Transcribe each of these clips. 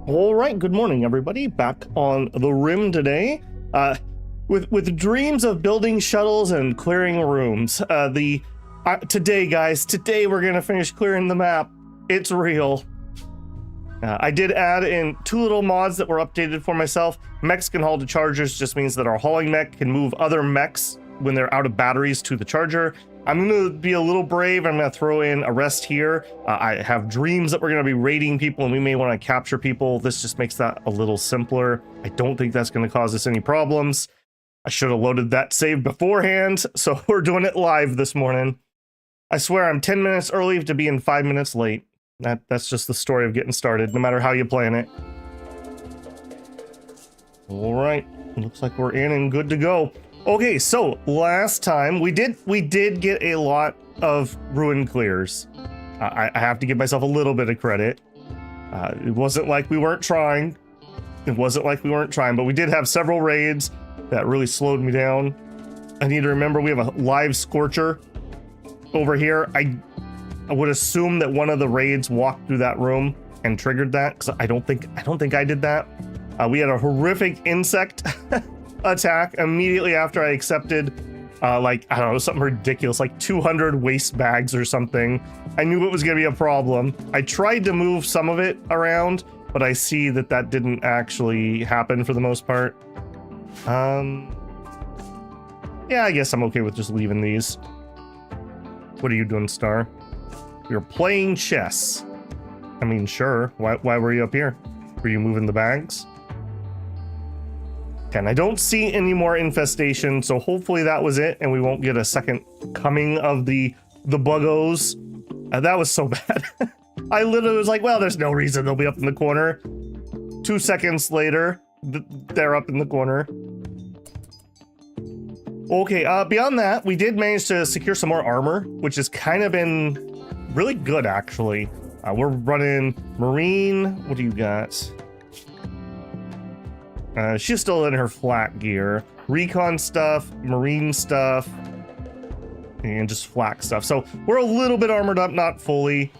All right, good morning, everybody. Back on the Rim today, with dreams of building shuttles and clearing rooms. Today, guys, we're gonna finish clearing the map. It's real. I did add in 2 little mods that were updated for myself. Mechs can haul to chargers just means that our hauling mech can move other mechs when they're out of batteries to the charger. I'm going to be a little brave. I'm going to throw in a rest here. I have dreams that we're going to be raiding people and we may want to capture people. This just makes that a little simpler. I don't think that's going to cause us any problems. I should have loaded that save beforehand, so we're doing it live this morning. I swear I'm 10 minutes early to being 5 minutes late. That's just the story of getting started, no matter how you plan it. All right, looks like we're in and good to go. Okay, so last time we did get a lot of ruin clears. I have to give myself a little bit of credit. It wasn't like we weren't trying. But we did have several raids that really slowed me down. I need to remember we have a live scorcher over here. I would assume that one of the raids walked through that room and triggered that, because I don't think I did that. We had a horrific insect attack immediately after I accepted like, I don't know, something ridiculous, like 200 waste bags or something. I knew it was gonna be a problem. I tried to move some of it around, but I see that didn't actually happen for the most part. Yeah, I guess I'm okay with just leaving these. What are you doing, Star? You're playing chess. I mean, sure. Why were you up here? Were you moving the bags? And I don't see any more infestation, so hopefully that was it, and we won't get a second coming of the buggos. That was so bad. I literally was like, well, there's no reason they'll be up in the corner. 2 seconds later, they're up in the corner. Okay, beyond that, we did manage to secure some more armor, which has kind of been really good, actually. We're running Marine. What do you got? She's still in her flat gear. Recon stuff, Marine stuff, and just flak stuff. So we're a little bit armored up, not fully.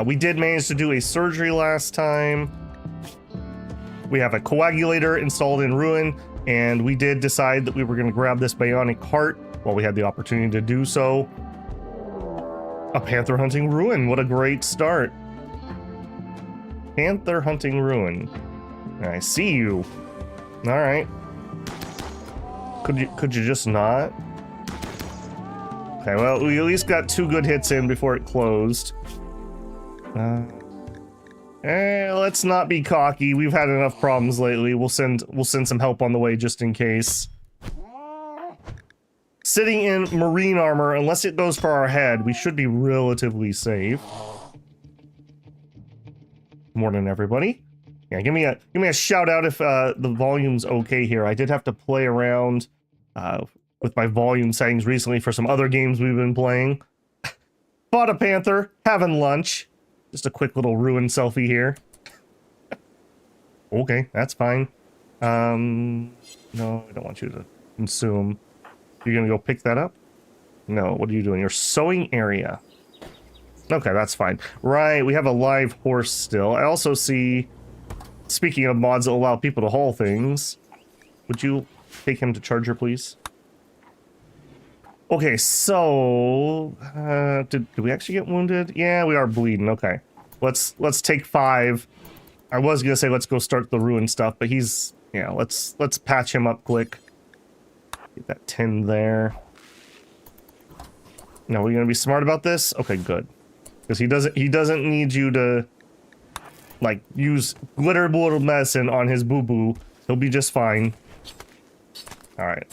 We did manage to do a surgery last time. We have a coagulator installed in Ruin, and we did decide that we were going to grab this bionic heart while we had the opportunity to do so. A panther hunting Ruin. What a great start. Panther hunting Ruin. I see you. All right. Could you just not? Okay, well, we at least got 2 good hits in before it closed. Let's not be cocky. We've had enough problems lately. We'll send some help on the way just in case. Sitting in Marine armor, unless it goes for our head, we should be relatively safe. Morning, everybody. Yeah, give me a shout out if the volume's okay here. I did have to play around with my volume settings recently for some other games we've been playing. Bought a panther, having lunch. Just a quick little Ruin selfie here. Okay, that's fine. No, I don't want you to consume. You're gonna go pick that up? No, what are you doing? Your sewing area. Okay, that's fine. Right, we have a live horse still. I also see, speaking of mods that allow people to haul things, would you take him to charger, please? Okay, so did we actually get wounded? Yeah, we are bleeding. Okay, let's take 5. I was gonna say let's go start the Ruin stuff, but he's, yeah, let's patch him up quick. Get that 10 there. Now we're gonna be smart about this. Okay, good, because he doesn't need you to like use glitter bottle medicine on his boo boo. He'll be just fine. All right.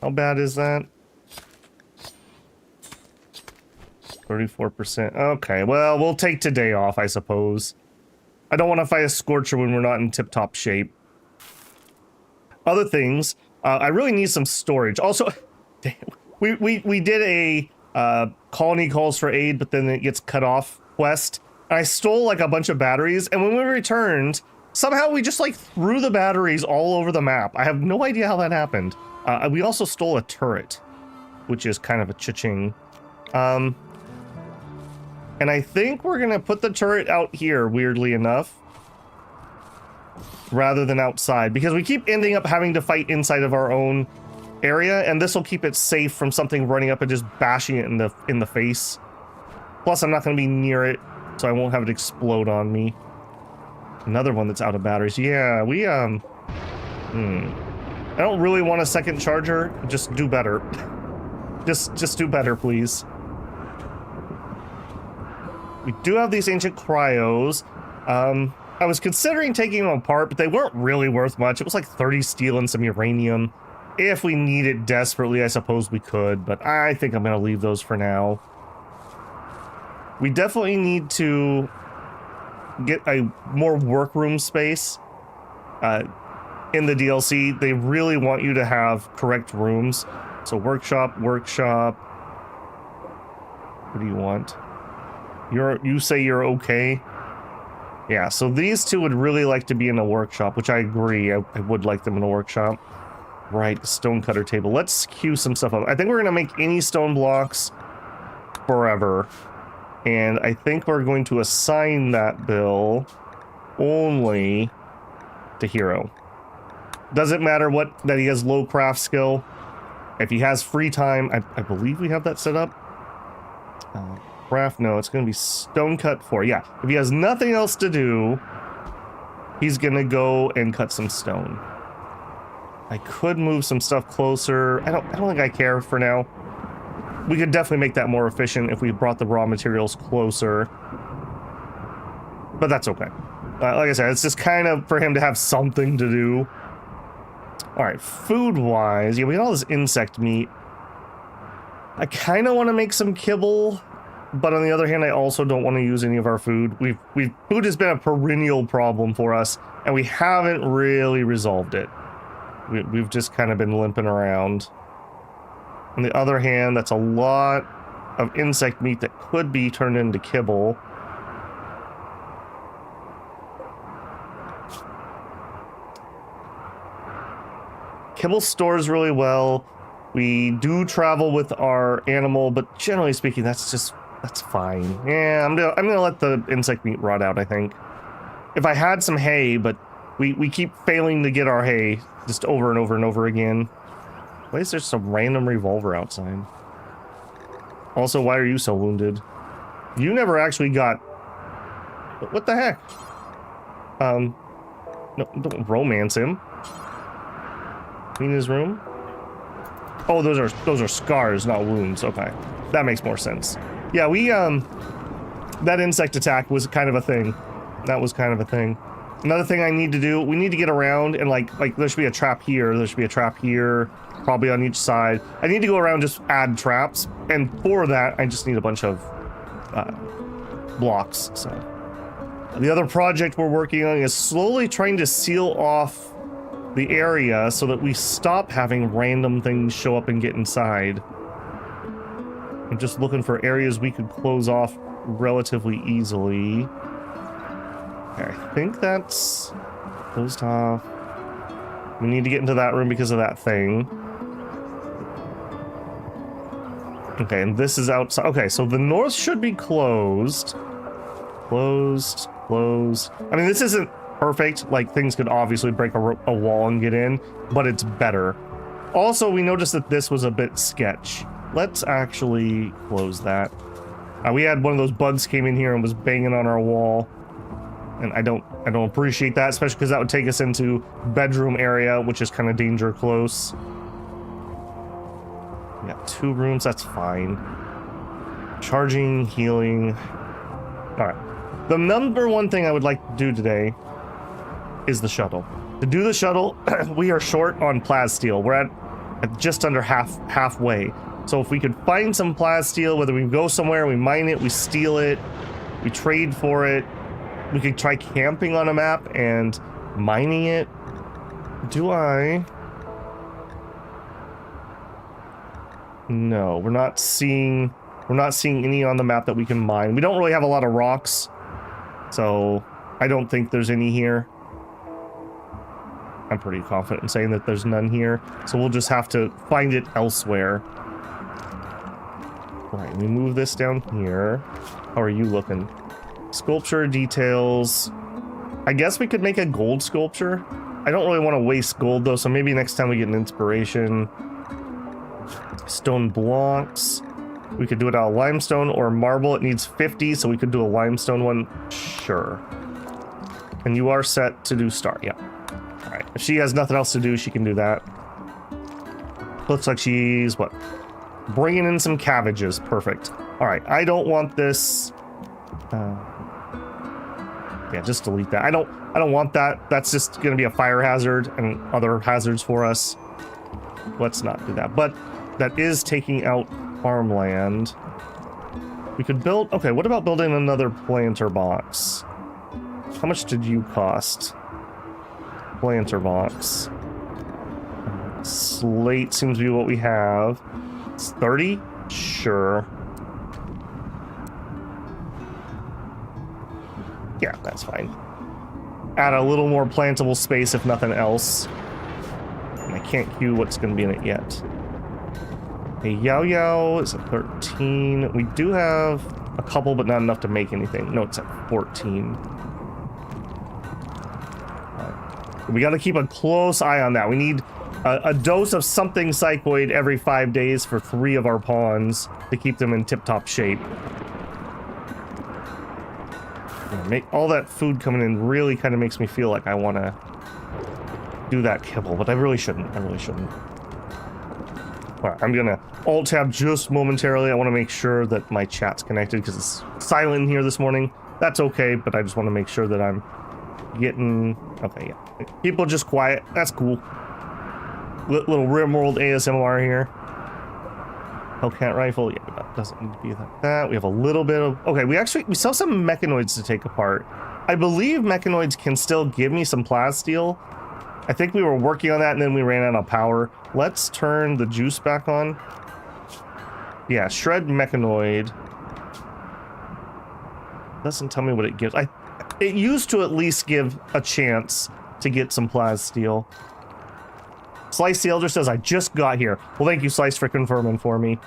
How bad is that? 34%. Okay, well, we'll take today off, I suppose. I don't want to fight a Scorcher when we're not in tip-top shape. Other things, I really need some storage. Also, damn, we did a colony calls for aid, but then it gets cut off quest. I stole like a bunch of batteries, and when we returned, somehow we just like threw the batteries all over the map. I have no idea how that happened. We also stole a turret, which is kind of a cha-ching. And I think we're gonna put the turret out here, weirdly enough, rather than outside, because we keep ending up having to fight inside of our own area, and this will keep it safe from something running up and just bashing it in the face. Plus, I'm not gonna be near it, so I won't have it explode on me. Another one that's out of batteries. Yeah, we I don't really want a second charger. Just do better. just do better, please. We do have these ancient cryos. I was considering taking them apart, but they weren't really worth much. It was like 30 steel and some uranium. If we need it desperately, I suppose we could, but I think I'm gonna leave those for now. We definitely need to get a more workroom space. In the DLC, they really want you to have correct rooms. So workshop. What do you want? You say you're okay? Yeah, so these two would really like to be in a workshop, which I agree. I would like them in a workshop. Right, stonecutter table. Let's queue some stuff up. I think we're gonna make any stone blocks forever. And I think we're going to assign that bill only to Hero. Doesn't matter that he has low craft skill. If he has free time, I believe we have that set up. Craft, no, it's going to be stone cut 4. Yeah, if he has nothing else to do, he's going to go and cut some stone. I could move some stuff closer. I don't think I care for now. We could definitely make that more efficient if we brought the raw materials closer. But that's okay. Like I said, it's just kind of for him to have something to do. Alright, food-wise, yeah, we got all this insect meat. I kind of want to make some kibble, but on the other hand, I also don't want to use any of our food. Food has been a perennial problem for us, and we haven't really resolved it. We've just kind of been limping around. On the other hand, that's a lot of insect meat that could be turned into kibble. Kibble stores really well. We do travel with our animal, but generally speaking, that's fine. Yeah, I'm gonna let the insect meat rot out, I think. If I had some hay, but we keep failing to get our hay just over and over and over again. Why is there some random revolver outside? Also, why are you so wounded? You never actually got... What the heck? No, don't romance him. Clean his room? Oh, those are scars, not wounds. Okay, that makes more sense. Yeah, that insect attack was kind of a thing. That was kind of a thing. Another thing I need to do, we need to get around and like there should be a trap here, there should be a trap here, probably on each side. I need to go around, just add traps, and for that, I just need a bunch of blocks. So the other project we're working on is slowly trying to seal off the area so that we stop having random things show up and get inside. I'm just looking for areas we could close off relatively easily. Okay, I think that's closed off. We need to get into that room because of that thing. Okay, and this is outside. Okay, so the north should be closed. Closed. I mean, this isn't perfect. Like, things could obviously break a wall and get in, but it's better. Also, we noticed that this was a bit sketch. Let's actually close that. We had one of those bugs came in here and was banging on our wall. And I don't appreciate that, especially because that would take us into bedroom area, which is kind of danger close. We got 2 rooms, that's fine. Charging, healing. Alright. The number one thing I would like to do today is the shuttle. To do the shuttle, we are short on plasteel. We're at just under halfway. So if we could find some plasteel, whether we go somewhere, we mine it, we steal it, we trade for it, we could try camping on a map and mining it. No, we're not seeing any on the map that we can mine. We don't really have a lot of rocks, so I don't think there's any here. I'm pretty confident in saying that there's none here, so we'll just have to find it elsewhere. All right, we move this down here. How are you looking? Sculpture details. I guess we could make a gold sculpture. I don't really want to waste gold though, so maybe next time we get an inspiration. Stone blocks. We could do it out of limestone or marble. It needs 50, so we could do a limestone one. Sure. And you are set to do star. Yeah. All right. If she has nothing else to do, she can do that. Looks like she's what? Bringing in some cabbages. Perfect. All right. I don't want this. Yeah, just delete that. I don't want that. That's just going to be a fire hazard and other hazards for us. Let's not do that. But that is taking out farmland. We could build... Okay, what about building another planter box? How much did you cost? Planter box. Slate seems to be what we have. It's 30? Sure. Yeah, that's fine. Add a little more plantable space if nothing else. And I can't cue what's going to be in it yet. A Yao Yao is at 13. We do have a couple, but not enough to make anything. No, it's at 14. We got to keep a close eye on that. We need a dose of something psychoid every 5 days for 3 of our pawns to keep them in tip-top shape. Make all that food coming in really kind of makes me feel like I want to do that kibble, but I really shouldn't. I really shouldn't. All right, I'm gonna alt tab just momentarily. I want to make sure that my chat's connected because it's silent in here this morning. That's okay, but I just want to make sure that I'm getting... Okay, yeah. People just quiet. That's cool. Little Rimworld ASMR here. Hellcat rifle. Yeah, that doesn't need to be like that. We have a little bit of... Okay, we saw some mechanoids to take apart. I believe mechanoids can still give me some plasteel. I think we were working on that and then we ran out of power. Let's turn the juice back on. Yeah, shred mechanoid. Doesn't tell me what it gives. It used to at least give a chance to get some plasteel. Slice the Elder says, I just got here. Well, thank you, Slice, for confirming for me.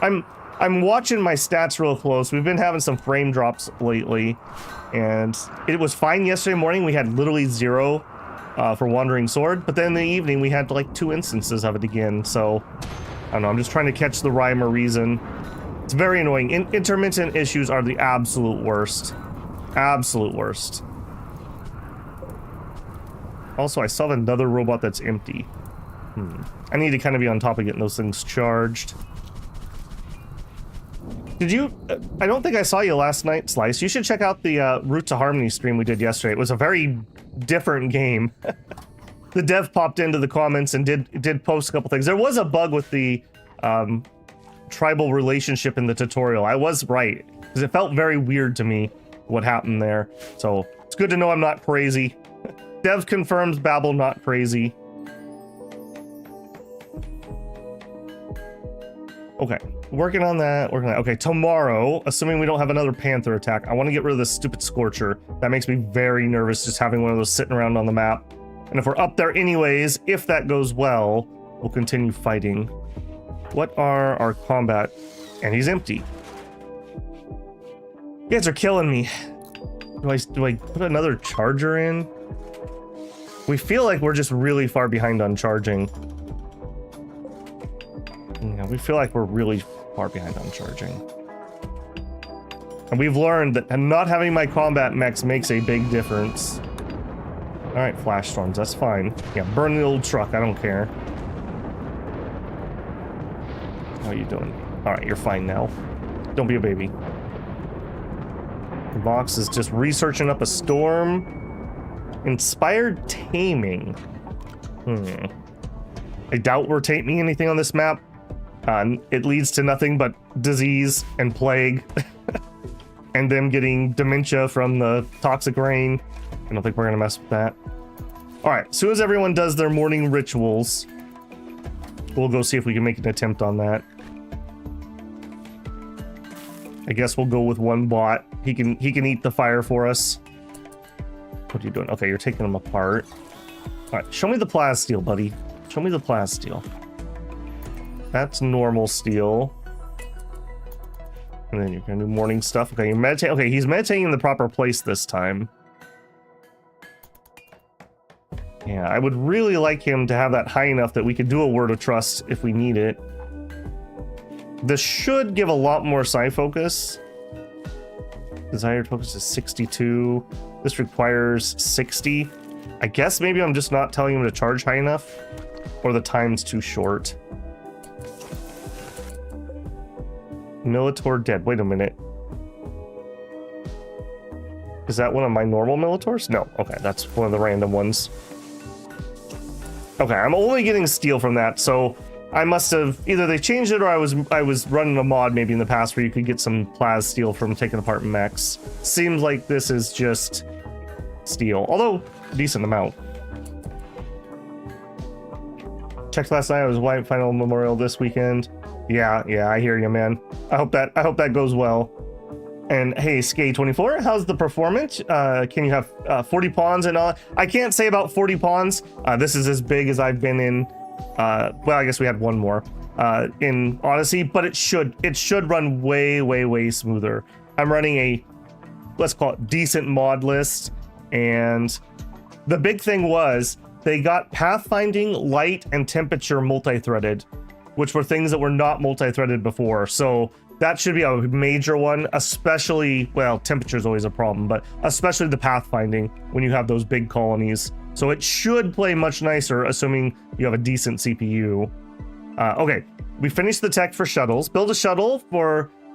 I'm watching my stats real close. We've been having some frame drops lately, and it was fine yesterday morning. We had literally 0 for Wandering Sword, but then in the evening we had like 2 instances of it again. So, I don't know. I'm just trying to catch the rhyme or reason. It's very annoying. Intermittent issues are the absolute worst. Absolute worst. Also, I saw another robot that's empty. I need to kind of be on top of getting those things charged. Did you... I don't think I saw you last night, Slice. You should check out the Route to Harmony stream we did yesterday. It was a very different game. The dev popped into the comments and did post a couple things. There was a bug with the tribal relationship in the tutorial. I was right, because it felt very weird to me what happened there. So it's good to know I'm not crazy. Dev confirms Babel not crazy. Okay, working on that, Okay, tomorrow, assuming we don't have another Panther attack, I want to get rid of this stupid Scorcher. That makes me very nervous, just having one of those sitting around on the map. And if we're up there anyways, if that goes well, we'll continue fighting. What are our combat? And he's empty. You guys are killing me. Do I put another charger in? We feel like we're just really far behind on charging. Yeah, we feel like we're really far behind on charging. And we've learned that not having my combat mechs makes a big difference. Alright, flash storms, that's fine. Yeah, burn the old truck, I don't care. How are you doing? Alright, you're fine now. Don't be a baby. The box is just researching up a storm. Inspired taming. I doubt we're taming anything on this map. It leads to nothing but disease and plague. And them getting dementia from the toxic rain. I don't think we're gonna mess with that. Alright, as soon as everyone does their morning rituals, we'll go see if we can make an attempt on that. I guess we'll go with one bot. He can eat the fire for us. What are you doing? Okay, you're taking them apart. Alright, show me the plasteel, buddy. Show me the plasteel. That's normal steel. And then you're gonna do morning stuff. Okay, you meditate. Okay, he's meditating in the proper place this time. Yeah, I would really like him to have that high enough that we could do a word of trust if we need it. This should give a lot more psi focus. Desired focus is 62. This requires 60. I guess maybe I'm just not telling him to charge high enough, or the time's too short. Militor dead. Wait a minute. Is that one of my normal Militors? No. Okay, that's one of the random ones. Okay, I'm only getting steel from that, so I must have either they changed it or I was running a mod maybe in the past where you could get some plas steel from taking apart mechs. Seems like this is just steel, although decent amount. Checked last night. I was White Final Memorial this weekend. Yeah, I hear you, man. I hope that goes well. And hey, Skay24, how's the performance? Can you have 40 pawns and all? I can't say about 40 pawns. This is as big as I've been in. Well, I guess we had one more in Odyssey, but it should run way smoother. I'm running a, let's call it, decent mod list, and the big thing was they got pathfinding, light, and temperature multi-threaded, which were things that were not multi-threaded before. So that should be a major one, especially, well, temperature is always a problem, but especially the pathfinding when you have those big colonies. So it should play much nicer, assuming you have a decent CPU. Okay, we finished the tech for shuttles. Build a shuttle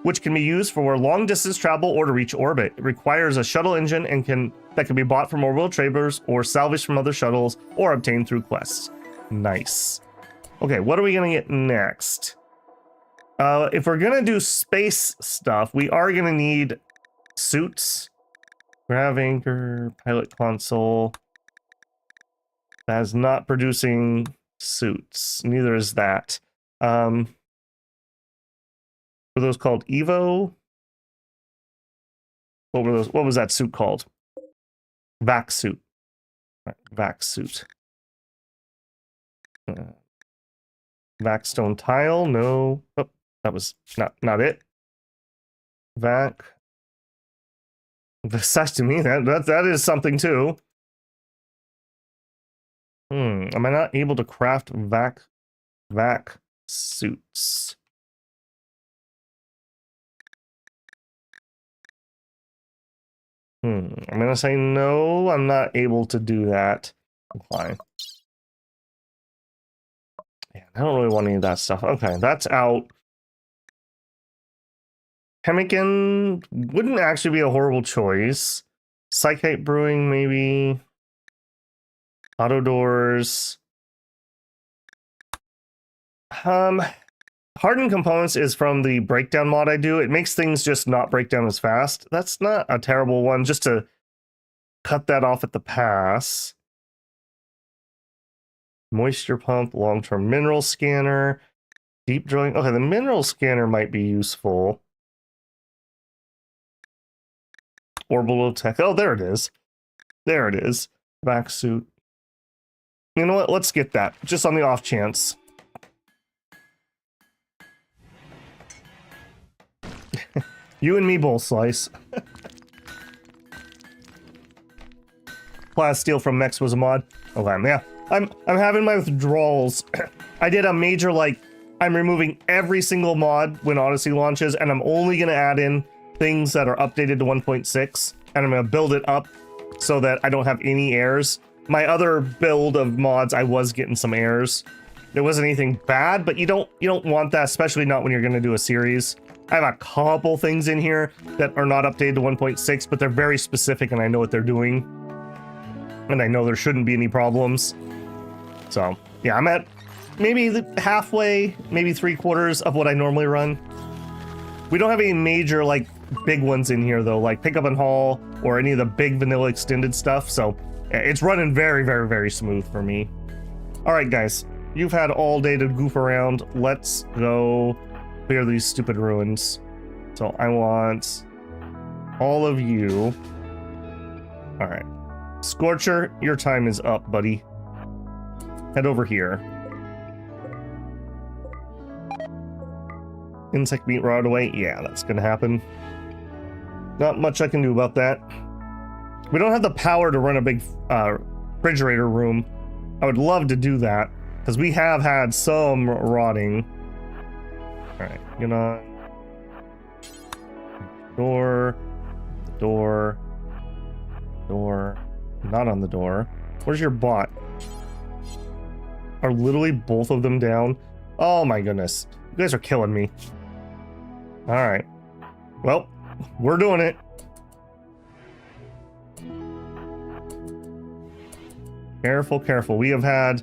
which can be used for long distance travel or to reach orbit. It requires a shuttle engine and that can be bought from orbital traders or salvaged from other shuttles or obtained through quests. Nice. Okay, what are we gonna get next? If we're gonna do space stuff, we are gonna need suits. Grav anchor, pilot console. That is not producing suits. Neither is that. Were those called Evo? What were those? What was that suit called? Vac suit. Right, vac suit. Vac stone tile. No. Oh, that was not it. Vac. Such to me that is something too. Am I not able to craft vac suits? I'm gonna say no, I'm not able to do that. Fine. Yeah, I don't really want any of that stuff. Okay, that's out. Pemmican wouldn't actually be a horrible choice. Psychite brewing, maybe. Auto doors. Hardened components is from the breakdown mod I do. It makes things just not break down as fast. That's not a terrible one, just to cut that off at the pass. Moisture pump, long-term mineral scanner, deep drilling. Okay, the mineral scanner might be useful. Orbital tech. Oh, there it is. There it is. Back suit. You know what? Let's get that, just on the off chance. You and me both, Slice. Plas steel from Mex was a mod. Okay, yeah. I'm having my withdrawals. I did a major, like, I'm removing every single mod when Odyssey launches, and I'm only gonna add in things that are updated to 1.6, and I'm gonna build it up so that I don't have any errors. My other build of mods, I was getting some errors. There wasn't anything bad, but you don't want that, especially not when you're gonna do a series. I have a couple things in here that are not updated to 1.6, but they're very specific and I know what they're doing. And I know there shouldn't be any problems. So, yeah, I'm at maybe halfway, maybe 3/4 of what I normally run. We don't have any major, like, big ones in here, though, like Pick Up and Haul or any of the big vanilla extended stuff. So, it's running very smooth for me. All right, guys, you've had all day to goof around. Let's go clear these stupid ruins. So I want all of you. All right. Scorcher, your time is up, buddy. Head over here. Insect meat rotted away. Yeah, that's gonna happen. Not much I can do about that. We don't have the power to run a big refrigerator room. I would love to do that, because we have had some rotting. Alright, get on. Door. Door. Door. Not on the door. Where's your bot? Are literally both of them down? Oh my goodness. You guys are killing me. Alright. Well, we're doing it. Careful, careful. We have had...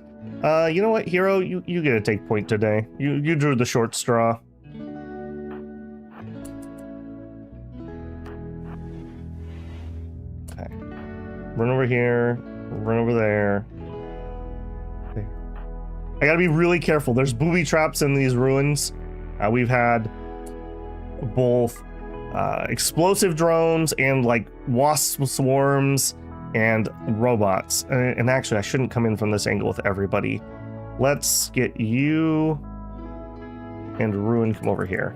you know what, Hero? You get to take point today. You drew the short straw. Okay. Run over here. Run over there. I gotta be really careful. There's booby traps in these ruins. We've had both explosive drones and like wasp swarms and robots. And actually, I shouldn't come in from this angle with everybody. Let's get you and Ruin come over here.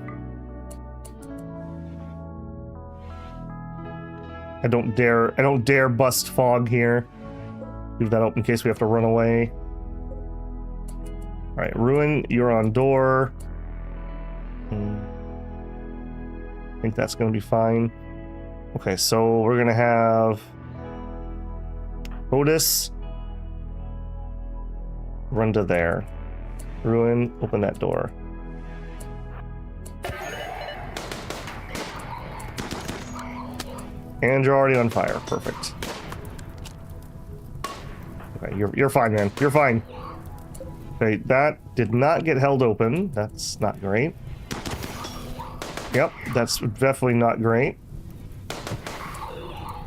I don't dare bust fog here. Leave that open in case we have to run away. All right, Ruin, you're on door. I think that's gonna be fine. Okay, so we're gonna have Odyssey run to there. Ruin, open that door. And you're already on fire. Perfect. Okay, you're fine, man. You're fine. Okay, that did not get held open. That's not great. Yep, that's definitely not great.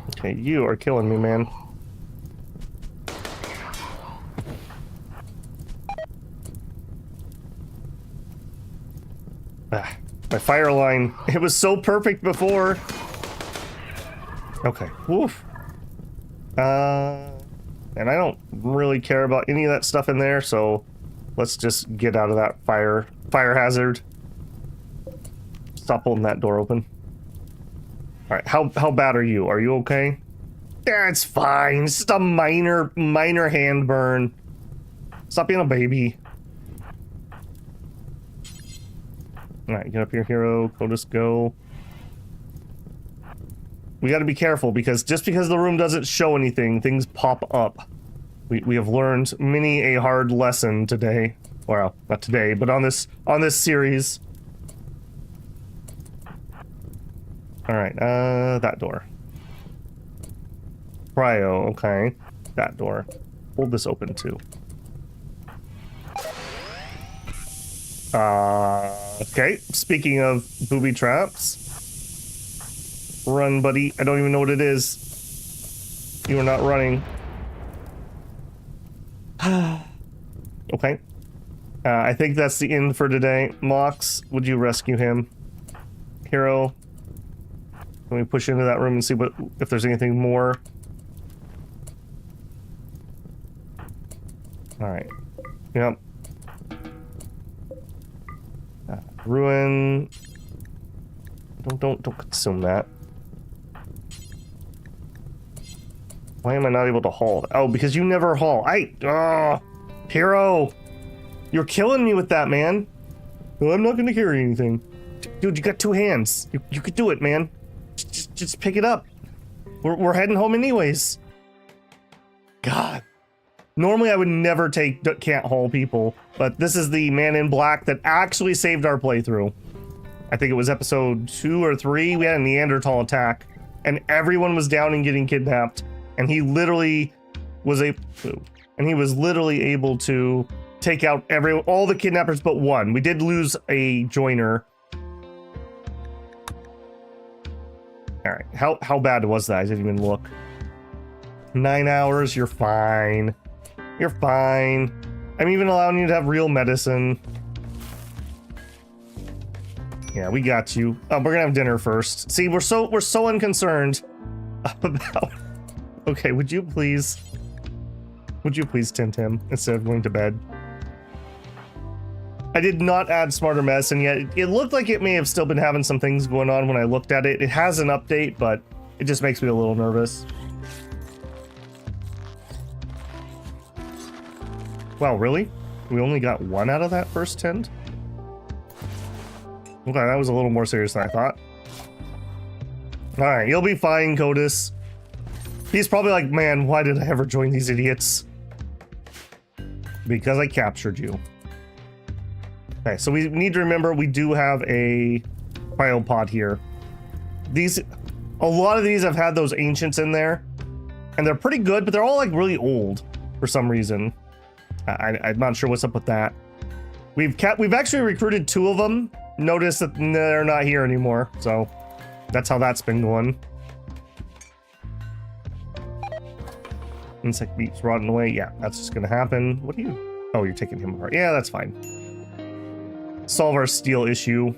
Okay, you are killing me, man. My fire line, it was so perfect before. Okay, woof. And I don't really care about any of that stuff in there, so let's just get out of that fire hazard. Stop holding that door open. All right, how bad are you? Are you okay? Yeah, it's fine. It's just a minor hand burn. Stop being a baby. All right, get up here, Hero. Codus, go. We got to be careful because just because the room doesn't show anything, things pop up. We have learned many a hard lesson today. Well, not today, but on this series. All right, that door. Cryo, okay. That door. Hold this open too. Okay, speaking of booby traps. Run, buddy. I don't even know what it is. You are not running. Okay. I think that's the end for today. Mox, would you rescue him? Hero. Let me push into that room and see if there's anything more. Alright. Yep. Ruin. Don't consume that. Why am I not able to haul? Oh, because you never haul. Hero! You're killing me with that, man. Well, I'm not gonna carry anything. Dude, you got two hands. You could do it, man. Just pick it up. We're heading home anyways. God. Normally I would never can't haul people, but this is the man in black that actually saved our playthrough. I think it was episode 2 or 3. We had a Neanderthal attack, and everyone was down and getting kidnapped. And he literally was able to take out all the kidnappers but one. We did lose a joiner. All right, how bad was that? I didn't even look. 9 hours. You're fine. You're fine. I'm even allowing you to have real medicine. Yeah, we got you. We're gonna have dinner first. See, we're so unconcerned about. Okay, would you please tint him instead of going to bed? I did not add smarter medicine yet. It looked like it may have still been having some things going on when I looked at it. It has an update, but it just makes me a little nervous. Wow, really? We only got 1 out of that first tent? Okay, that was a little more serious than I thought. Alright, you'll be fine, Codis. He's probably like, man, why did I ever join these idiots? Because I captured you. Okay, so we need to remember we do have a cryopod here. A lot of these have had those ancients in there, and they're pretty good, but they're all like really old for some reason. I'm not sure what's up with that. We've actually recruited 2 of them. Notice that they're not here anymore, so that's how that's been going. Insect beats rotting away. Yeah, that's just gonna happen. What are you? Oh, you're taking him apart. Yeah, that's fine. Solve our steel issue.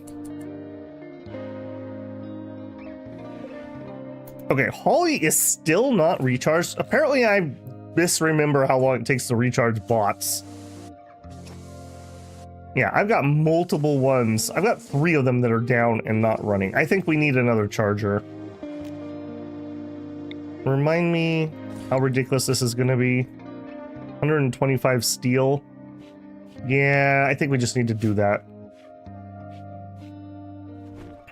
Okay, Holly is still not recharged. Apparently I misremember how long it takes to recharge bots. Yeah, I've got multiple ones. I've got 3 of them that are down and not running. I think we need another charger. Remind me how ridiculous this is gonna be. 125 steel. Yeah, I think we just need to do that.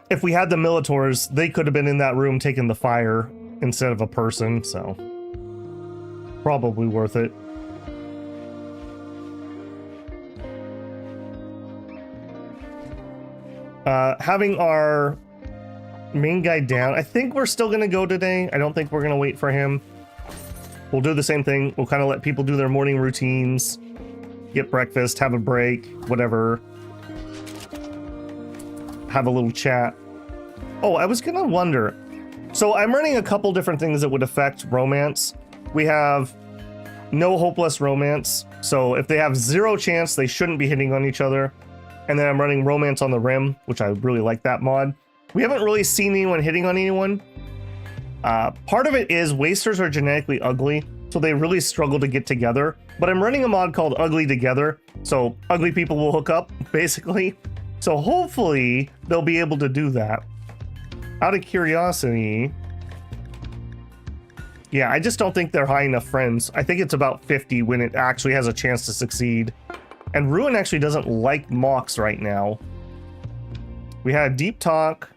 If we had the Militors, they could have been in that room taking the fire instead of a person, so probably worth it. Having our main guy down, I think we're still gonna go today. I don't think we're gonna wait for him. We'll do the same thing. We'll kind of let people do their morning routines, get breakfast, have a break, whatever. Have a little chat. Oh, I was gonna wonder. So I'm running a couple different things that would affect romance. We have no hopeless romance. So if they have 0 chance, they shouldn't be hitting on each other. And then I'm running romance on the rim, which I really like that mod. We haven't really seen anyone hitting on anyone. Part of it is wasters are genetically ugly, so they really struggle to get together. But I'm running a mod called Ugly Together, so ugly people will hook up, basically. So hopefully they'll be able to do that. Out of curiosity, yeah, I just don't think they're high enough friends. I think it's about 50 when it actually has a chance to succeed. And Ruin actually doesn't like mocks right now. We had a deep talk.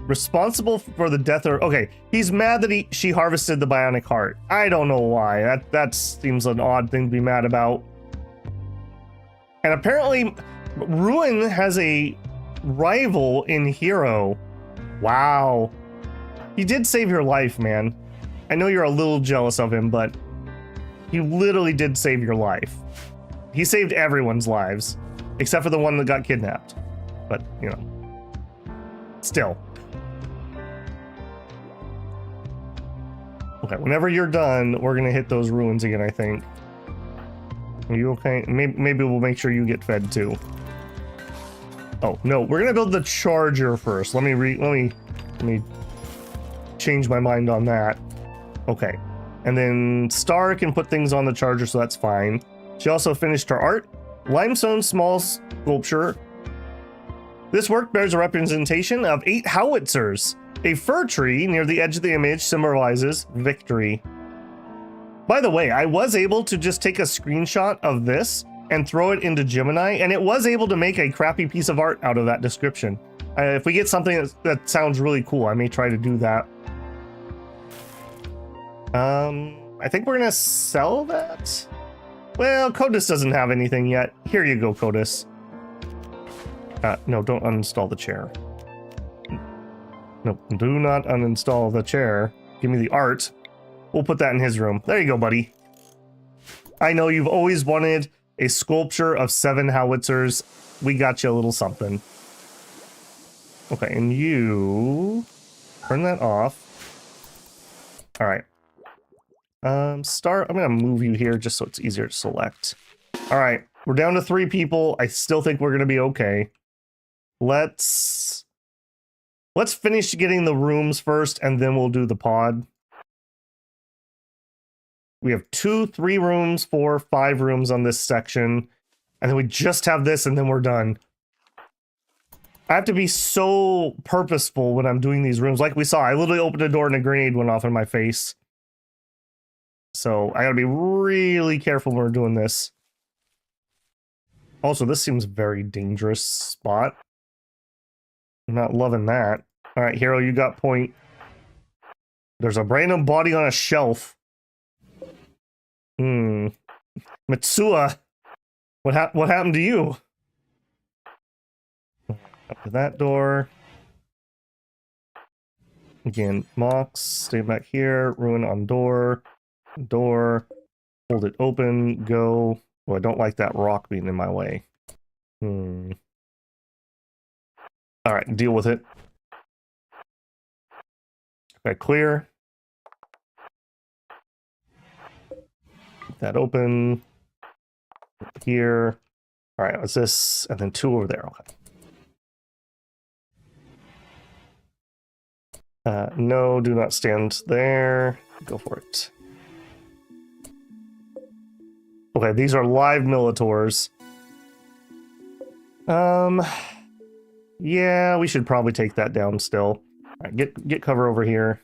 Responsible for the death of... Okay, he's mad that she harvested the bionic heart. I don't know why. That seems an odd thing to be mad about. And apparently, Ruin has a rival in Hero. Wow. He did save your life, man. I know you're a little jealous of him, but he literally did save your life. He saved everyone's lives, except for the one that got kidnapped. But, you know, still. Okay, whenever you're done, we're gonna hit those ruins again, I think. Are you okay? Maybe we'll make sure you get fed too. Oh, no, we're gonna build the charger first. Let me change my mind on that. Okay. And then Star can put things on the charger, so that's fine. She also finished her art. Limestone small sculpture. This work bears a representation of 8 howitzers. A fir tree near the edge of the image symbolizes victory. By the way, I was able to just take a screenshot of this and throw it into Gemini, and it was able to make a crappy piece of art out of that description. If we get something that sounds really cool, I may try to do that. I think we're gonna sell that. Well, Codis doesn't have anything yet. Here you go, Codis. No, don't uninstall the chair. No, do not uninstall the chair. Give me the art. We'll put that in his room. There you go, buddy. I know you've always wanted a sculpture of 7 howitzers. We got you a little something. Okay, and you turn that off. All right. Start. I'm gonna move you here just so it's easier to select. All right, we're down to 3 people. I still think we're gonna be okay. Let's finish getting the rooms first, and then we'll do the pod. We have 2, 3 rooms, 4, 5 rooms on this section. And then we just have this and then we're done. I have to be so purposeful when I'm doing these rooms. Like we saw, I literally opened a door and a grenade went off in my face. So I gotta be really careful when we're doing this. Also, this seems a very dangerous spot. I'm not loving that. All right, Hero, you got point. There's a random body on a shelf. Mitsuha, what happened to you? Up to that door. Again, Mox, stay back here. Ruin on door. Door. Hold it open. Go. Oh, I don't like that rock being in my way. Alright, deal with it. Okay, clear. Keep that open. Here. Alright, what's this? And then 2 over there. Okay. No, do not stand there. Go for it. Okay, these are live Militors. Yeah, we should probably take that down still. Alright, get cover over here.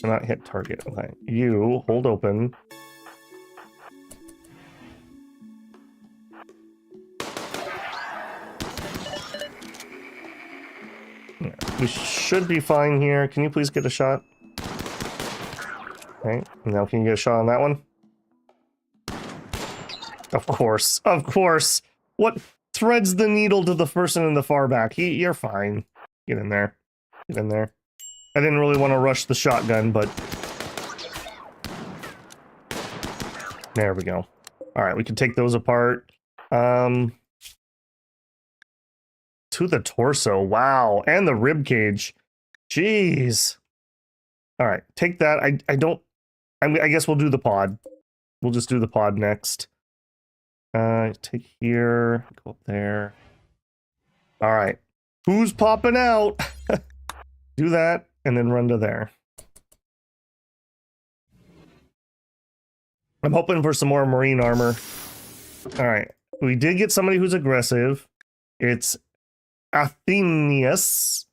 Do not hit target. Okay, you hold open. Yeah, we should be fine here. Can you please get a shot? Okay, now can you get a shot on that one? Of course, of course. What threads the needle to the person in the far back? You're fine. Get in there. Get in there. I didn't really want to rush the shotgun, but... There we go. Alright, we can take those apart. To the torso. Wow. And the rib cage. Jeez. Alright, take that. I guess we'll do the pod. We'll just do the pod next. Take here. Go up there. Alright. Who's popping out? Do that, and then run to there. I'm hoping for some more marine armor. Alright. We did get somebody who's aggressive. It's Athenius.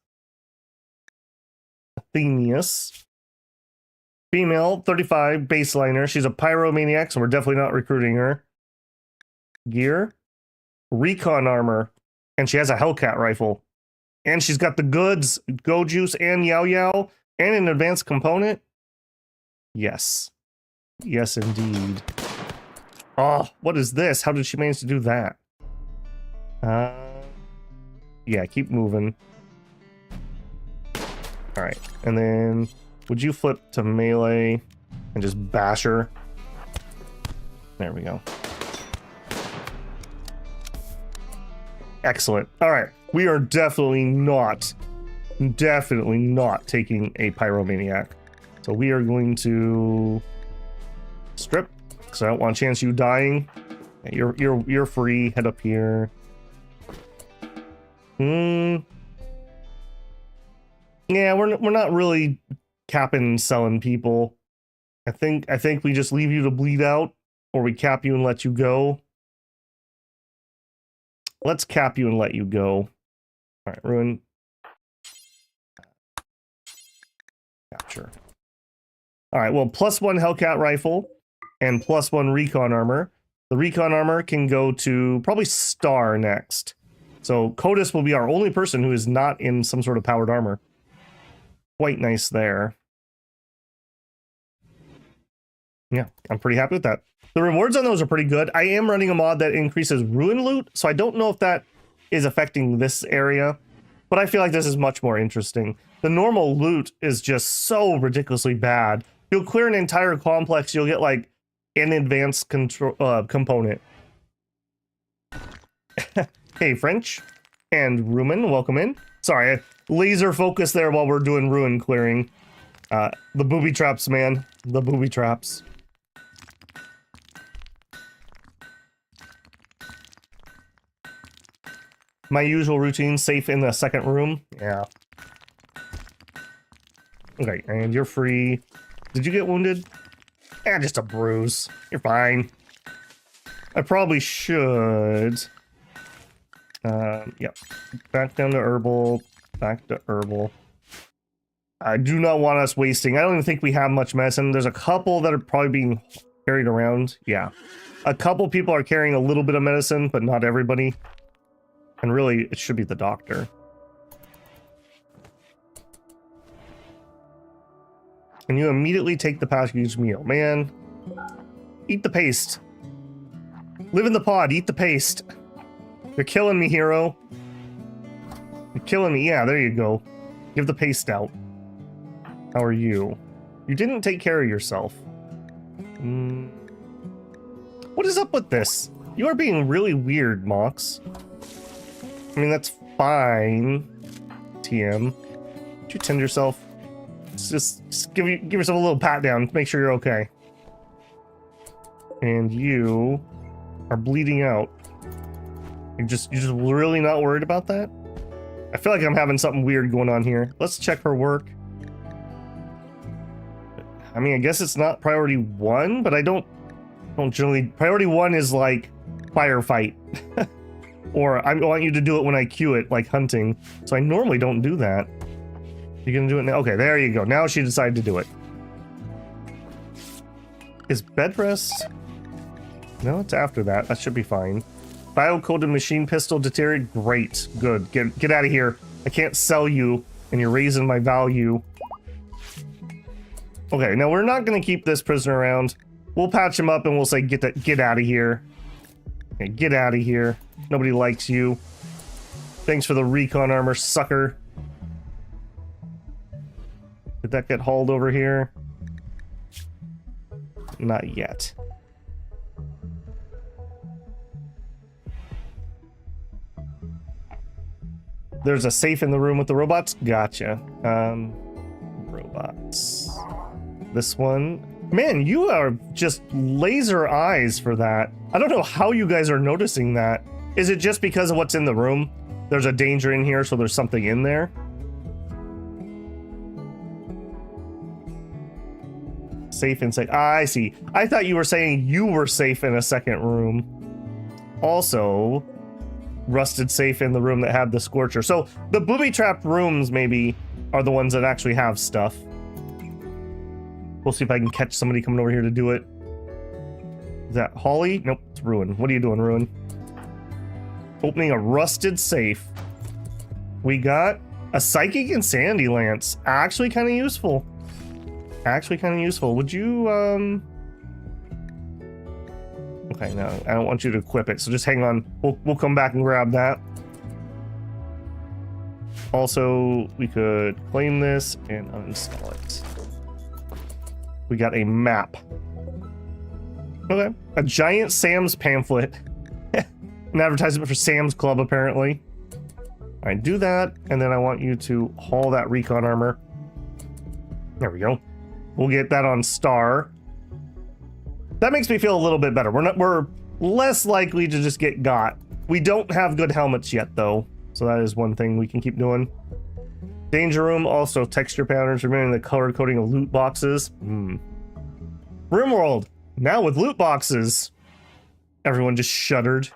Female, 35, baseliner. She's a pyromaniac, so we're definitely not recruiting her. Gear. Recon armor. And she has a Hellcat rifle. And she's got the goods, Go Juice and Yao Yao, and an advanced component. Yes. Yes, indeed. Oh, what is this? How did she manage to do that? Yeah, keep moving. Alright, and then would you flip to melee and just bash her? There we go. Excellent. Alright, we are definitely not taking a pyromaniac. So we are going to strip, because I don't want a chance of you dying. You're free. Head up here. Yeah, we're not really capping and selling people. I think we just leave you to bleed out, or we cap you and let you go. Let's cap you and let you go. All right, ruin. Capture. All right, well, +1 Hellcat rifle and +1 recon armor. The recon armor can go to probably Star next. So Codus will be our only person who is not in some sort of powered armor. Quite nice there. Yeah, I'm pretty happy with that. The rewards on those are pretty good. I am running a mod that increases ruin loot, so I don't know if that is affecting this area, but I feel like this is much more interesting. The normal loot is just so ridiculously bad. You'll clear an entire complex, you'll get like an advanced control component. Hey, French and Rumen, welcome in. Sorry, laser focus there while we're doing ruin clearing. The booby traps, man. The booby traps. My usual routine, safe in the second room. Yeah. Okay, and you're free. Did you get wounded? Eh, just a bruise. You're fine. I probably should. Yep. Back down to herbal. Back to herbal. I do not want us wasting. I don't even think we have much medicine. There's a couple that are probably being carried around. Yeah. A couple people are carrying a little bit of medicine, but not everybody. And really, it should be the doctor. And you immediately take the packaged meal. Man, eat the paste. Live in the pod, eat the paste. You're killing me, hero. You're killing me. Yeah, there you go. Give the paste out. How are you? You didn't take care of yourself. What is up with this? You are being really weird, Mox. I mean, that's fine. TM. Did you tend yourself? Just give yourself a little pat down. Make sure you're okay. And you are bleeding out. You're just really not worried about that? I feel like I'm having something weird going on here. Let's check her work. I mean, I guess it's not priority 1, but I don't generally... Priority 1 is like firefight. Or I want you to do it when I queue it, like hunting. So I normally don't do that. You're gonna do it now? Okay, there you go. Now she decided to do it. Is bed rest? No, it's after that. That should be fine. Bio-coded machine pistol deteriorated. Great. Good. Get out of here. I can't sell you, and you're raising my value. Okay, now we're not gonna keep this prisoner around. We'll patch him up and we'll say, get out of here. Okay, get out of here. Nobody likes you. Thanks for the recon armor, sucker. Did that get hauled over here? Not yet. There's a safe in the room with the robots? Gotcha. Robots. This one. Man, you are just laser eyes for that. I don't know how you guys are noticing that. Is it just because of what's in the room? There's a danger in here, so there's something in there? Safe inside. I see. I thought you were saying you were safe in a second room. Also, rusted safe in the room that had the scorcher. So the booby-trapped rooms maybe are the ones that actually have stuff. We'll see if I can catch somebody coming over here to do it. Is that Holly? Nope, it's Ruin. What are you doing, Ruin? Opening a rusted safe. We got a Psychic Insanity Lance. Actually kind of useful. Actually kind of useful. Would you, Okay, no, I don't want you to equip it, so just hang on. We'll come back and grab that. Also, we could claim this and uninstall it. We got a map. Okay. A giant Sam's pamphlet. An advertisement for Sam's Club, apparently. Alright, do that, and then I want you to haul that recon armor. There we go. We'll get that on Star. That makes me feel a little bit better. We're less likely to just get got. We don't have good helmets yet, though. So that is one thing we can keep doing. Danger room, also texture patterns, remembering the color coding of loot boxes. Rimworld, now with loot boxes. Everyone just shuddered.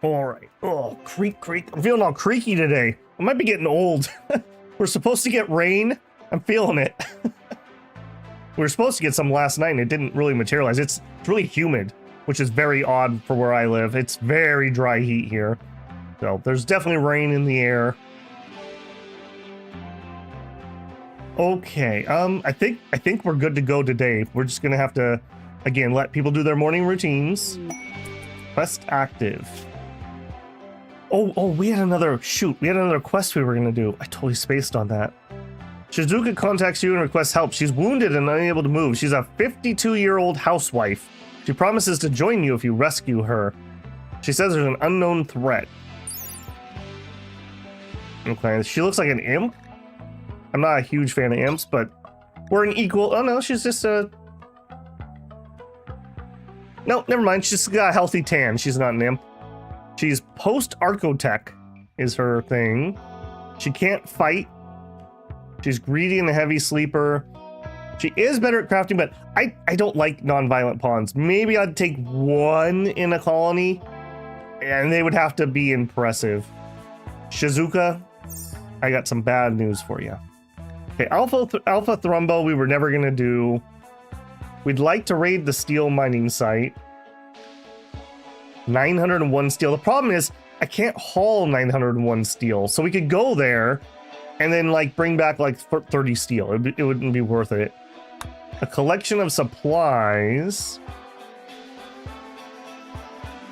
All right. Oh, creak. I'm feeling all creaky today. I might be getting old. We're supposed to get rain. I'm feeling it. We were supposed to get some last night and it didn't really materialize. It's really humid, which is very odd for where I live. It's very dry heat here. So there's definitely rain in the air. Okay, I think we're good to go today. We're just gonna have to, again, let people do their morning routines. Quest active. Oh, we had another quest we were gonna do. I totally spaced on that. Shizuka contacts you and requests help. She's wounded and unable to move. She's a 52-year-old housewife. She promises to join you if you rescue her. She says there's an unknown threat. Okay, she looks like an imp. I'm not a huge fan of imps, but we're an equal... Oh no, she's just a... No, never mind. She's got a healthy tan. She's not an imp. She's post-Archotech. is her thing. She can't fight. She's greedy and a heavy sleeper. She is better at crafting, but I don't like non-violent pawns. Maybe I'd take one in a colony, and they would have to be impressive. Shizuka, I got some bad news for you. Okay, Alpha Thrumbo we were never going to do. We'd like to raid the steel mining site. 901 steel. The problem is I can't haul 901 steel, so we could go there and then like bring back like 30 steel. It wouldn't be worth it. A collection of supplies.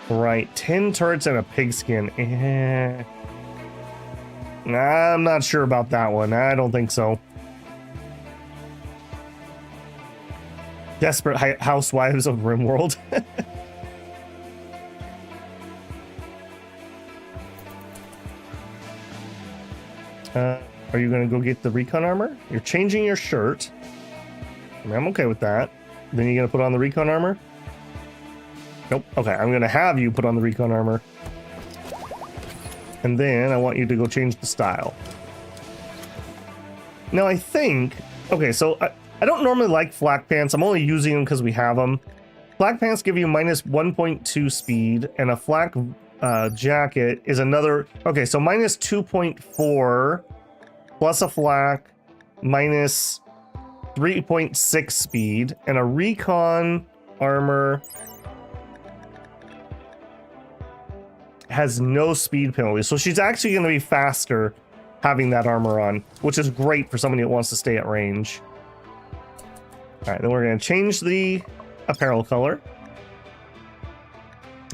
Right, 10 turrets and a pigskin. I'm not sure about that one. I don't think so. Desperate housewives of Rimworld. Are you going to go get the recon armor? You're changing your shirt. I mean, I'm okay with that. Then you're going to put on the recon armor? Nope. Okay, I'm going to have you put on the recon armor. And then I want you to go change the style. Now I think... Okay, so I don't normally like flak pants. I'm only using them because we have them. Flak pants give you minus 1.2 speed, and a flak jacket is another... Okay, so minus 2.4 plus a flak minus 3.6 speed, and a recon armor has no speed penalty. So she's actually going to be faster having that armor on, which is great for somebody that wants to stay at range. All right, then we're going to change the apparel color.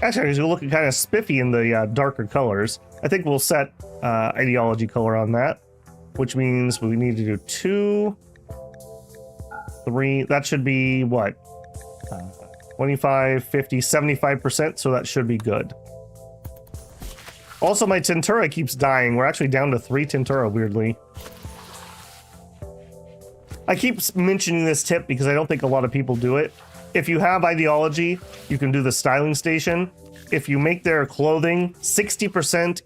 Actually, it's looking kind of spiffy in the darker colors. I think we'll set ideology color on that, which means we need to do 2, 3. That should be what? 25, 50, 75%. So that should be good. Also, my Tintura keeps dying. We're actually down to 3 Tintura, weirdly. I keep mentioning this tip because I don't think a lot of people do it. If you have ideology, you can do the styling station. If you make their clothing 60%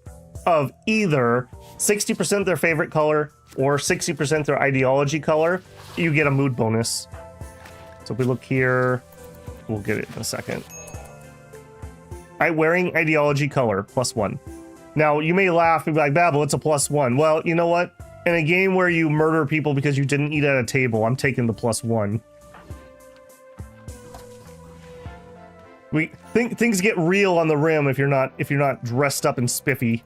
of either 60% their favorite color or 60% their ideology color, you get a mood bonus. So if we look here, we'll get it in a second. Wearing ideology color, +1. Now, you may laugh and be like, Babel, it's a +1. Well, you know what? In a game where you murder people because you didn't eat at a table, I'm taking the +1. We think things get real on the rim if you're not dressed up and spiffy.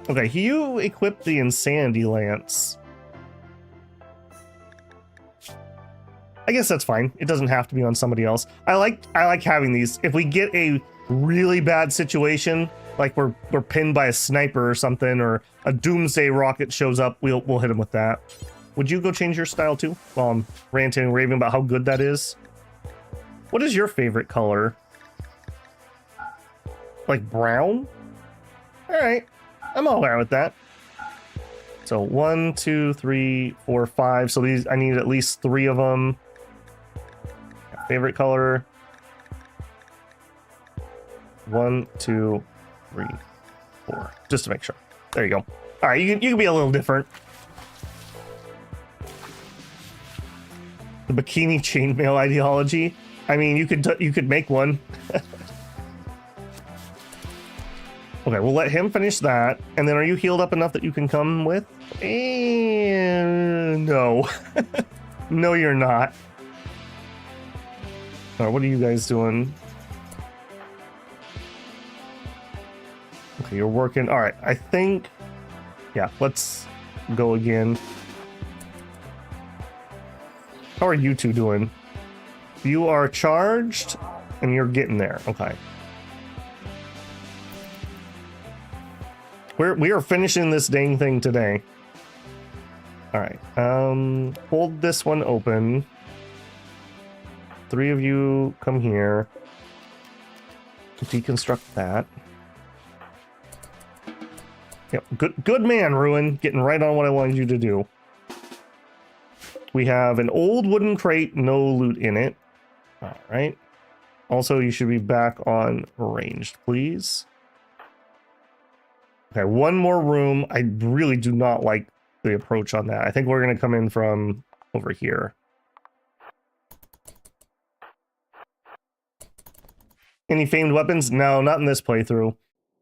Okay, you equip the Insanity Lance. I guess that's fine. It doesn't have to be on somebody else. I like having these. If we get a really bad situation, like we're pinned by a sniper or something, or a doomsday rocket shows up, we'll hit him with that. Would you go change your style too? While I'm ranting and raving about how good that is. What is your favorite color? Like brown? All right, I'm all right with that. So 1, 2, 3, 4, 5. So these, I need at least 3 of them. Favorite color. 1, 2, 3, 4. Just to make sure. There you go. All right, you can be a little different. The bikini chainmail ideology. I mean, you could make one. Okay, we'll let him finish that. And then are you healed up enough that you can come with? And no. No, you're not. All right, what are you guys doing? Okay, you're working. All right, I think... Yeah, let's go again. How are you two doing? You are charged, and you're getting there. Okay. We are finishing this dang thing today. All right. Hold this one open. 3 of you come here. Deconstruct that. Yep. Good man, Ruin. Getting right on what I wanted you to do. We have an old wooden crate, no loot in it. All right. Also, you should be back on ranged, please. Okay, one more room. I really do not like the approach on that. I think we're going to come in from over here. Any famed weapons? No, not in this playthrough.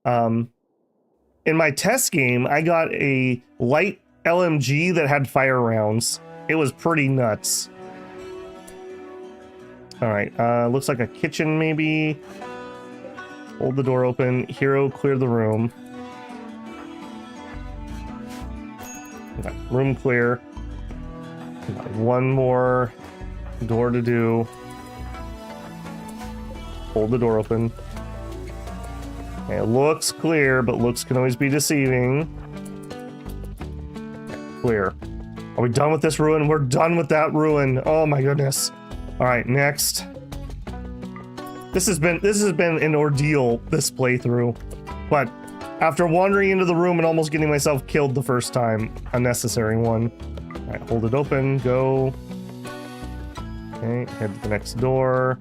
In my test game, I got a light LMG that had fire rounds. It was pretty nuts. All right, looks like a kitchen maybe. Hold the door open. Hero, clear the room. Okay, room clear. One more door to do. Hold the door open. Okay, it looks clear, but looks can always be deceiving. Okay, clear. Are we done with this ruin? We're done with that ruin. Oh my goodness. All right, next. This has been an ordeal, this playthrough. But after wandering into the room and almost getting myself killed the first time, unnecessary one. All right, hold it open, go. Okay, head to the next door.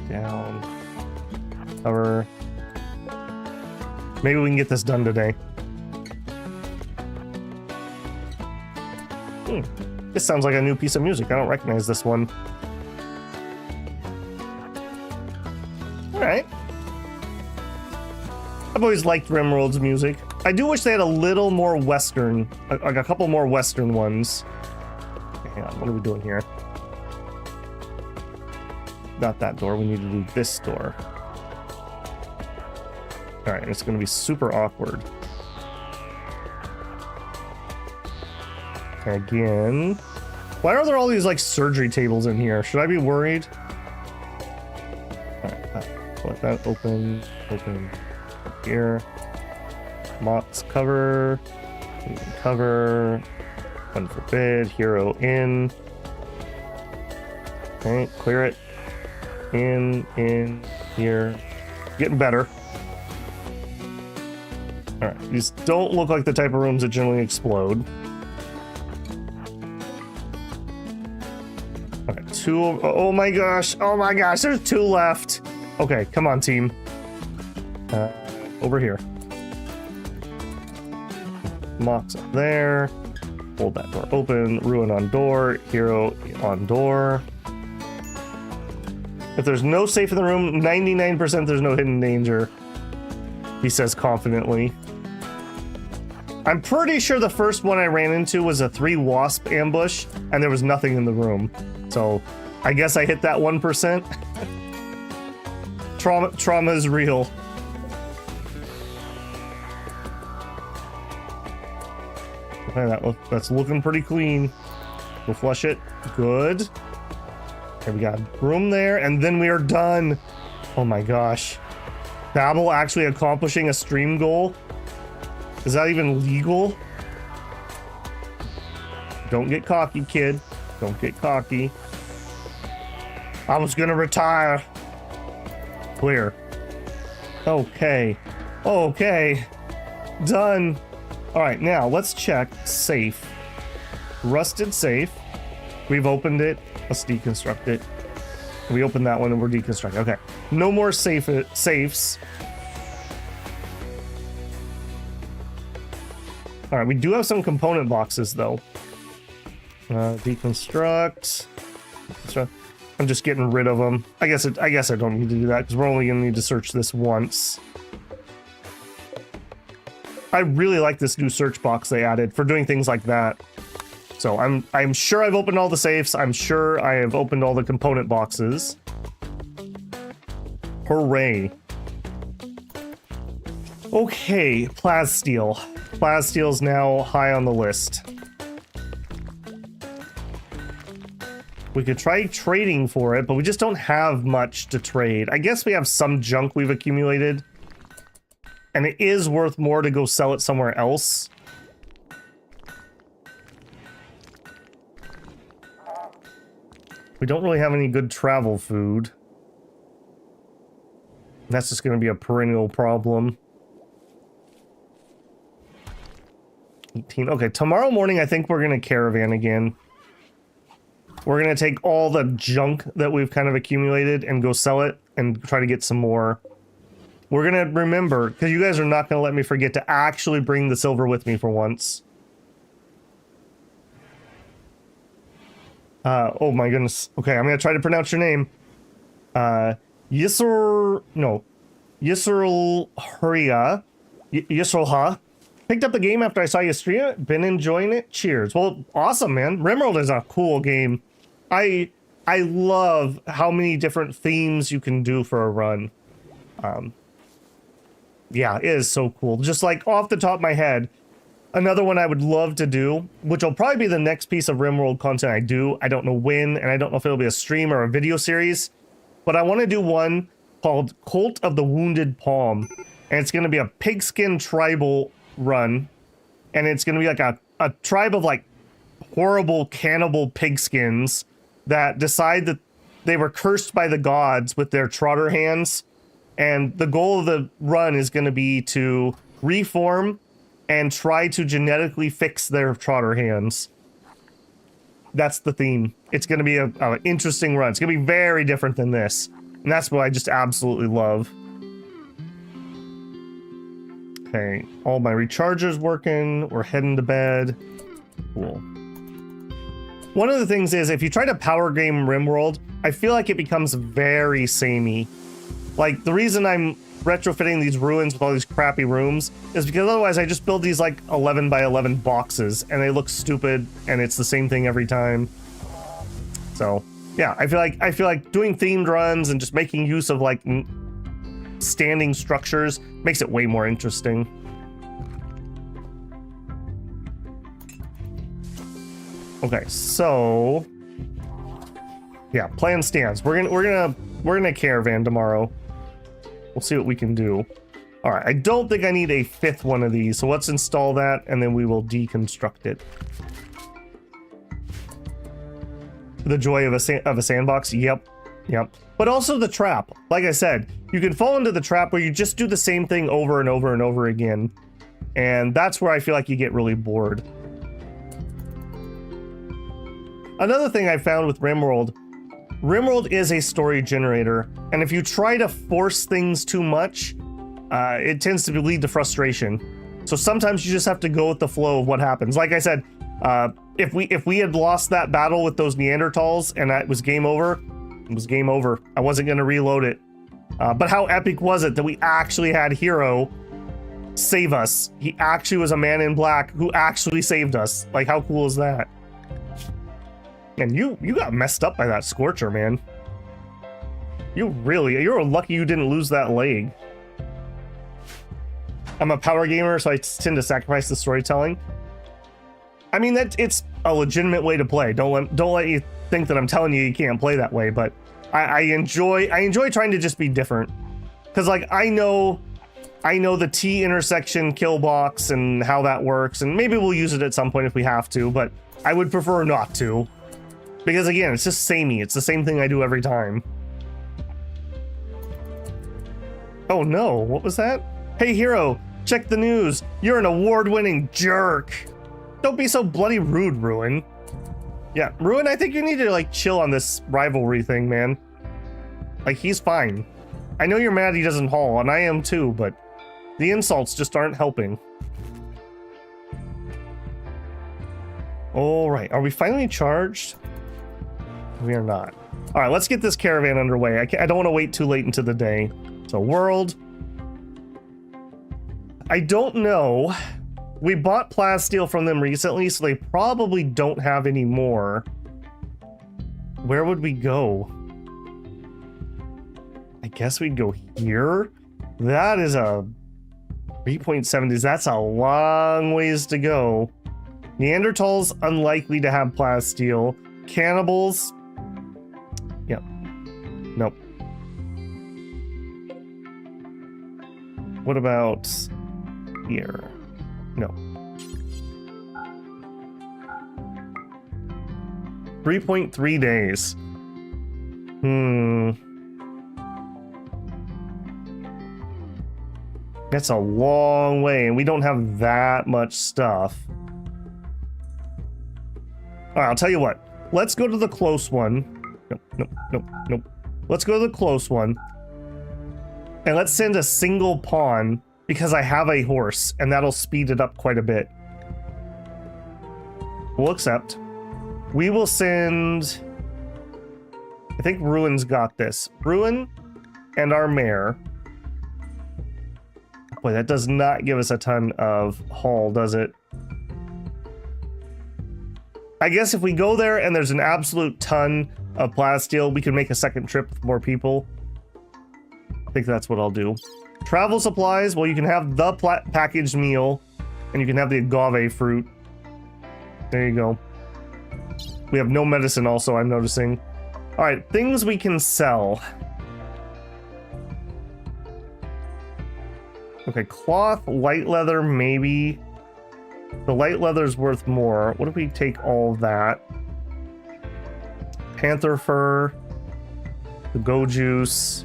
Down. Cover. Maybe we can get this done today. This sounds like a new piece of music. I don't recognize this one. Alright. I've always liked Rimworld's music. I do wish they had a little more Western, like a couple more Western ones. Okay, hang on, what are we doing here? Not that door, we need to do this door. Alright, it's gonna be super awkward. Again. Why are there all these like surgery tables in here? Should I be worried? Alright, let that open up here. Mott's cover. Cover. Unforbid. Hero in. Okay, clear it. In, here. Getting better. Alright, these don't look like the type of rooms that generally explode. Okay, two. Oh my gosh, there's two left. Okay, come on, team. Over here. Mock's up there. Hold that door open. Ruin on door. Hero on door. If there's no safe in the room, 99% there's no hidden danger. He says confidently. I'm pretty sure the first one I ran into was a 3 wasp ambush, and there was nothing in the room. So, I guess I hit that 1%. Trauma is real. Okay, that's looking pretty clean. We'll flush it. Good. Okay, we got room there, and then we are done. Oh my gosh. Babel actually accomplishing a stream goal? Is that even legal? Don't get cocky, kid. Don't get cocky. I was gonna retire. Clear. Okay. Okay. Done. Alright, now let's check safe. Rusted safe. We've opened it. Let's deconstruct it. We opened that one and we're deconstructing. Okay. No more safes. Alright, we do have some component boxes though. Deconstruct. I'm just getting rid of them. I guess I don't need to do that because we're only gonna need to search this once. I really like this new search box they added for doing things like that. So I'm sure I've opened all the safes. I'm sure I have opened all the component boxes. Hooray. Okay, plasteel. Plasteel's now high on the list. We could try trading for it, but we just don't have much to trade. I guess we have some junk we've accumulated. And it is worth more to go sell it somewhere else. We don't really have any good travel food. That's just going to be a perennial problem. 18. Okay, tomorrow morning I think we're going to caravan again. We're going to take all the junk that we've kind of accumulated and go sell it and try to get some more We're gonna remember, because you guys are not gonna let me forget to actually bring the silver with me for once. Oh my goodness. Okay, I'm gonna try to pronounce your name. Yisrulhuria. Yisrulha. Picked up the game after I saw you stream it. Been enjoying it. Cheers. Well, awesome, man. Rimworld is a cool game. I love how many different themes you can do for a run. Yeah, it is so cool. Just like off the top of my head, another one I would love to do, which will probably be the next piece of Rimworld content I do. I don't know when, and I don't know if it'll be a stream or a video series, but I want to do one called Cult of the Wounded Palm, and it's going to be a pigskin tribal run, and it's going to be like a tribe of like horrible cannibal pigskins that decide that they were cursed by the gods with their trotter hands, and the goal of the run is going to be to reform and try to genetically fix their trotter hands. That's the theme. It's going to be an interesting run. It's going to be very different than this, and that's what I just absolutely love. Okay, all my rechargers working. We're heading to bed. Cool. One of the things is, if you try to power game Rimworld, I feel like it becomes very samey. Like, the reason I'm retrofitting these ruins with all these crappy rooms is because otherwise I just build these like 11 by 11 boxes and they look stupid and it's the same thing every time. So yeah, I feel like doing themed runs and just making use of like standing structures makes it way more interesting. Okay, so yeah, plan stands. We're gonna caravan tomorrow. We'll see what we can do. All right, I don't think I need a 5th one of these, so let's install that and then we will deconstruct it. The joy of a sandbox. Yep. But also the trap. Like I said, you can fall into the trap where you just do the same thing over and over and over again, and that's where I feel like you get really bored. Another thing I found with Rimworld is a story generator, and if you try to force things too much, it tends to lead to frustration. So sometimes you just have to go with the flow of what happens. Like I said, if we had lost that battle with those Neanderthals and it was game over, it was game over. I wasn't going to reload it. But how epic was it that we actually had Hero save us? He actually was a man in black who actually saved us. Like, how cool is that? And you got messed up by that Scorcher, man. You're lucky you didn't lose that leg. I'm a power gamer, so I tend to sacrifice the storytelling. I mean, it's a legitimate way to play. Don't let you think that I'm telling you you can't play that way, but I enjoy trying to just be different. Because like I know the T intersection kill box and how that works, and maybe we'll use it at some point if we have to, but I would prefer not to. Because again, it's just samey. It's the same thing I do every time. Oh no, what was that? Hey Hero, check the news. You're an award-winning jerk. Don't be so bloody rude, Ruin. Yeah, Ruin, I think you need to like chill on this rivalry thing, man. Like, he's fine. I know you're mad he doesn't haul, and I am too, but the insults just aren't helping. All right, are we finally charged? We are not. All right, let's get this caravan underway. I don't want to wait too late into the day. So world. I don't know. We bought plasteel from them recently, so they probably don't have any more. Where would we go? I guess we'd go here. That is a 3.70s. That's a long ways to go. Neanderthals unlikely to have plasteel. Cannibals. Yep. Nope. What about here? No. 3.3 days. That's a long way, and we don't have that much stuff. All right, I'll tell you what. Let's go to the close one. Nope. Let's go to the close one. And let's send a single pawn because I have a horse and that'll speed it up quite a bit. We'll accept. We will send, I think Ruin's got this. Ruin and our mare. Boy, that does not give us a ton of haul, does it? I guess if we go there and there's an absolute ton of plasteel, we can make a second trip with more people. I think that's what I'll do. Travel supplies, well, you can have the packaged meal and you can have the agave fruit. There you go. We have no medicine also, I'm noticing. All right, things we can sell. Okay, cloth, light leather, maybe. The light leather's worth more. What if we take all that? Panther fur, the go juice.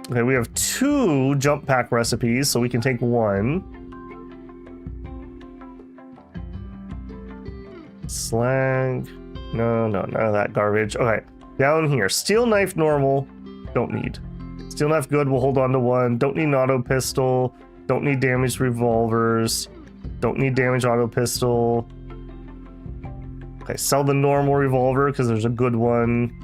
Okay, we have 2 jump pack recipes, so we can take 1. Slag. No, none of that garbage. Okay, down here. Steel knife normal. Don't need. Steel knife good, we'll hold on to 1. Don't need an auto pistol. Don't need damaged revolvers. Don't need damaged auto pistol. Okay, sell the normal revolver because there's a good one.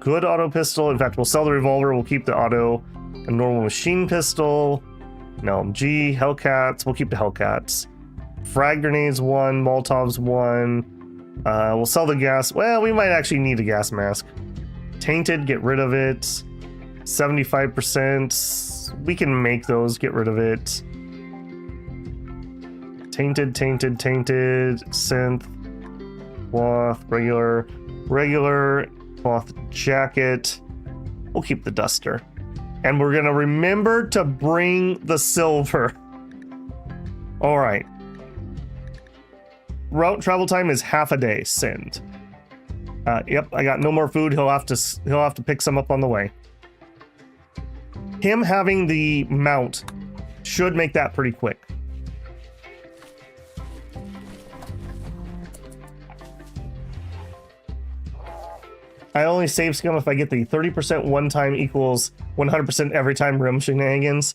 Good auto pistol. In fact, we'll sell the revolver. We'll keep the auto and normal machine pistol. An LMG, Hellcats. We'll keep the Hellcats. Frag grenades 1, Molotovs 1. We'll sell the gas. Well, we might actually need a gas mask. Tainted, get rid of it. 75%. We can make those, get rid of it. Tainted, tainted, tainted. Synth. Cloth, regular. Cloth jacket. We'll keep the duster. And we're gonna remember to bring the silver. All right. Route travel time is half a day. Send. Yep, I got no more food. He'll have to pick some up on the way. Him having the mount should make that pretty quick. I only save scum if I get the 30% one time equals 100% every time rim shenanigans.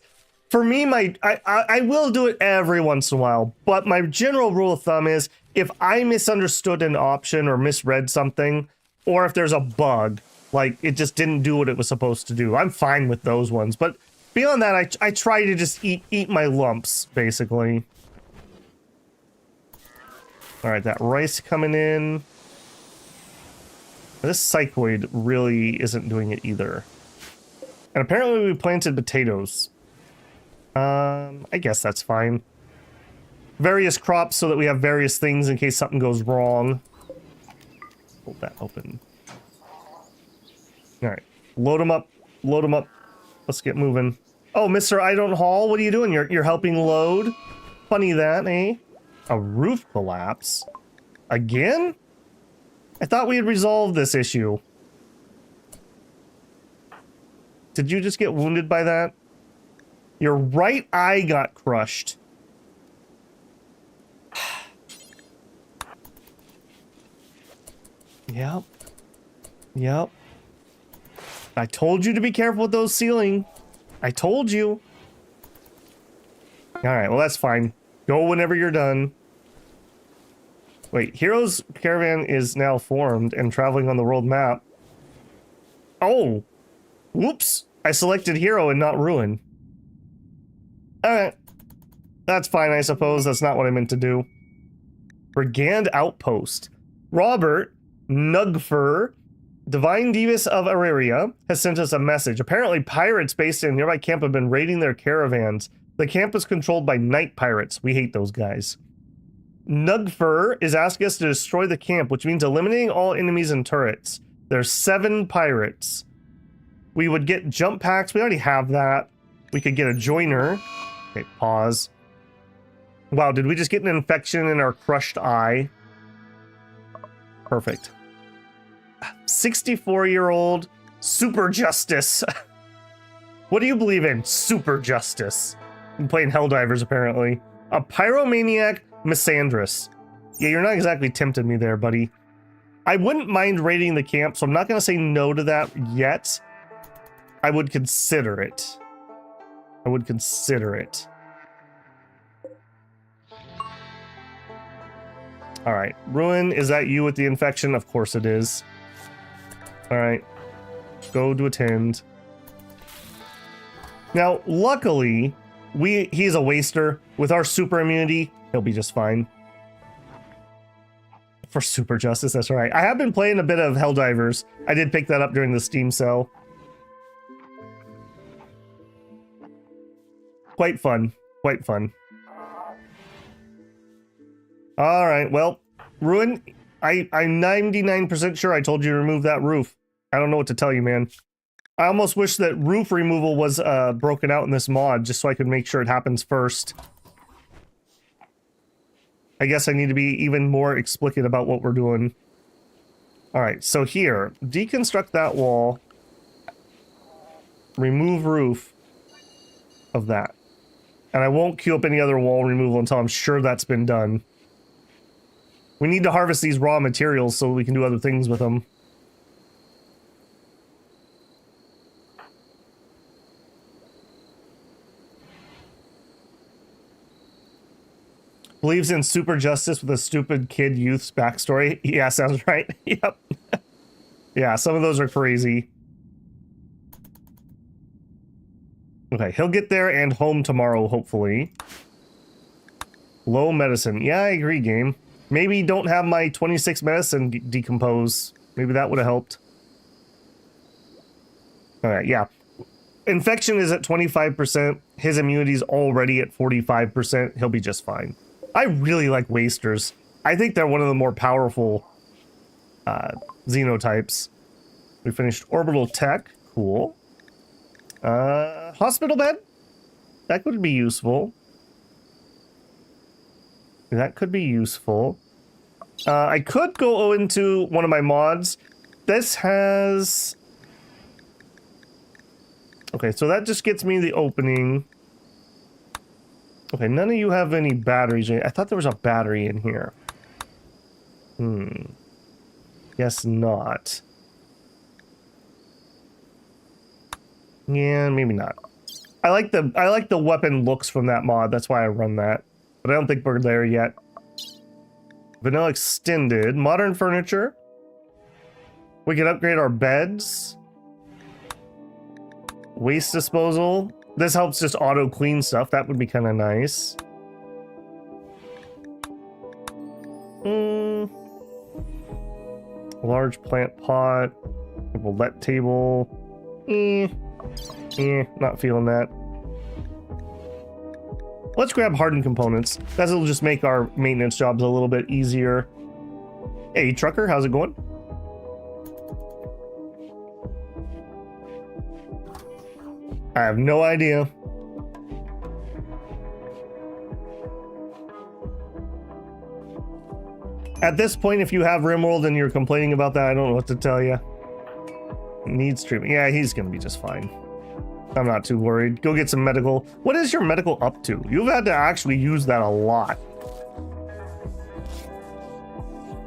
For me, I will do it every once in a while, but my general rule of thumb is if I misunderstood an option or misread something, or if there's a bug, like it just didn't do what it was supposed to do, I'm fine with those ones. But beyond that, I try to just eat my lumps, basically. All right, that rice coming in. This cycloid really isn't doing it either. And apparently we planted potatoes. I guess that's fine. Various crops so that we have various things in case something goes wrong. Hold that open. All right, load them up. Load them up. Let's get moving. Oh, Mr. I don't haul. What are you doing? You're helping load. Funny that, eh? A roof collapse. Again? I thought we had resolved this issue. Did you just get wounded by that? Your right eye got crushed. Yep. Yep. I told you to be careful with those ceiling. I told you. Alright, well that's fine. Go whenever you're done. Wait, Hero's Caravan is now formed and traveling on the world map. Oh! Whoops! I selected Hero and not Ruin. Alright. That's fine, I suppose. That's not what I meant to do. Brigand Outpost. Robert Nugfur, Divine Divis of Araria, has sent us a message. Apparently, pirates based in a nearby camp have been raiding their caravans. The camp is controlled by night pirates. We hate those guys. Nugfur is asking us to destroy the camp, which means eliminating all enemies and turrets. There's 7 pirates. We would get jump packs. We already have that. We could get a joiner. Okay, pause. Wow, did we just get an infection in our crushed eye? Perfect. 64-year-old Super Justice. What do you believe in? Super Justice. I'm playing Helldivers, apparently. A pyromaniac Missandrus. Yeah, you're not exactly tempting me there, buddy. I wouldn't mind raiding the camp, so I'm not going to say no to that yet. I would consider it. I would consider it. All right, Ruin, is that you with the infection? Of course it is. All right, go to attend. Now, luckily, he's a waster. With our super immunity, he'll be just fine. For super justice, that's right. I have been playing a bit of Helldivers. I did pick that up during the Steam sale. Quite fun. Quite fun. All right, well, Ruin, I'm 99% sure I told you to remove that roof. I don't know what to tell you, man. I almost wish that roof removal was broken out in this mod, just so I could make sure it happens first. I guess I need to be even more explicit about what we're doing. All right, so here, deconstruct that wall. Remove roof of that. And I won't queue up any other wall removal until I'm sure that's been done. We need to harvest these raw materials so we can do other things with them. Believes in super justice with a stupid kid youth's backstory. Yeah, sounds right. Yep. Yeah, some of those are crazy. Okay, he'll get there and home tomorrow, hopefully. Low medicine. Yeah, I agree, game. Maybe don't have my 26 medicine decompose. Maybe that would have helped. Alright, yeah. Infection is at 25%. His immunity's already at 45%. He'll be just fine. I really like wasters. I think they're one of the more powerful xenotypes. We finished orbital tech. Cool. Hospital bed? That could be useful. That could be useful. I could go into one of my mods. This has... Okay, so that just gets me the opening. Okay, none of you have any batteries. I thought there was a battery in here. Guess not. Yeah, maybe not. I like the weapon looks from that mod. That's why I run that. But I don't think we're there yet. Vanilla extended. Modern furniture. We can upgrade our beds. Waste disposal. This helps just auto clean stuff. That would be kind of nice. Large plant pot. Roulette table. Not feeling that. Let's grab hardened components. That'll just make our maintenance jobs a little bit easier. Hey, trucker, how's it going? I have no idea. At this point, if you have Rimworld and you're complaining about that, I don't know what to tell you. Needs treatment. Yeah, he's gonna be just fine. I'm not too worried. Go get some medical. What is your medical up to? You've had to actually use that a lot.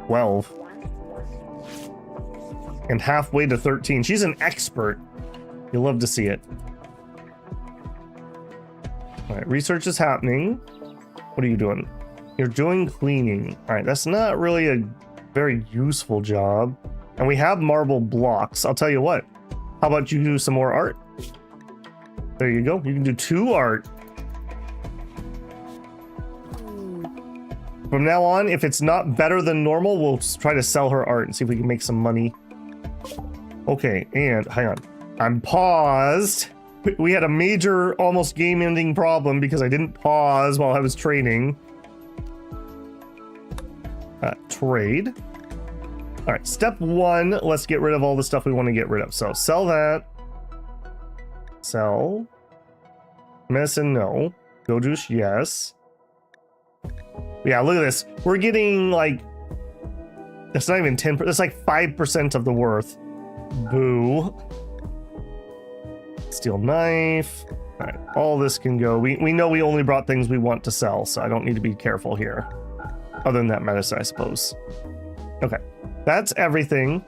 12. And halfway to 13. She's an expert. You'll love to see it. All right, research is happening. What are you doing? You're doing cleaning. All right, that's not really a very useful job. And we have marble blocks. I'll tell you what. How about you do some more art? There you go. You can do 2 art. From now on, if it's not better than normal, we'll try to sell her art and see if we can make some money. Okay, and hang on. I'm paused. We had a major, almost game-ending problem because I didn't pause while I was training. Trade. All right, step 1. Let's get rid of all the stuff we want to get rid of. So sell that. Sell. Medicine, no. Go juice, yes. Yeah, look at this. We're getting like... That's not even 10%. That's like 5% of the worth. Boo. Steel knife. All right, all this can go. We know we only brought things we want to sell, so I don't need to be careful here. Other than that medicine, I suppose. Okay. That's everything.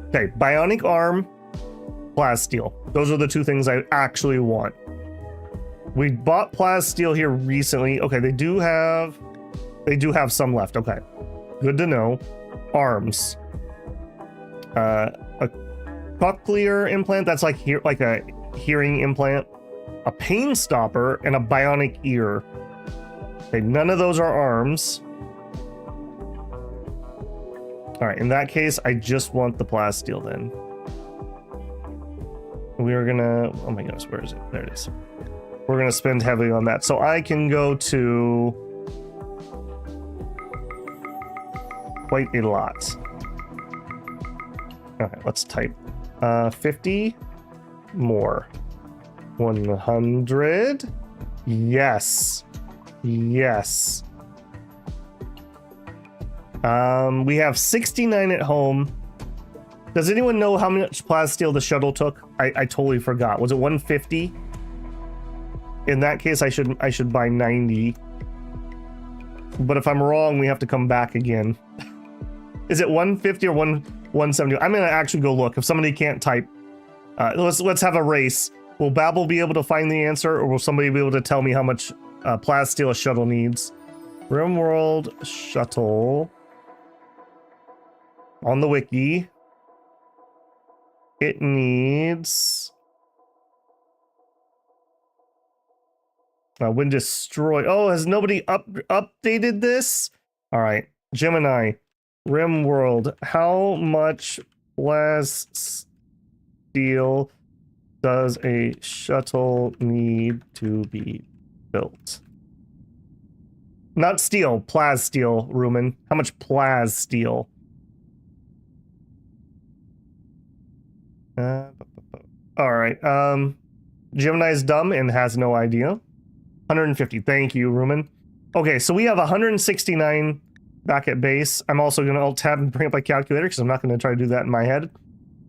Okay, bionic arm, plasteel. Those are the two things I actually want. We bought plasteel here recently. Okay, they do have some left. Okay, good to know. Arms. A cochlear implant. That's like a hearing implant. A pain stopper and a bionic ear. Okay, none of those are arms. All right, in that case, I just want the plasteel then. We are gonna, oh my goodness, where is it? There it is. We're gonna spend heavily on that. So I can go to quite a lot. Okay, let's type 50 more. 100. Yes. Yes. We have 69 at home. Does anyone know how much plasteel the shuttle took? I totally forgot. Was it 150? In that case, I should buy 90. But if I'm wrong, we have to come back again. Is it 150 or 170? I'm gonna actually go look. If somebody can't type, let's have a race. Will Babel be able to find the answer, or will somebody be able to tell me how much plasteel a shuttle needs? Rimworld Shuttle. On the wiki. It needs... when destroyed... Oh, has nobody updated this? Alright, Gemini. Rimworld. How much plasteel does a shuttle need to be built? Not steel, plasteel, Rumen. How much plasteel? Alright, Gemini's dumb and has no idea. 150, thank you, Rumen. Okay, so we have 169 back at base. I'm also going to alt-tab and bring up my calculator because I'm not going to try to do that in my head.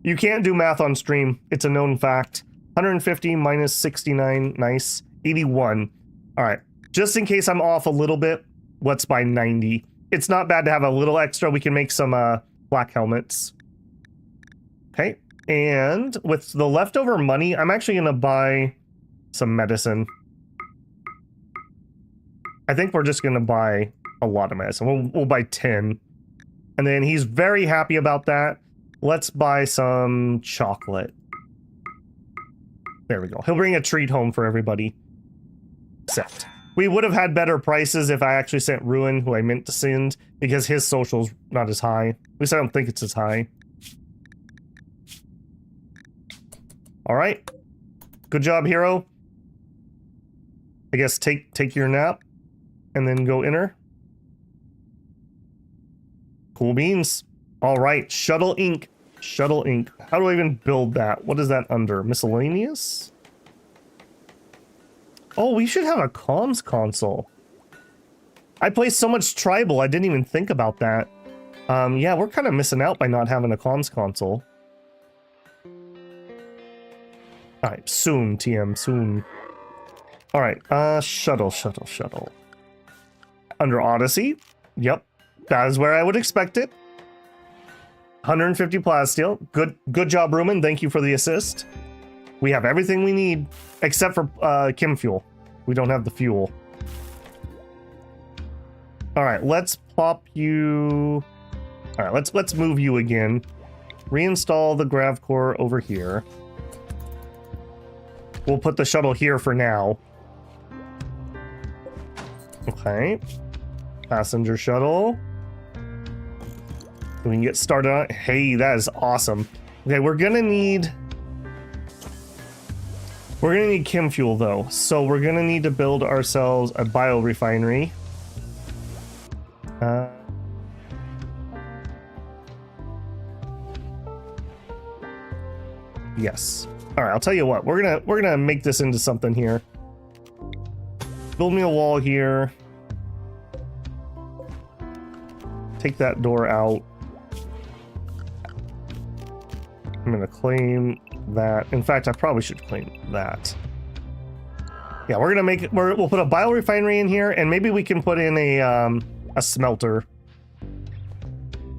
You can't do math on stream. It's a known fact. 150 minus 69, nice. 81. Alright, just in case I'm off a little bit, let's buy 90. It's not bad to have a little extra. We can make some black helmets. Okay, and with the leftover money, I'm actually going to buy some medicine. I think we're just going to buy a lot of medicine. We'll buy 10. And then he's very happy about that. Let's buy some chocolate. There we go. He'll bring a treat home for everybody. Set. We would have had better prices if I actually sent Ruin, who I meant to send, because his social's not as high. At least I don't think it's as high. Alright. Good job, hero. I guess take your nap and then go enter. Cool beans. Alright, Shuttle Inc. Shuttle Inc. How do I even build that? What is that under? Miscellaneous? Oh, we should have a comms console. I play so much Tribal, I didn't even think about that. Yeah, we're kind of missing out by not having a comms console. Alright, soon, TM, soon. Alright, Shuttle. Under Odyssey. Yep, that is where I would expect it. 150 plasteel. Good job, Rumen. Thank you for the assist. We have everything we need, except for chem fuel. We don't have the fuel. Alright, let's pop you... Alright, let's move you again. Reinstall the grav core over here. We'll put the shuttle here for now. Okay. Passenger shuttle. We can get started on it. Hey, that is awesome. Okay, we're gonna need chem fuel though. So we're gonna need to build ourselves a biorefinery. Yes. Alright, I'll tell you what, we're gonna make this into something here. Build me a wall here. Take that door out. I'm gonna claim that. In fact, I probably should claim that. Yeah, we're gonna make it. We'll put a biorefinery in here, and maybe we can put in a smelter.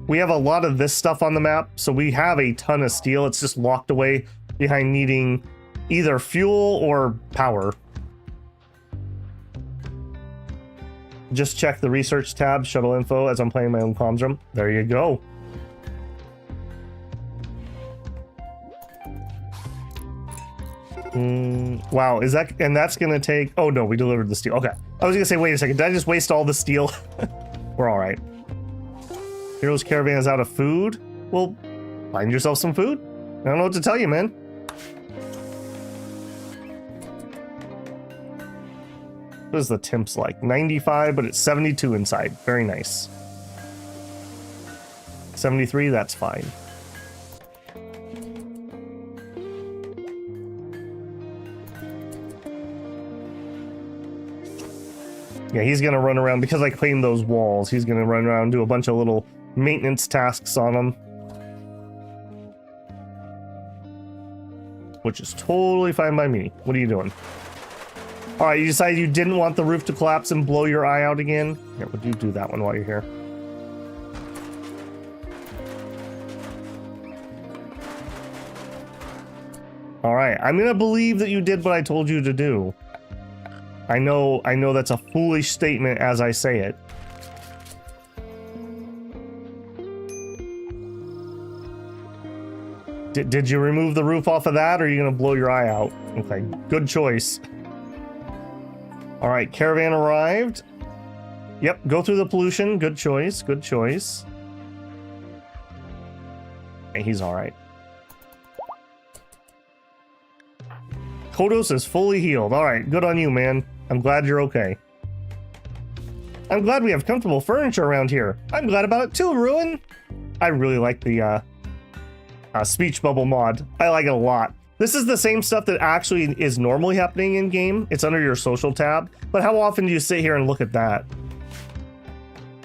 We have a lot of this stuff on the map, so we have a ton of steel. It's just locked away behind needing either fuel or power. Just check the research tab, shuttle info, as I'm playing my own comms room. There you go. Wow, is that, and that's gonna take, oh no, we delivered the steel. Okay, I was gonna say, wait a second, did I just waste all the steel? We're all right. Hero's Caravan is out of food. Well, find yourself some food. I don't know what to tell you, man. What is the temps like? 95, but it's 72 inside. Very nice. 73, that's fine. Yeah, he's gonna run around because I cleaned those walls. He's gonna run around and do a bunch of little maintenance tasks on them. Which is totally fine by me. What are you doing? Alright, you decided you didn't want the roof to collapse and blow your eye out again? Here, would you do that one while you're here? Alright, I'm gonna believe that you did what I told you to do. I know that's a foolish statement as I say it. Did you remove the roof off of that, or are you gonna blow your eye out? Okay, good choice. All right, caravan arrived. Yep, go through the pollution. Good choice, good choice. Okay, he's all right. Kodos is fully healed. All right, good on you, man. I'm glad you're okay. I'm glad we have comfortable furniture around here. I'm glad about it too, Ruin. I really like the speech bubble mod. I like it a lot. This is the same stuff that actually is normally happening in game. It's under your social tab. But how often do you sit here and look at that?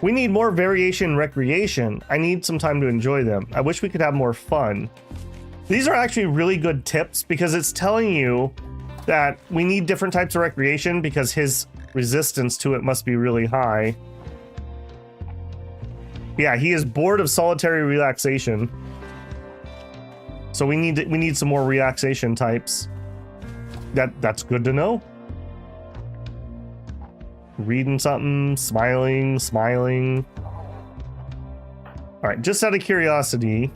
We need more variation and recreation. I need some time to enjoy them. I wish we could have more fun. These are actually really good tips because it's telling you that we need different types of recreation because his resistance to it must be really high. Yeah, he is bored of solitary relaxation. So we need some more relaxation types. That's good to know. Reading something, smiling. All right, just out of curiosity,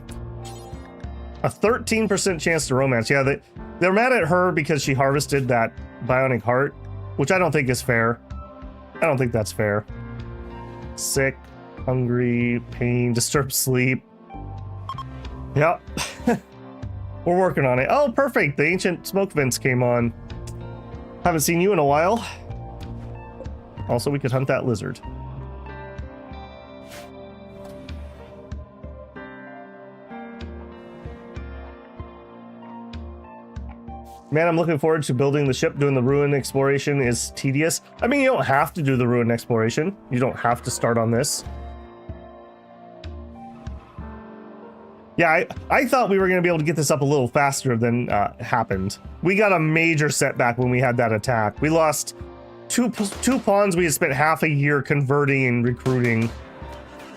a 13% chance to romance. Yeah, they're mad at her because she harvested that bionic heart, which I don't think is fair. I don't think that's fair. Sick, hungry, pain, disturbed sleep. Yep. We're working on it. Oh, perfect. The ancient smoke vents came on. Haven't seen you in a while. Also, we could hunt that lizard. Man, I'm looking forward to building the ship. Doing the ruin exploration is tedious. I mean, you don't have to do the ruin exploration. You don't have to start on this. Yeah, I thought we were going to be able to get this up a little faster than happened. We got a major setback when we had that attack. We lost two pawns we had spent half a year converting and recruiting.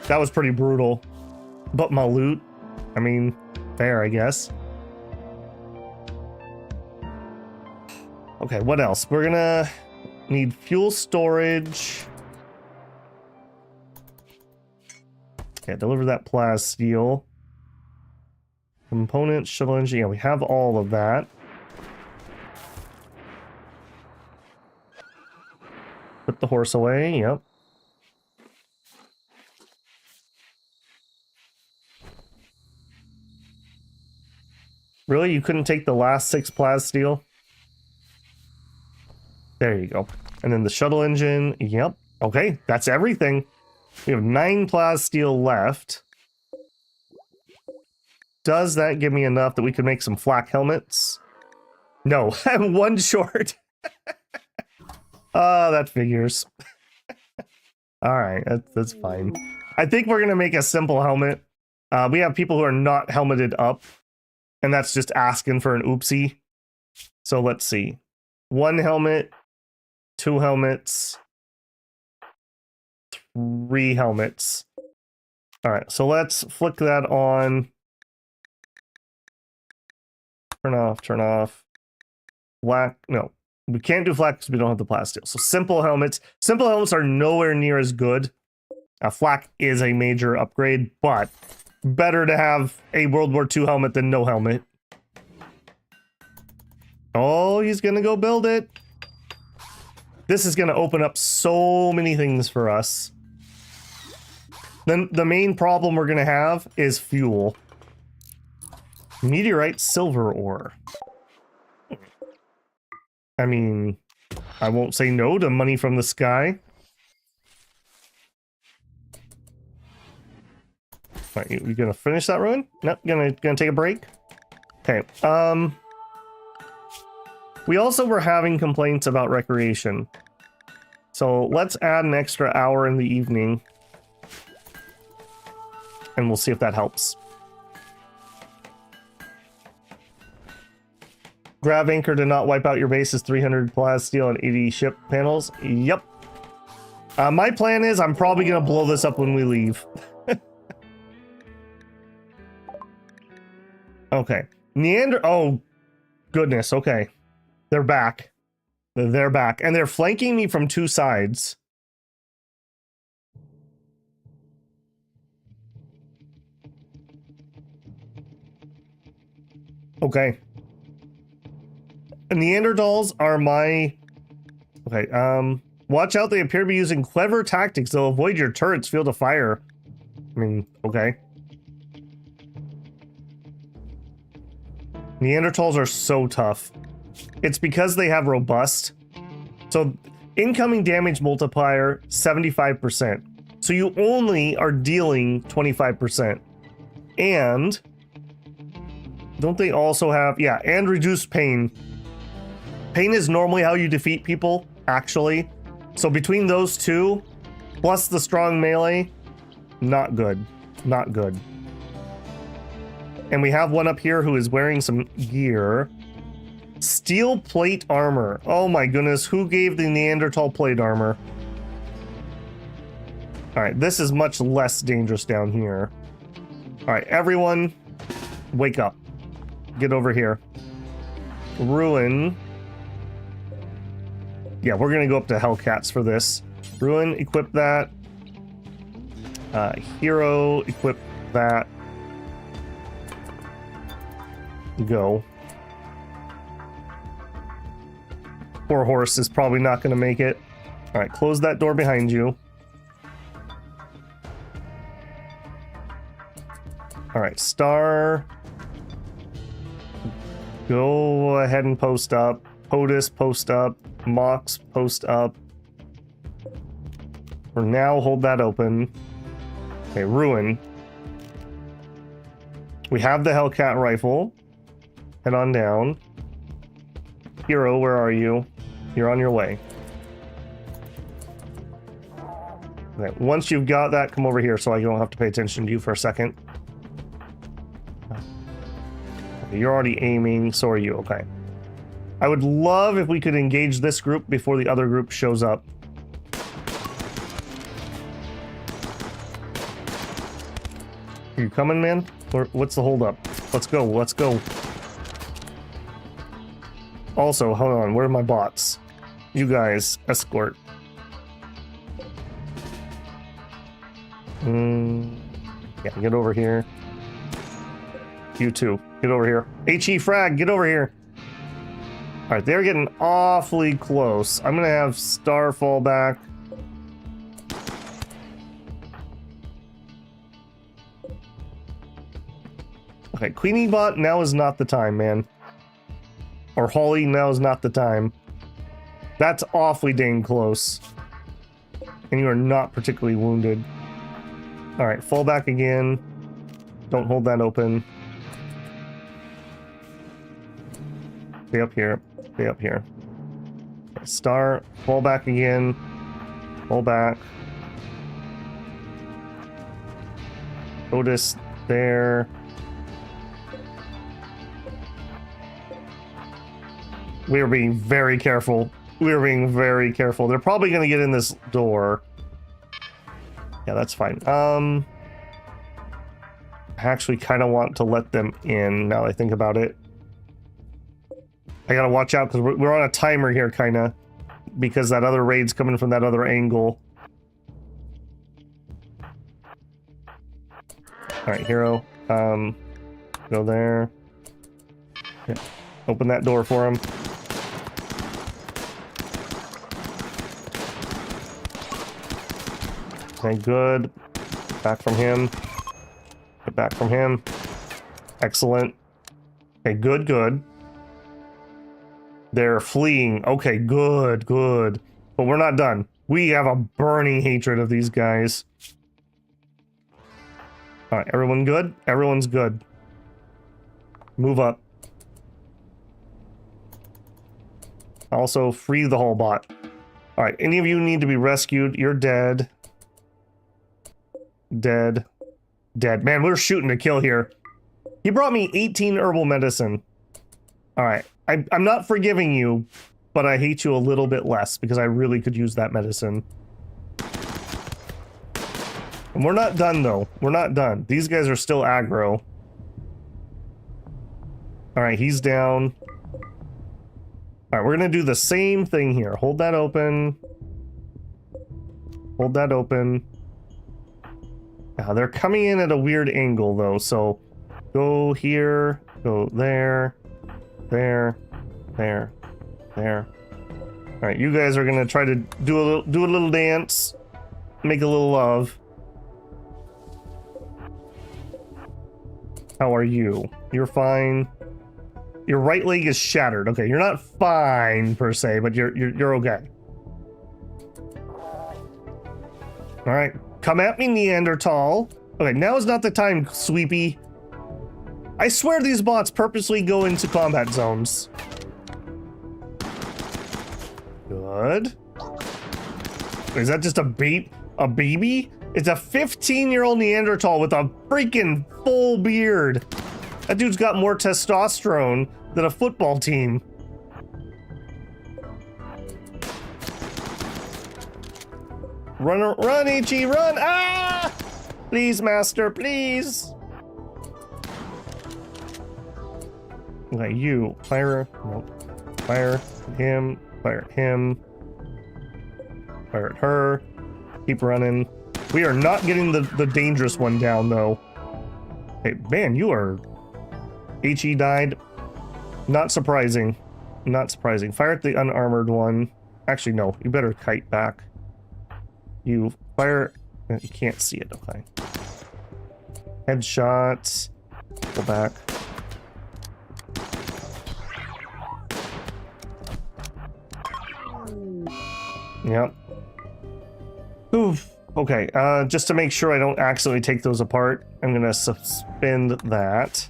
That was pretty brutal. But my loot, I mean, fair, I guess. Okay, what else? We're gonna need fuel storage. Okay, deliver that plas steel. Components, shuttle engine, yeah, we have all of that. Put the horse away, yep. Really? You couldn't take the last 6 plas steel? There you go. And then the shuttle engine, yep. Okay, that's everything. We have 9 plas steel left. Does that give me enough that we could make some flak helmets? No, I'm 1 short. That figures. All right, that's fine. I think we're gonna make a simple helmet. We have people who are not helmeted up, and that's just asking for an oopsie. So let's see. 1 helmet, 2 helmets, 3 helmets. All right, so let's flick that on. Turn off, turn off. Black, no. We can't do flak because we don't have the plasteel. So simple helmets. Simple helmets are nowhere near as good. Flak is a major upgrade, but better to have a World War II helmet than no helmet. Oh, he's gonna go build it. This is gonna open up so many things for us. Then the main problem we're gonna have is fuel. Meteorite silver ore. I mean, I won't say no to money from the sky. All right, you gonna finish that run? No, gonna take a break. Okay. We also were having complaints about recreation, so let's add an extra hour in the evening, and we'll see if that helps. Grav anchor to not wipe out your base is 300 plasteel and 80 ship panels. Yep. My plan is I'm probably gonna blow this up when we leave. Okay. Oh, goodness. Okay. They're back. They're back. And they're flanking me from two sides. Okay. Neanderthals are my... Okay, watch out, they appear to be using clever tactics. They'll avoid your turret's field of fire. I mean, okay. Neanderthals are so tough. It's because they have robust. So, incoming damage multiplier, 75%. So you only are dealing 25%. And... don't they also have... yeah, and reduced pain. Pain is normally how you defeat people, actually. So between those two, plus the strong melee, not good. Not good. And we have one up here who is wearing some gear. Steel plate armor. Oh my goodness, who gave the Neanderthal plate armor? Alright, this is much less dangerous down here. Alright, everyone, wake up. Get over here. Ruin. Yeah, we're gonna go up to Hellcats for this. Ruin, equip that. Hero, equip that. Go. Poor horse is probably not gonna make it. Alright, close that door behind you. Alright, Star. Go ahead and post up. POTUS, post up. Mox, post up. For now, hold that open. Okay, Ruin. We have the Hellcat rifle. Head on down. Hero, where are you? You're on your way. Okay, once you've got that, come over here so I don't have to pay attention to you for a second. Okay, you're already aiming, so are you. Okay. I would love if we could engage this group before the other group shows up. Are you coming, man? Or what's the holdup? Let's go, let's go. Also, hold on, where are my bots? You guys, escort. Yeah, get over here. You too, get over here. HE frag, get over here. Alright, they're getting awfully close. I'm gonna have Star fall back. Okay, Queenie bot, now is not the time, man. Or Holly, now is not the time. That's awfully dang close. And you are not particularly wounded. Alright, fall back again. Don't hold that open. Stay up here. Stay up here. Okay, Star, fall back again. Fall back. Otis there. We are being very careful. We are being very careful. They're probably going to get in this door. Yeah, that's fine. I actually kind of want to let them in now that I think about it. I gotta watch out because we're on a timer here, kind of, because that other raid's coming from that other angle. All right, hero. Go there. Yeah. Open that door for him. Okay, good. Back from him. Get back from him. Excellent. Okay, good, good. They're fleeing. Okay, good, good. But we're not done. We have a burning hatred of these guys. Alright, everyone good? Everyone's good. Move up. Also, free the whole bot. Alright, any of you need to be rescued. You're dead. Dead. Dead. Man, we're shooting to kill here. He brought me 18 herbal medicine. Alright, I'm not forgiving you, but I hate you a little bit less because I really could use that medicine. And we're not done, though. We're not done. These guys are still aggro. Alright, he's down. Alright, we're gonna do the same thing here. Hold that open. Hold that open. Now, they're coming in at a weird angle, though, so go here, go there, there, there, there. Alright, you guys are gonna try to do a little dance, make a little love. How are you? You're fine. Your right leg is shattered. Okay, you're not fine per se, but you're okay. All right, come at me, Neanderthal. Okay, now is not the time, Sweepy. I swear these bots purposely go into combat zones. Good. Is that just a baby? It's a 15-year-old Neanderthal with a freaking full beard. That dude's got more testosterone than a football team. Run, Ichi, run! Ah! Please, master, please. Okay, you. Fire. Nope. Fire at him. Fire at him. Fire at her. Keep running. We are not getting the dangerous one down, though. Hey, man, you are... HE died. Not surprising. Not surprising. Fire at the unarmored one. Actually, no. You better kite back. You fire... You can't see it, okay. Headshots. Go back. Yep. Oof. Okay, just to make sure I don't accidentally take those apart, I'm gonna suspend that.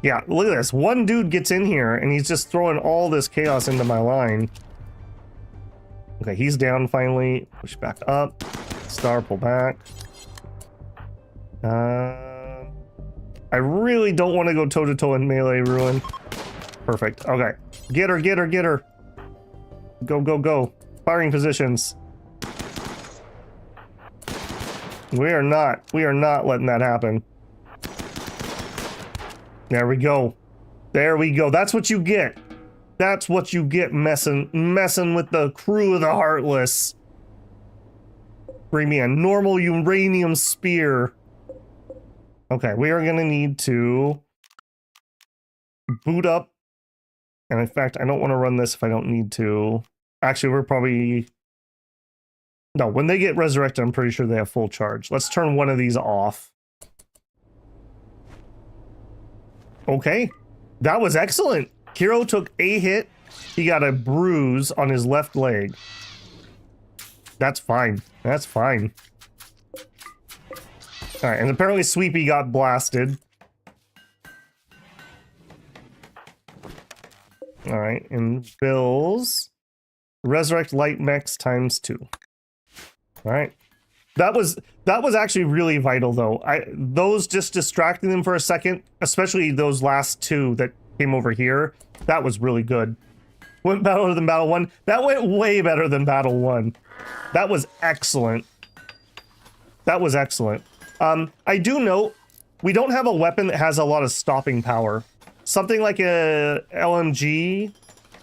Yeah, look at this. One dude gets in here and he's just throwing all this chaos into my line. Okay, he's down finally. Push back up. Star, pull back. I really don't want to go toe-to-toe in melee, Ruin. Perfect. Okay. Get her, get her, get her. Go, go, go. Firing positions. We are not letting that happen. There we go. There we go. That's what you get. That's what you get messing with the crew of the Heartless. Bring me a normal uranium spear. Okay, we are gonna need to boot up. And in fact, I don't want to run this if I don't need to. Actually, we're probably... No, when they get resurrected, I'm pretty sure they have full charge. Let's turn one of these off. Okay. That was excellent. Kiro took a hit. He got a bruise on his left leg. That's fine. That's fine. Alright, and apparently Sweepy got blasted. Alright, and Bills... Resurrect light mechs ×2. All right, that was actually really vital though. Those just distracting them for a second, especially those last two that came over here. That was really good. Went better than Battle 1. That went way better than Battle 1. That was excellent. That was excellent. I do note we don't have a weapon that has a lot of stopping power. Something like a LMG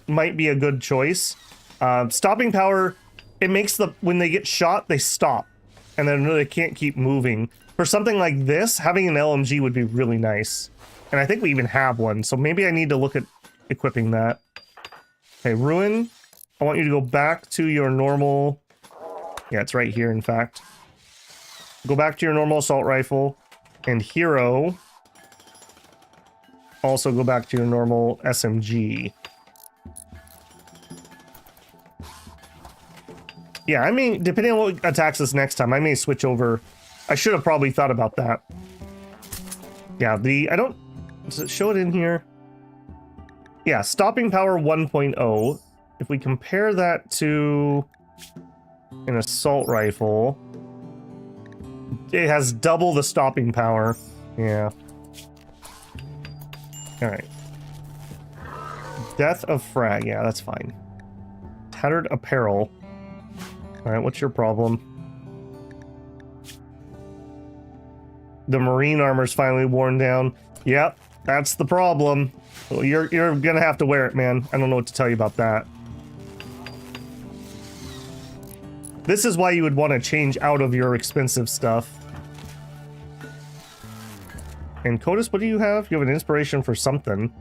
might be a good choice. Stopping power, it makes when they get shot, they stop. And then they can't keep moving. For something like this, having an LMG would be really nice. And I think we even have one, so maybe I need to look at equipping that. Okay, Ruin, I want you to go back to your normal... Yeah, it's right here, in fact. Go back to your normal assault rifle. And Hero, also go back to your normal SMG. Yeah, I mean, depending on what attacks us next time, I may switch over. I should have probably thought about that. Yeah, does it show it in here? Yeah, stopping power 1.0. If we compare that to an assault rifle, it has double the stopping power. Yeah. Alright. Death of Frag. Yeah, that's fine. Tattered Apparel. Alright, what's your problem? The marine armor's finally worn down. Yep, that's the problem. Well, you're gonna have to wear it, man. I don't know what to tell you about that. This is why you would want to change out of your expensive stuff. And Codus, what do you have? You have an inspiration for something.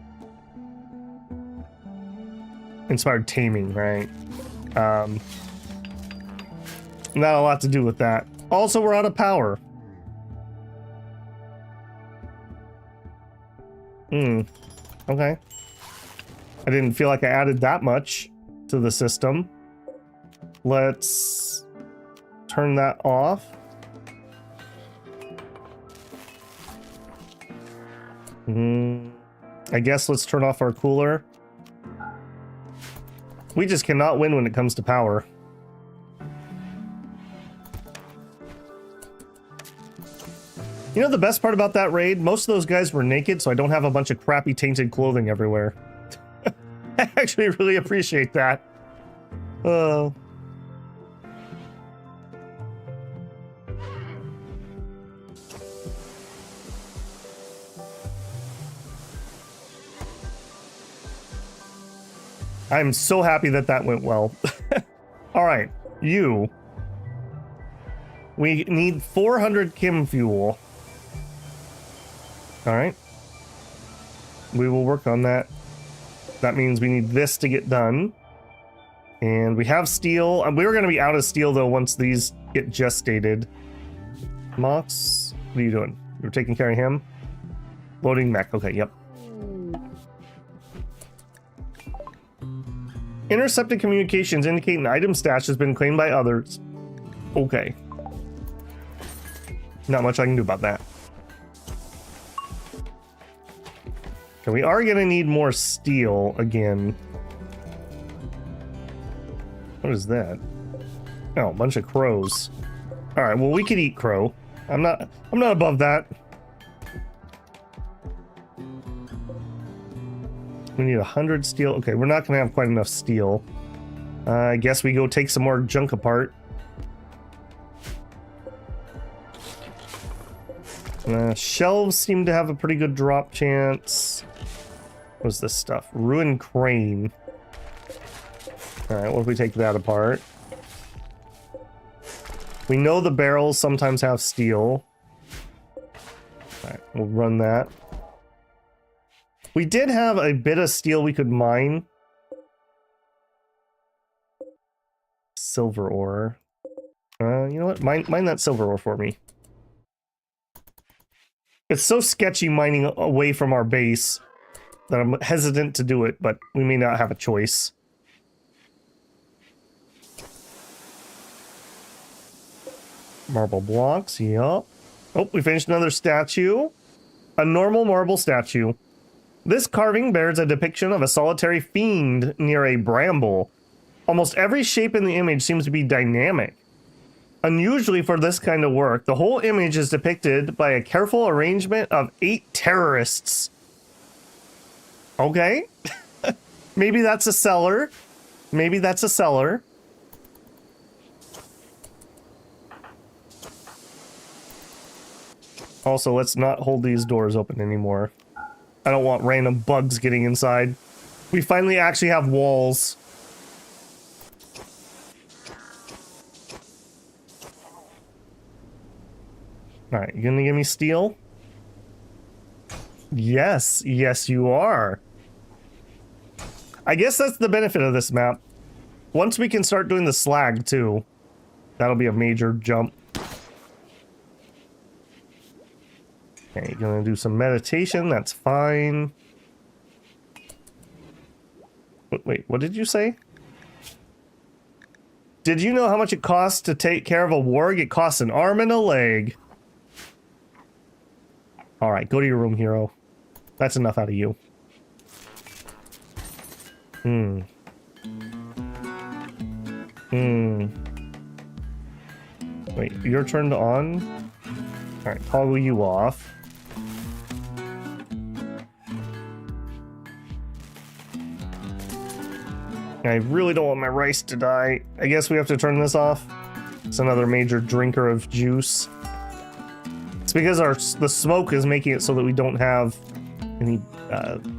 Inspired taming, right? Not a lot to do with that. Also, we're out of power. Okay. I didn't feel like I added that much to the system. Let's turn that off. I guess let's turn off our cooler. We just cannot win when it comes to power. You know the best part about that raid? Most of those guys were naked, so I don't have a bunch of crappy tainted clothing everywhere. I actually really appreciate that. I'm so happy that that went well. All right, you. We need 400 chem fuel. All right. We will work on that. That means we need this to get done. And we have steel. We were going to be out of steel, though, once these get gestated. Mox, what are you doing? You're taking care of him? Loading mech. Okay, yep. Intercepted communications indicate an item stash has been claimed by others. Okay. Not much I can do about that. Okay, we are gonna need more steel again. What is that? Oh, a bunch of crows. All right, well, we could eat crow. I'm not above that. We need 100 steel. Okay, we're not gonna have quite enough steel. I guess we go take some more junk apart. Shelves seem to have a pretty good drop chance. What's this stuff? Ruined crane. Alright, what if we take that apart? We know the barrels sometimes have steel. Alright, we'll run that. We did have a bit of steel we could mine. Silver ore. You know what? Mine that silver ore for me. It's so sketchy mining away from our base that I'm hesitant to do it, but we may not have a choice. Marble blocks, yup. Oh, we finished another statue. A normal marble statue. This carving bears a depiction of a solitary fiend near a bramble. Almost every shape in the image seems to be dynamic. Unusually for this kind of work, the whole image is depicted by a careful arrangement of 8 terrorists. Okay. Maybe that's a seller. Maybe that's a seller. Also, let's not hold these doors open anymore. I don't want random bugs getting inside. We finally actually have walls. Alright, you gonna give me steel? Yes, yes you are. I guess that's the benefit of this map. Once we can start doing the slag too, that'll be a major jump. Okay, you're gonna do some meditation, that's fine. Wait, what did you say? Did you know how much it costs to take care of a warg? It costs an arm and a leg. Alright, go to your room, hero. That's enough out of you. Wait, you're turned on? Alright, toggle you off. I really don't want my rice to die. I guess we have to turn this off. It's another major drinker of juice. It's because the smoke is making it so that we don't have any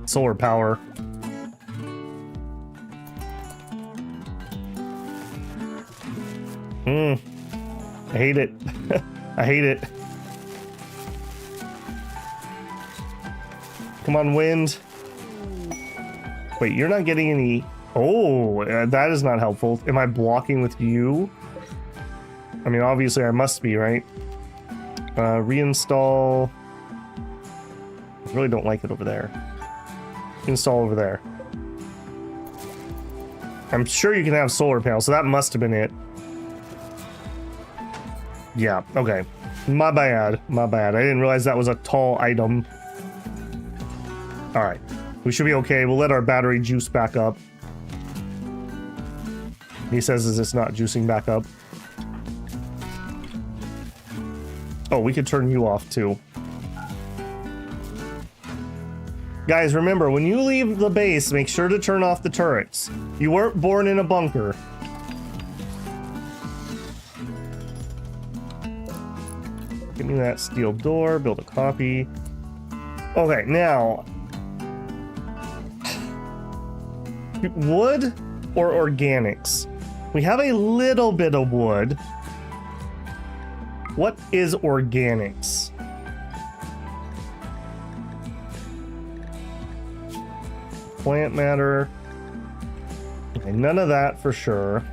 solar power. I hate it. I hate it. Come on, wind. Wait, you're not getting any... Oh, that is not helpful. Am I blocking with you? I mean, obviously I must be, right? Reinstall... I really don't like it over there. Install over there. I'm sure you can have solar panels, so that must have been it. Yeah, okay. My bad. My bad. I didn't realize that was a tall item. Alright. We should be okay. We'll let our battery juice back up. He says is it's not juicing back up. Oh, we could turn you off too. Guys, remember, when you leave the base, make sure to turn off the turrets. You weren't born in a bunker. Give me that steel door, build a copy. Okay, now... wood or organics? We have a little bit of wood. What is organics? Plant matter. Okay, none of that for sure.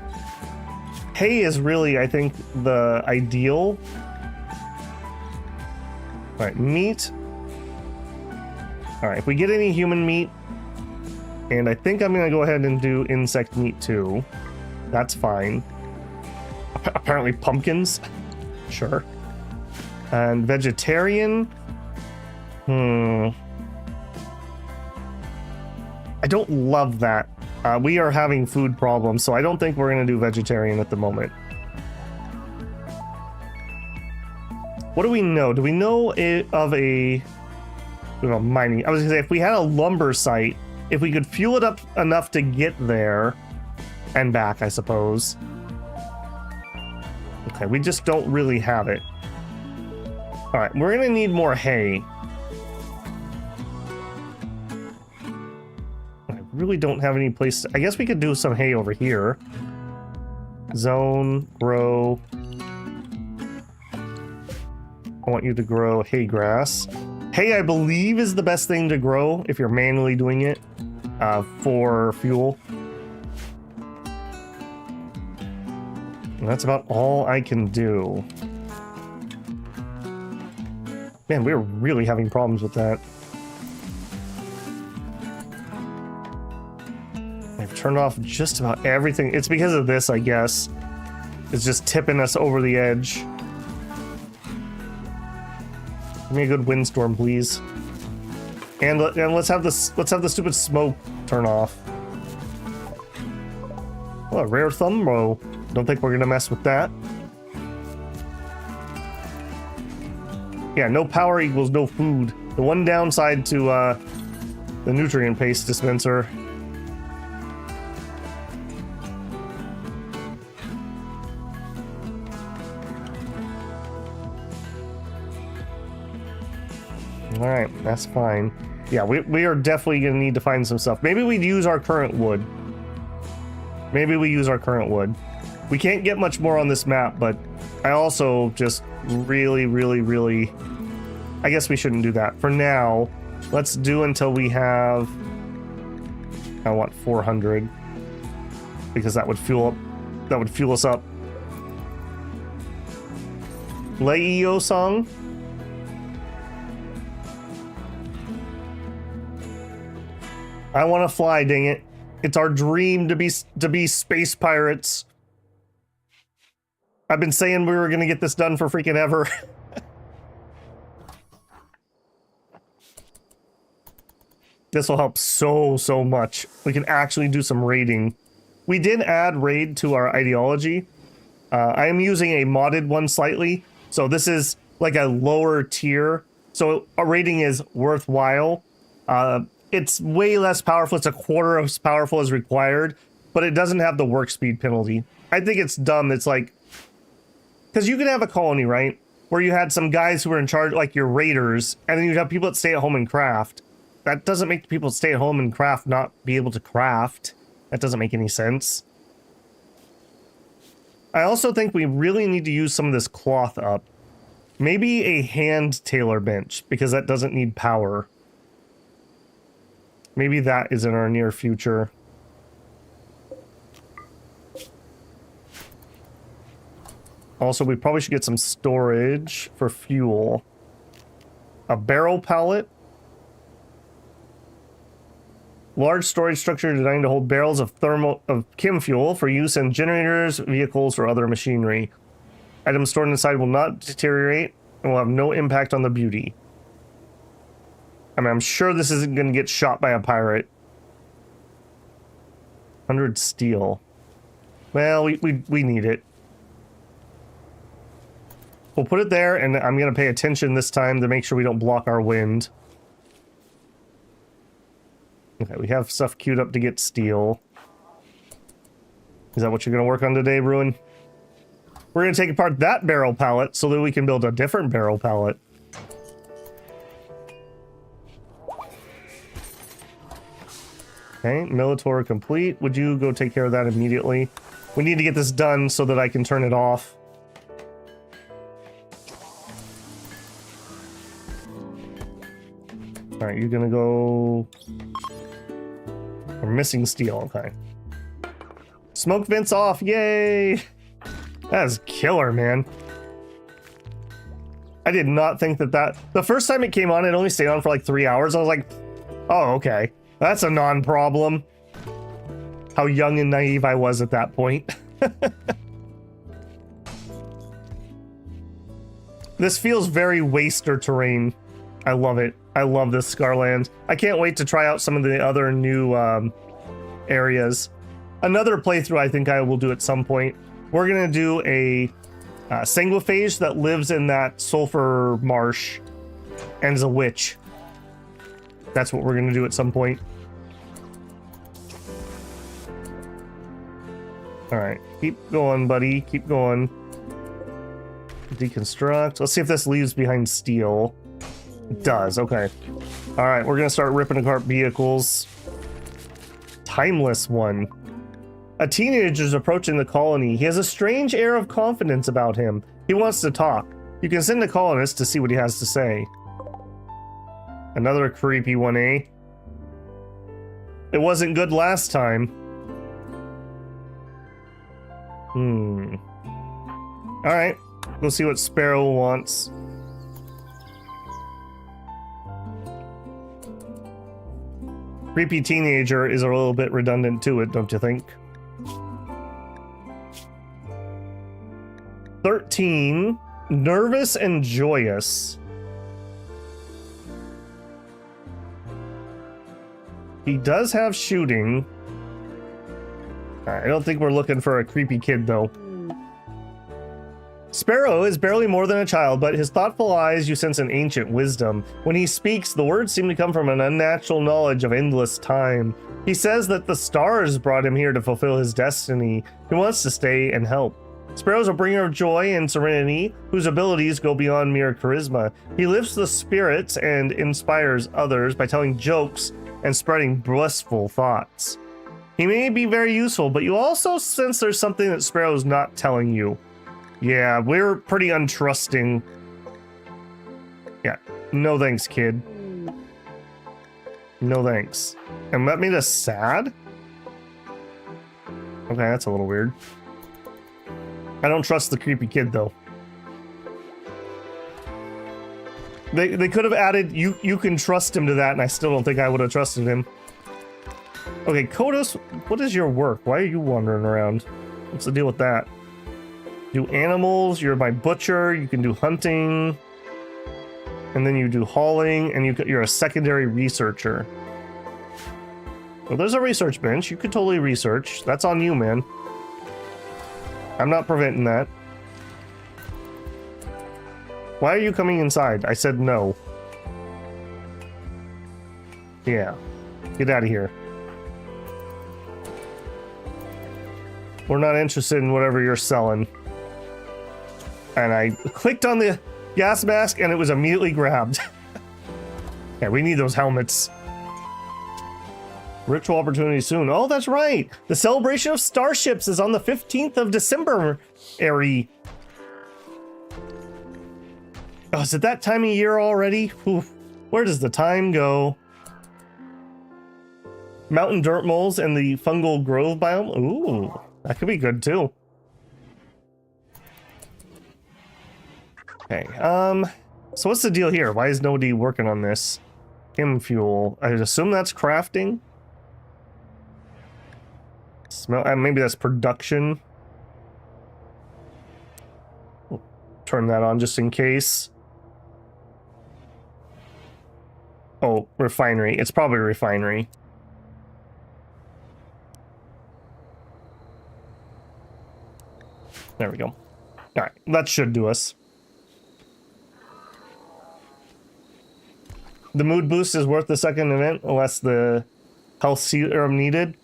Hay is really, I think, the ideal. Alright, meat. Alright, if we get any human meat, and I think I'm gonna go ahead and do insect meat too. That's fine. Apparently pumpkins. Sure. And vegetarian. I don't love that. We are having food problems, so I don't think we're gonna do vegetarian at the moment. What do we know? Do we know of a mining? I was gonna say, if we had a lumber site, if we could fuel it up enough to get there and back, I suppose. Okay, we just don't really have it. All right, we're gonna need more hay. I really don't have any place. I guess we could do some hay over here. Zone, grow. I want you to grow hay grass. Hay, I believe, is the best thing to grow if you're manually doing it for fuel. And that's about all I can do. Man, we're really having problems with that. I've turned off just about everything. It's because of this, I guess. It's just tipping us over the edge. Give me a good windstorm, please. And let's have the stupid smoke turn off. Oh, a rare thumb row. Don't think we're gonna mess with that. Yeah, no power equals no food. The one downside to the nutrient paste dispenser. All right, that's fine. Yeah, we are definitely gonna need to find some stuff. Maybe we'd use our current wood. Maybe we use our current wood. We can't get much more on this map, but I also just really... I guess we shouldn't do that. For now, let's do until we have... I want 400. Because that would fuel us up. Leio song. I want to fly, dang it. It's our dream to be space pirates. I've been saying we were going to get this done for freaking ever. This will help so much. We can actually do some raiding. We did add raid to our ideology. I am using a modded one slightly. So this is like a lower tier. So a raiding is worthwhile. It's way less powerful. It's a quarter as powerful as required, but it doesn't have the work speed penalty. I think it's dumb. It's like, because you could have a colony, right? Where you had some guys who were in charge, like your raiders, and then you'd have people that stay at home and craft. That doesn't make the people that stay at home and craft not be able to craft. That doesn't make any sense. I also think we really need to use some of this cloth up. Maybe a hand tailor bench, because that doesn't need power. Maybe that is in our near future. Also, we probably should get some storage for fuel. A barrel pallet. Large storage structure designed to hold barrels of chem fuel for use in generators, vehicles, or other machinery. Items stored inside will not deteriorate and will have no impact on the beauty. I mean, I'm sure this isn't going to get shot by a pirate. 100 steel. Well, we need it. We'll put it there, and I'm going to pay attention this time to make sure we don't block our wind. Okay, we have stuff queued up to get steel. Is that what you're going to work on today, Ruin? We're going to take apart that barrel pallet so that we can build a different barrel pallet. Okay, Militor complete. Would you go take care of that immediately? We need to get this done so that I can turn it off. Alright, you're gonna go... We're missing steel, okay. Smoke vents off, yay! That is killer, man. I did not think that... The first time it came on, it only stayed on for like 3 hours. I was like, oh, okay. That's a non-problem. How young and naive I was at that point. This feels very waster terrain. I love it. I love this Scarlands. I can't wait to try out some of the other new areas. Another playthrough I think I will do at some point. We're going to do a sanguiphage that lives in that sulfur marsh and is a witch. That's what we're going to do at some point. Alright, keep going, buddy. Keep going. Deconstruct. Let's see if this leaves behind steel. It does, okay. Alright, we're going to start ripping apart vehicles. Timeless one. A teenager is approaching the colony. He has a strange air of confidence about him. He wants to talk. You can send a colonist to see what he has to say. Another creepy one, eh? It wasn't good last time. Alright, we'll see what Sparrow wants. Creepy teenager is a little bit redundant to it, don't you think? 13. Nervous and joyous. He does have shooting. I don't think we're looking for a creepy kid, though. Sparrow is barely more than a child, but his thoughtful eyes you sense an ancient wisdom. When he speaks, the words seem to come from an unnatural knowledge of endless time. He says that the stars brought him here to fulfill his destiny. He wants to stay and help. Sparrow's a bringer of joy and serenity, whose abilities go beyond mere charisma. He lifts the spirits and inspires others by telling jokes and spreading blissful thoughts. He may be very useful, but you also sense there's something that Sparrow's not telling you. Yeah, we're pretty untrusting. Yeah, no thanks, kid. No thanks. And that made us sad? Okay, that's a little weird. I don't trust the creepy kid, though. They could have added, you can trust him to that, and I still don't think I would have trusted him. Okay, Kodos, what is your work? Why are you wandering around? What's the deal with that? Do animals, you're my butcher, you can do hunting, and then you do hauling, and you're a secondary researcher. Well, there's a research bench. You could totally research. That's on you, man. I'm not preventing that. Why are you coming inside? I said no. Yeah. Get out of here. We're not interested in whatever you're selling. And I clicked on the gas mask and it was immediately grabbed. Yeah, we need those helmets. Ritual opportunity soon. Oh, that's right. The celebration of starships is on the 15th of December. Oh, is it that time of year already? Oof. Where does the time go? Mountain dirt moles and the fungal grove biome. Ooh, that could be good too. Okay, so what's the deal here? Why is nobody working on this? Chem fuel. I assume that's crafting. Smell, maybe that's production. We'll turn that on just in case. Oh, refinery. It's probably refinery. There we go. All right, that should do us. The mood boost is worth the second event unless the health serum needed.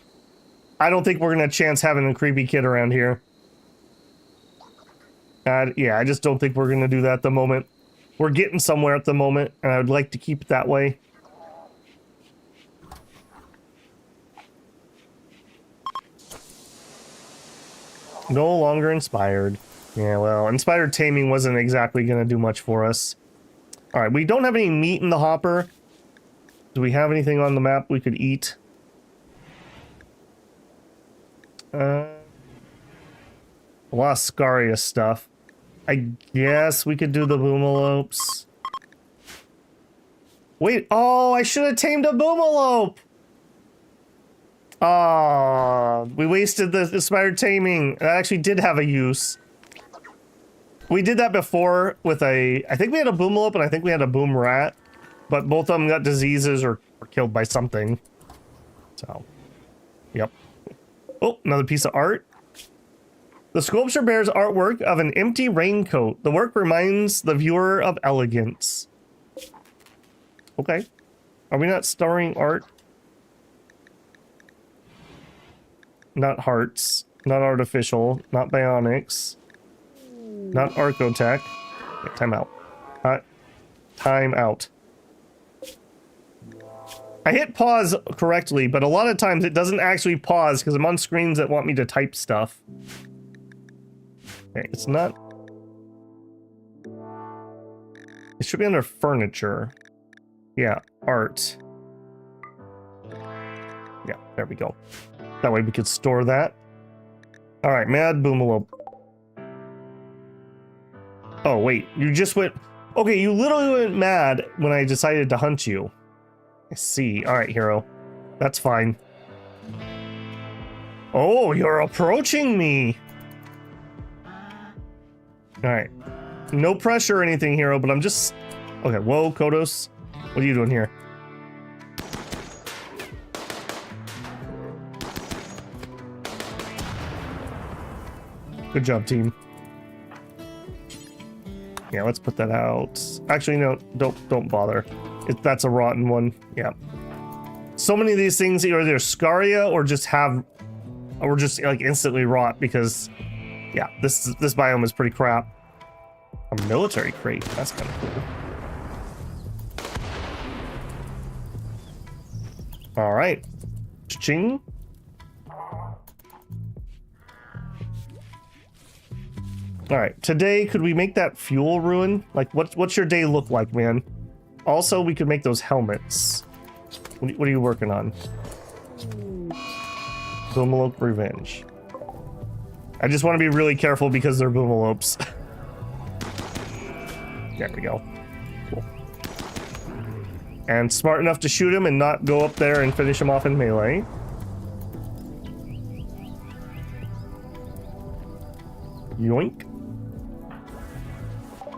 I don't think we're gonna chance having a creepy kid around here. Yeah, I just don't think we're gonna do that at the moment. We're getting somewhere at the moment, and I would like to keep it that way. No longer inspired. Yeah, well, inspired taming wasn't exactly gonna do much for us. All right, we don't have any meat in the hopper. Do we have anything on the map we could eat? A lot of Scaria stuff. I guess we could do the boomalopes. Wait, oh, I should have tamed a boomalope! Ah, we wasted the inspired taming. That actually did have a use. We did that before with I think we had a boomalope and I think we had a boom rat, but both of them got diseases or were killed by something. So, yep. Oh, another piece of art. The sculpture bears artwork of an empty raincoat. The work reminds the viewer of elegance. Okay. Are we not storing art? Not hearts. Not artificial. Not bionics. Not archotech. Okay, time out. Time out. I hit pause correctly, but a lot of times it doesn't actually pause because I'm on screens that want me to type stuff. Okay, it's not... It should be under furniture. Yeah, art. Yeah, there we go. That way we could store that. Alright, Mad Boomalope. Oh, wait, you just went... Okay, you literally went mad when I decided to hunt you. I see. Alright, hero. That's fine. Oh, you're approaching me! Alright. No pressure or anything, hero, but I'm just... Okay, whoa, Kodos. What are you doing here? Good job, team. Yeah, let's put that out. Actually, no, don't bother. That's a rotten one. Yeah. So many of these things either they're Scaria or just have... Or just, like, instantly rot because Yeah, this biome is pretty crap. A military crate. That's kind of cool. All right. Ching. All right. Today, could we make that fuel ruin? Like, what's your day look like, man? Also, we could make those helmets. What are you working on? Boomalope Revenge. I just want to be really careful because they're boomalopes. There we go. Cool. And smart enough to shoot him and not go up there and finish him off in melee. Yoink.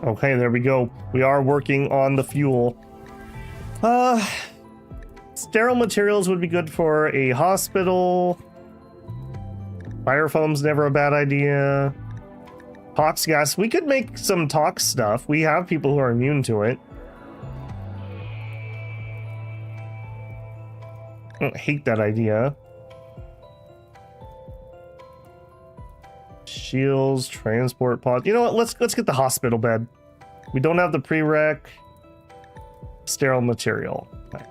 Okay, there we go. We are working on the fuel. Sterile materials would be good for a hospital. Fire foam's never a bad idea. Tox gas. We could make some tox stuff. We have people who are immune to it. I don't hate that idea. Shields, transport pods. You know what? Let's get the hospital bed. We don't have the prereq. Sterile material. Okay.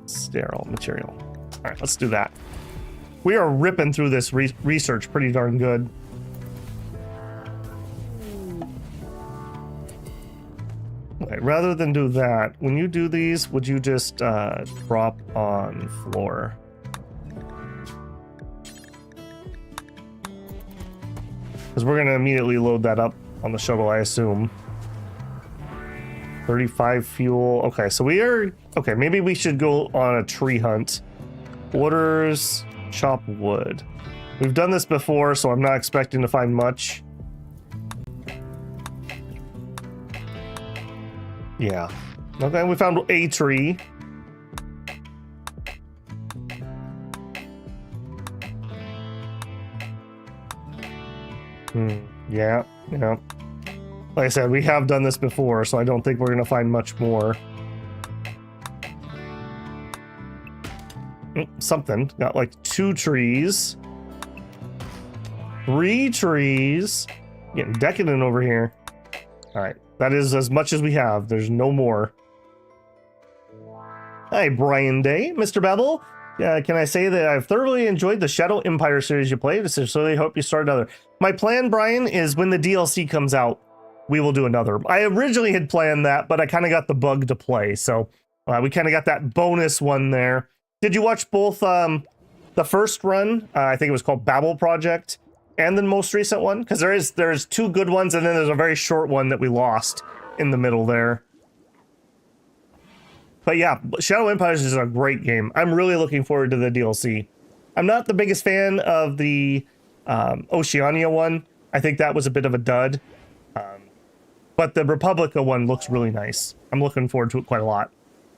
Sterile material. All right, let's do that. We are ripping through this research pretty darn good. Okay, rather than do that, when you do these, would you just drop on floor? Because we're going to immediately load that up on the shuttle, I assume. 35 fuel. Okay, so we are... Okay, maybe we should go on a tree hunt. Orders, chop wood. We've done this before, so I'm not expecting to find much. Yeah. Okay, we found a tree. Yeah. Like I said, we have done this before, so I don't think we're going to find much more. Something. Got like 2 trees. 3 trees. Getting decadent over here. Alright. That is as much as we have. There's no more. Hi, Brian Day. Mr. Babel. Can I say that I've thoroughly enjoyed the Shadow Empire series you played? I sincerely hope you start another. My plan, Brian, is when the DLC comes out, we will do another. I originally had planned that, but I kind of got the bug to play. So we kind of got that bonus one there. Did you watch both the first run? I think it was called Babel Project. And the most recent one? Because there's 2 good ones, and then there's a very short one that we lost in the middle there. But yeah, Shadow Empires is a great game. I'm really looking forward to the DLC. I'm not the biggest fan of the Oceania one. I think that was a bit of a dud. But the Republica one looks really nice. I'm looking forward to it quite a lot.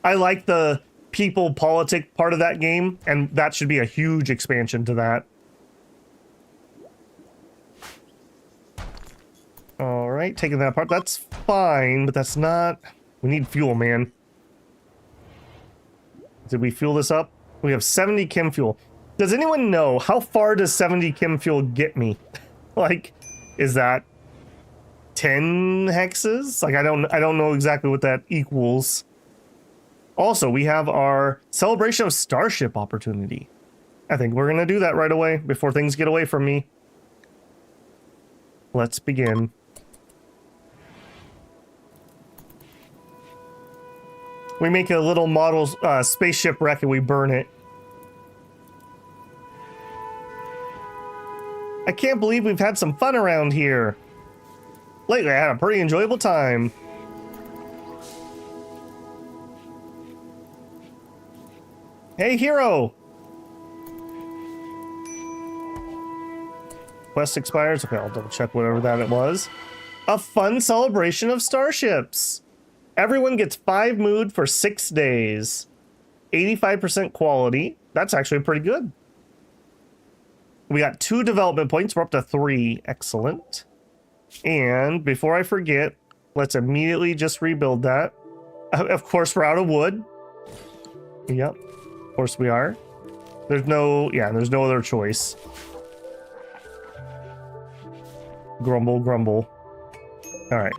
I like the people politic part of that game, and that should be a huge expansion to that. All right, taking that apart. That's fine, but that's not... We need fuel, man. Did we fuel this up? We have 70 chem fuel. Does anyone know how far does 70 chem fuel get me? Like, is that 10 hexes? Like, I don't know exactly what that equals. Also, we have our celebration of starship opportunity. I think we're gonna do that right away before things get away from me. Let's begin. We make a little model spaceship wreck and we burn it. I can't believe we've had some fun around here. Lately, I had a pretty enjoyable time. Hey, hero! Quest expires. Okay, I'll double check whatever that it was. A fun celebration of starships. Everyone gets 5 mood for 6 days. 85% quality. That's actually pretty good. We got 2 development points. We're up to 3. Excellent. And before I forget, let's immediately just rebuild that. Of course, we're out of wood. Yep. Of course we are. There's no other choice. Grumble, grumble. All right.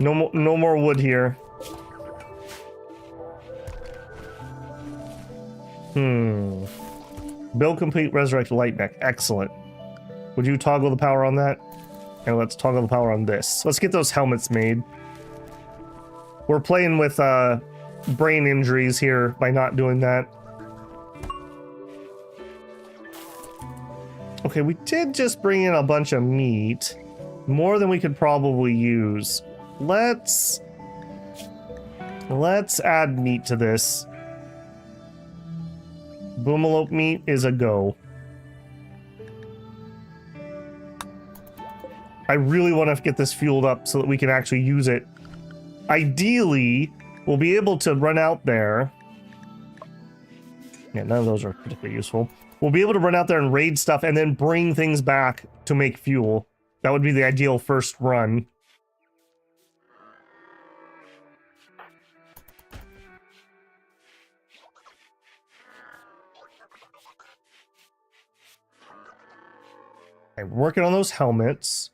No more wood here. Build complete, resurrect light mech. Excellent. Would you toggle the power on that? And let's toggle the power on this. Let's get those helmets made. We're playing with brain injuries here by not doing that. Okay, we did just bring in a bunch of meat. More than we could probably use. Let's add meat to this. Boomalope meat is a go. I really want to get this fueled up so that we can actually use it. Ideally, we'll be able to run out there. Yeah, none of those are particularly useful. We'll be able to run out there and raid stuff and then bring things back to make fuel. That would be the ideal first run. Okay, working on those helmets.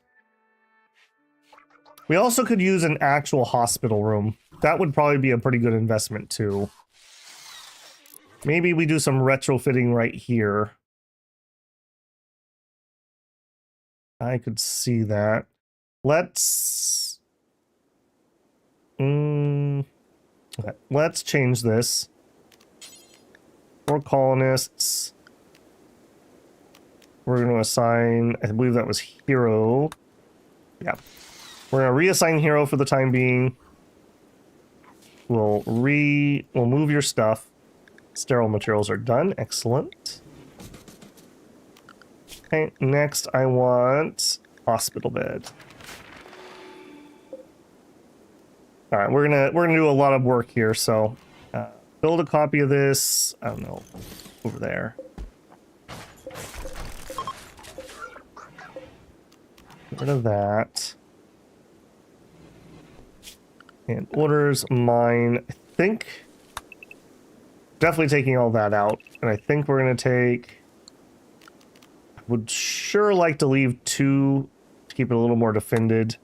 We also could use an actual hospital room. That would probably be a pretty good investment too. Maybe we do some retrofitting right here. I could see that. Let's... okay. Let's change this. 4 colonists. We're going to assign... I believe that was hero. Yeah. We're going to reassign hero for the time being. We'll move your stuff. Sterile materials are done. Excellent. Okay, next I want hospital bed. All right, we're gonna do a lot of work here. So, build a copy of this. I don't know, over there. Get rid of that. And orders mine. I think definitely taking all that out, and I think we're gonna take. Would sure like to leave 2 to keep it a little more defended.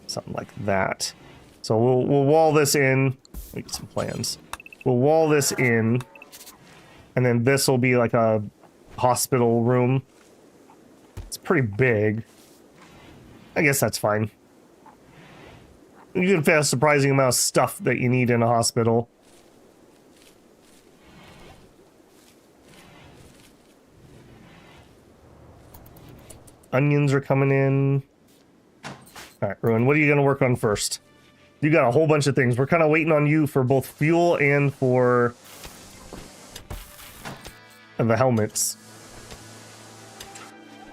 Something like that. So we'll wall this in. Let me get some plans. We'll wall this in, and then this will be like a hospital room. It's pretty big. I guess that's fine. You can fit a surprising amount of stuff that you need in a hospital. Onions are coming in. All right, Ruin, what are you going to work on first? You got a whole bunch of things. We're kind of waiting on you for both fuel and for the helmets.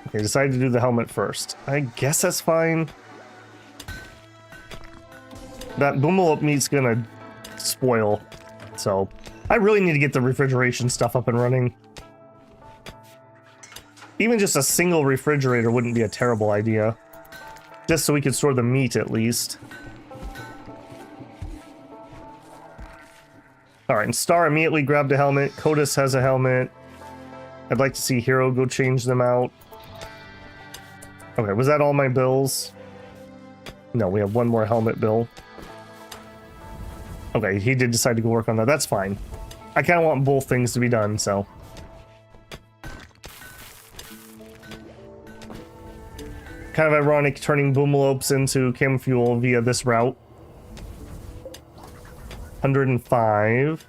Okay, decided to do the helmet first. I guess that's fine. That boomalope meat's going to spoil. So, I really need to get the refrigeration stuff up and running. Even just a single refrigerator wouldn't be a terrible idea. Just so we could store the meat at least. Alright, and Star immediately grabbed a helmet. Kotis has a helmet. I'd like to see Hero go change them out. Okay, was that all my bills? No, we have one more helmet bill. Okay, he did decide to go work on that. That's fine. I kind of want both things to be done, so... Kind of ironic turning boomalopes into chem fuel via this route. 105.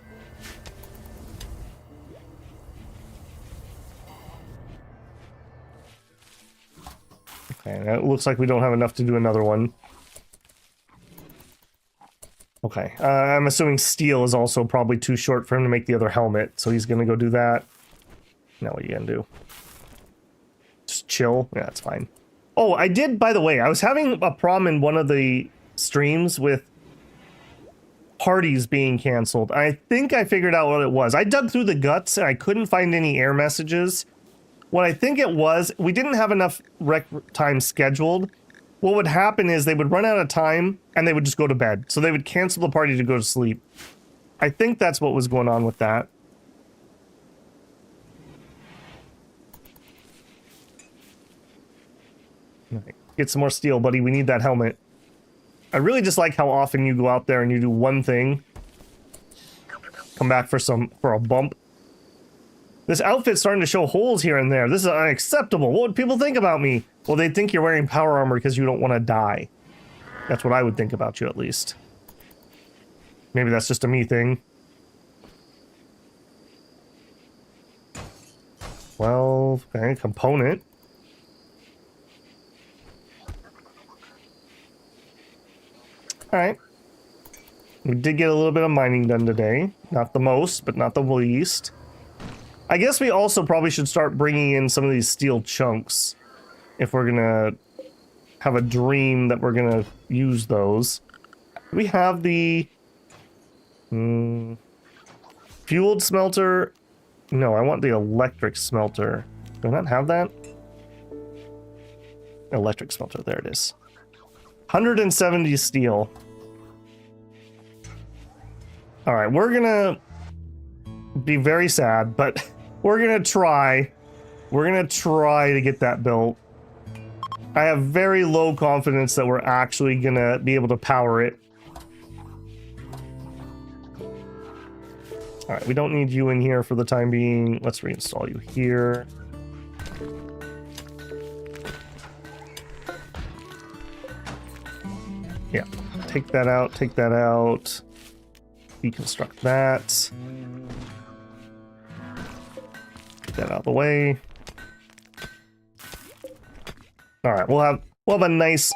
Okay, it looks like we don't have enough to do another one. Okay, I'm assuming steel is also probably too short for him to make the other helmet, so he's gonna go do that. Now what are you gonna do? Just chill? Yeah, that's fine. Oh, I did, by the way, I was having a problem in one of the streams with parties being canceled. I think I figured out what it was. I dug through the guts and I couldn't find any error messages. What I think it was, we didn't have enough rec time scheduled. What would happen is they would run out of time and they would just go to bed. So they would cancel the party to go to sleep. I think that's what was going on with that. Get some more steel, buddy. We need that helmet. I really just like how often you go out there and you do one thing. Come back for a bump. This outfit's starting to show holes here and there. This is unacceptable. What would people think about me? Well, they'd think you're wearing power armor because you don't want to die. That's what I would think about you, at least. Maybe that's just a me thing. Well, okay, component. Alright. We did get a little bit of mining done today. Not the most, but not the least. I guess we also probably should start bringing in some of these steel chunks. If we're gonna have a dream that we're gonna use those. Do we have the... fueled smelter? No, I want the electric smelter. Do I not have that? Electric smelter, there it is. 170 steel. Alright, we're gonna be very sad, but we're gonna try. We're gonna try to get that built. I have very low confidence that we're actually gonna be able to power it. Alright, we don't need you in here for the time being. Let's reinstall you here. Yeah, take that out, take that out. Deconstruct that. Get that out of the way. Alright, we'll have a nice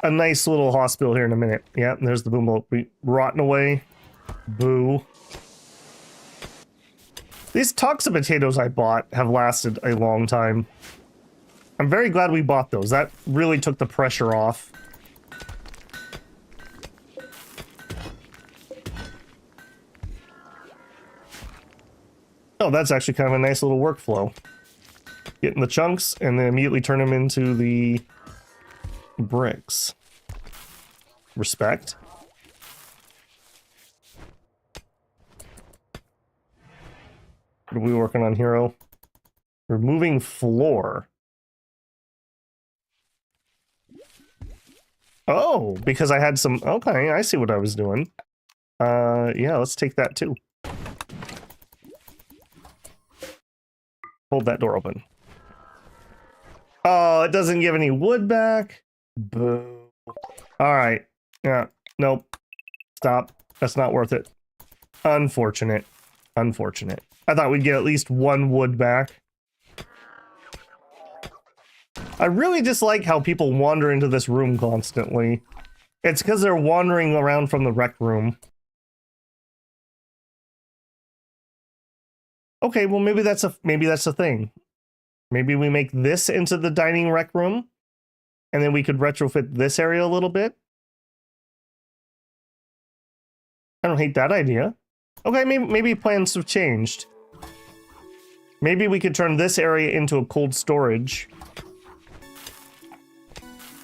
little hospital here in a minute. Yeah, there's the boom boat rotting away. Boo. These toxic potatoes I bought have lasted a long time. I'm very glad we bought those. That really took the pressure off. Oh, that's actually kind of a nice little workflow. Get in the chunks and then immediately turn them into the bricks. Respect. What are we working on, Hero? Removing floor. Oh, because I had some... Okay, I see what I was doing. Yeah, let's take that too. Hold that door open. Oh, it doesn't give any wood back. Boo. Alright. Yeah, nope. Stop. That's not worth it. Unfortunate. Unfortunate. I thought we'd get at least one wood back. I really dislike how people wander into this room constantly. It's because they're wandering around from the rec room. Okay, well maybe that's a thing. Maybe we make this into the dining rec room, and then we could retrofit this area a little bit. I don't hate that idea. Okay, maybe plans have changed. Maybe we could turn this area into a cold storage.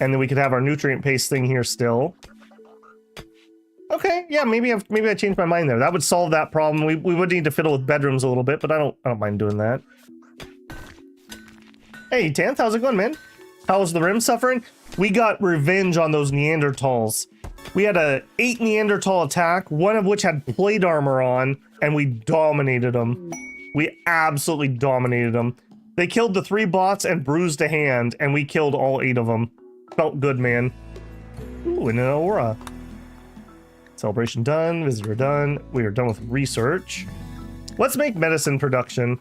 And then we could have our nutrient paste thing here still. Okay, yeah, maybe I changed my mind there. That would solve that problem. We would need to fiddle with bedrooms a little bit, but I don't mind doing that. Hey, Tanth, how's it going, man? How's the Rim suffering? We got revenge on those Neanderthals. We had a 8 Neanderthal attack, one of which had plate armor on, and we dominated them. We absolutely dominated them. They killed the 3 bots and bruised a hand, and we killed all 8 of them. Felt good, man. Ooh, and an aura. Celebration done, visitor done. We are done with research. Let's make medicine production.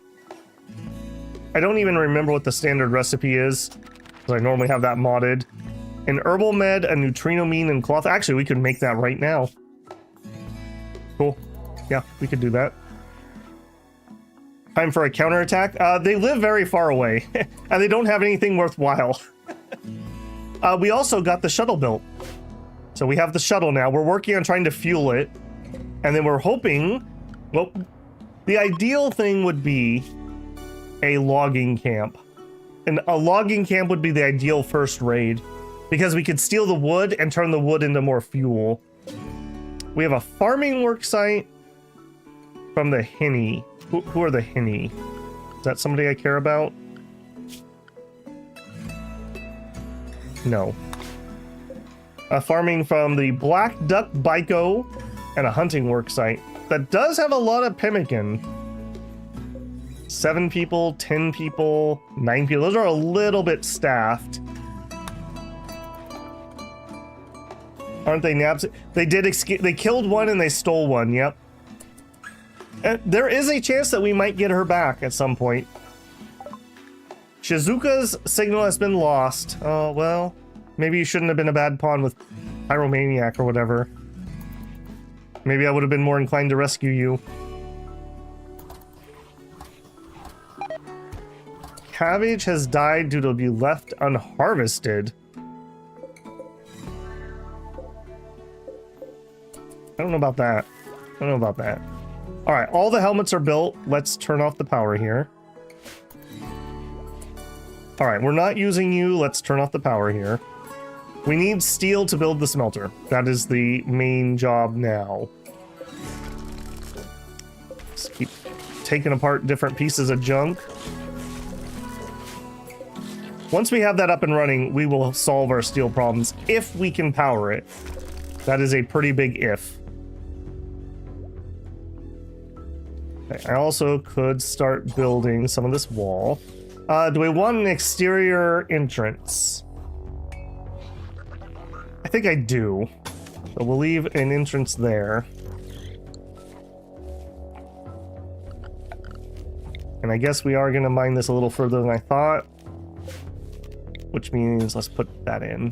I don't even remember what the standard recipe is, because I normally have that modded. An herbal med, a neutrinomine, and cloth. Actually, we could make that right now. Cool. Yeah, we could do that. Time for a counterattack. They live very far away, and they don't have anything worthwhile. We also got the shuttle built. So we have the shuttle now. We're working on trying to fuel it. And then we're hoping... Well, the ideal thing would be a logging camp. And a logging camp would be the ideal first raid. Because we could steal the wood and turn the wood into more fuel. We have a farming work site from the Hinny. Who are the Hinny? Is that somebody I care about? No. Farming from the Black Duck Biko and a hunting work site. That does have a lot of pemmican. 7 people, 10 people, 9 people. Those are a little bit staffed. Aren't they naps? They did escape. They killed one and they stole one. Yep. There is a chance that we might get her back at some point. Shizuka's signal has been lost. Oh, well, maybe you shouldn't have been a bad pawn with Pyromaniac or whatever. Maybe I would have been more inclined to rescue you. Cabbage has died due to be left unharvested. I don't know about that. I don't know about that. All right, all the helmets are built. Let's turn off the power here. All right, we're not using you. Let's turn off the power here. We need steel to build the smelter. That is the main job now. Let's keep taking apart different pieces of junk. Once we have that up and running, we will solve our steel problems if we can power it. That is a pretty big if. Okay, I also could start building some of this wall. Do we want an exterior entrance? I think I do. So we'll leave an entrance there. And I guess we are going to mine this a little further than I thought. Which means let's put that in.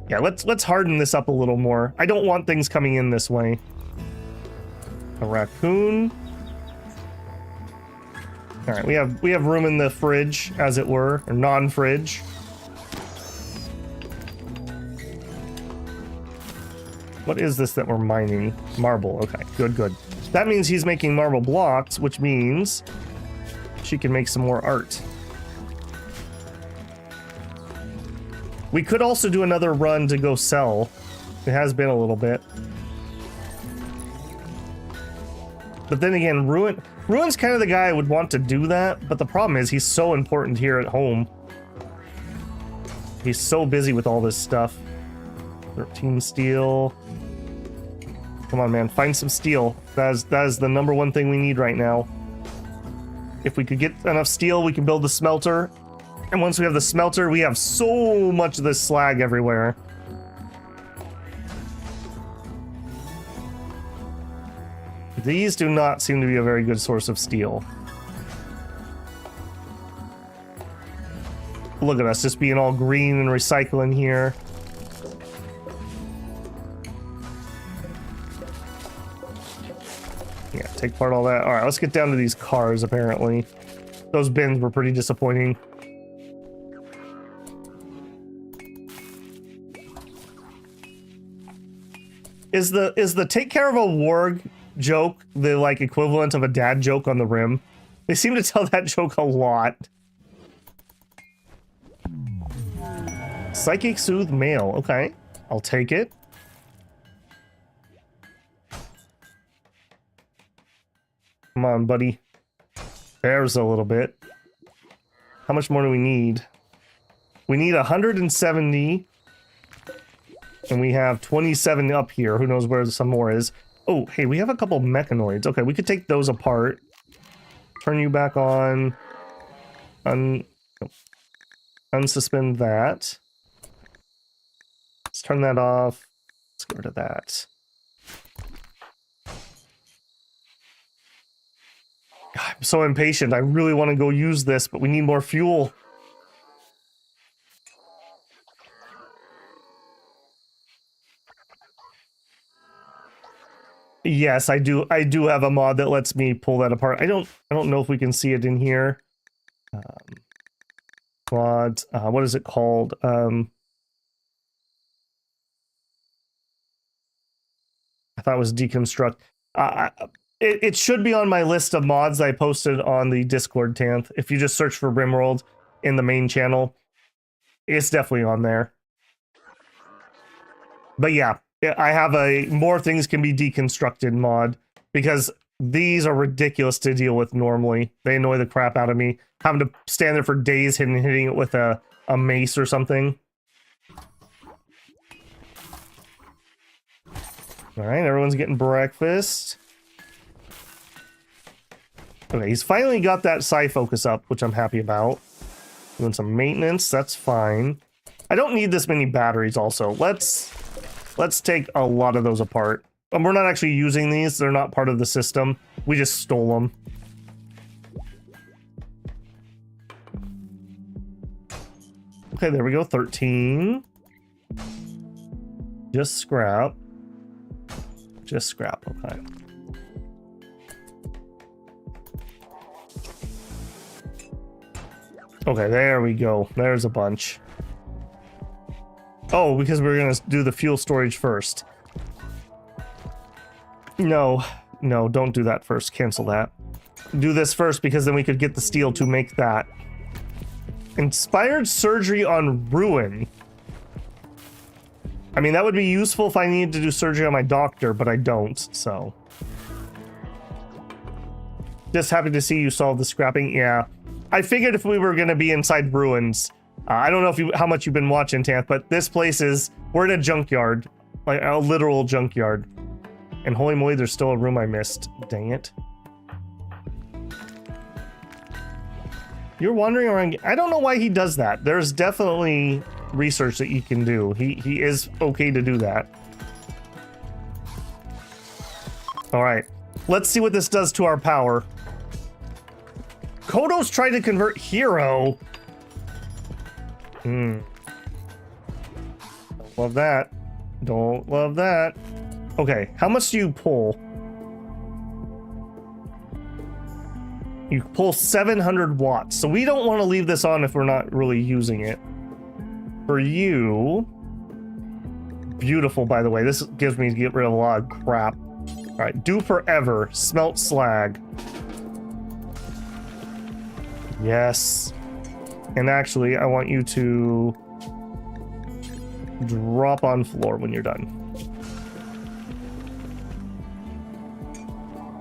Yeah, let's harden this up a little more. I don't want things coming in this way. A raccoon. All right, we have room in the fridge, as it were, or non-fridge. What is this that we're mining? Marble. Okay, good, good. That means he's making marble blocks, which means she can make some more art. We could also do another run to go sell. It has been a little bit. But then again, Ruin's kind of the guy I would want to do that, but the problem is he's so important here at home. He's so busy with all this stuff. 13 steel. Come on, man, find some steel. That is the #1 thing we need right now. If we could get enough steel, we can build the smelter. And once we have the smelter, we have so much of this slag everywhere. These do not seem to be a very good source of steel. Look at us just being all green and recycling here. Yeah, take apart all that. All right, let's get down to these cars, apparently. Those bins were pretty disappointing. Is the take care of a warg joke the like equivalent of a dad joke on the rim? They seem to tell that joke a lot. Psychic soothe male. Okay, I'll take it. Come on, buddy. There's a little bit. How much more do we need? We need 170. And we have 27 up here. Who knows where some more is. Oh, hey, we have a couple mechanoids. Okay, we could take those apart. Turn you back on. Unsuspend that. Let's turn that off. Let's get rid of that. God, I'm so impatient. I really want to go use this, but we need more fuel. Yes, I do have a mod that lets me pull that apart. I don't know if we can see it in here. Mod, what is it called? I thought it was deconstruct. It should be on my list of mods I posted on the Discord, Tanth. If you just search for Rimworld in the main channel, it's definitely on there. But yeah, I have a more things can be deconstructed mod because these are ridiculous to deal with normally. They annoy the crap out of me. Having to stand there for days hitting it with a a mace or something. All right, everyone's getting breakfast. Okay, he's finally got that psi focus up, which I'm happy about. Doing some maintenance, that's fine. I don't need this many batteries also. Let's take a lot of those apart. We're not actually using these, they're not part of the system. We just stole them. Okay, there we go, 13. Just scrap. Just scrap, okay. Okay, there we go. There's a bunch. Oh, because we're gonna do the fuel storage first. No, don't do that first. Cancel that. Do this first because then we could get the steel to make that. Inspired surgery on Ruin. I mean, that would be useful if I needed to do surgery on my doctor, but I don't, so. Just happy to see you solve the scrapping. Yeah. I figured if we were going to be inside ruins, I don't know how much you've been watching, Tanth, but this place is, we're in a junkyard, like a literal junkyard. And holy moly, there's still a room I missed. Dang it. You're wandering around. I don't know why he does that. There's definitely research that you can do. He is okay to do that. All right, let's see what this does to our power. Kodo's trying to convert hero. Love that. Don't love that. Okay, how much do you pull? You pull 700 watts. So we don't want to leave this on if we're not really using it. For you, beautiful, by the way. This gives me to get rid of a lot of crap. All right, do forever. Smelt slag. Yes. And actually, I want you to drop on floor when you're done.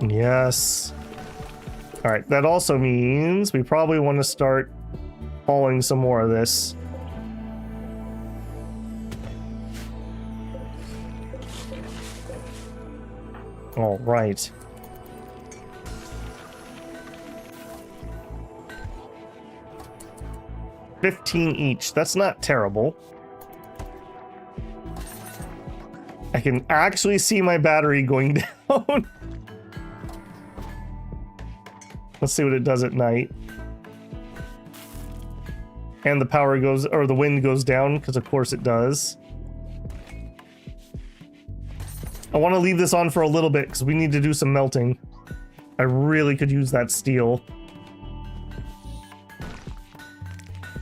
Yes. All right, that also means we probably want to start hauling some more of this. All right. $15 each. That's not terrible. I can actually see my battery going down. Let's see what it does at night. And the power goes, or the wind goes down, because of course it does. I want to leave this on for a little bit, because we need to do some melting. I really could use that steel.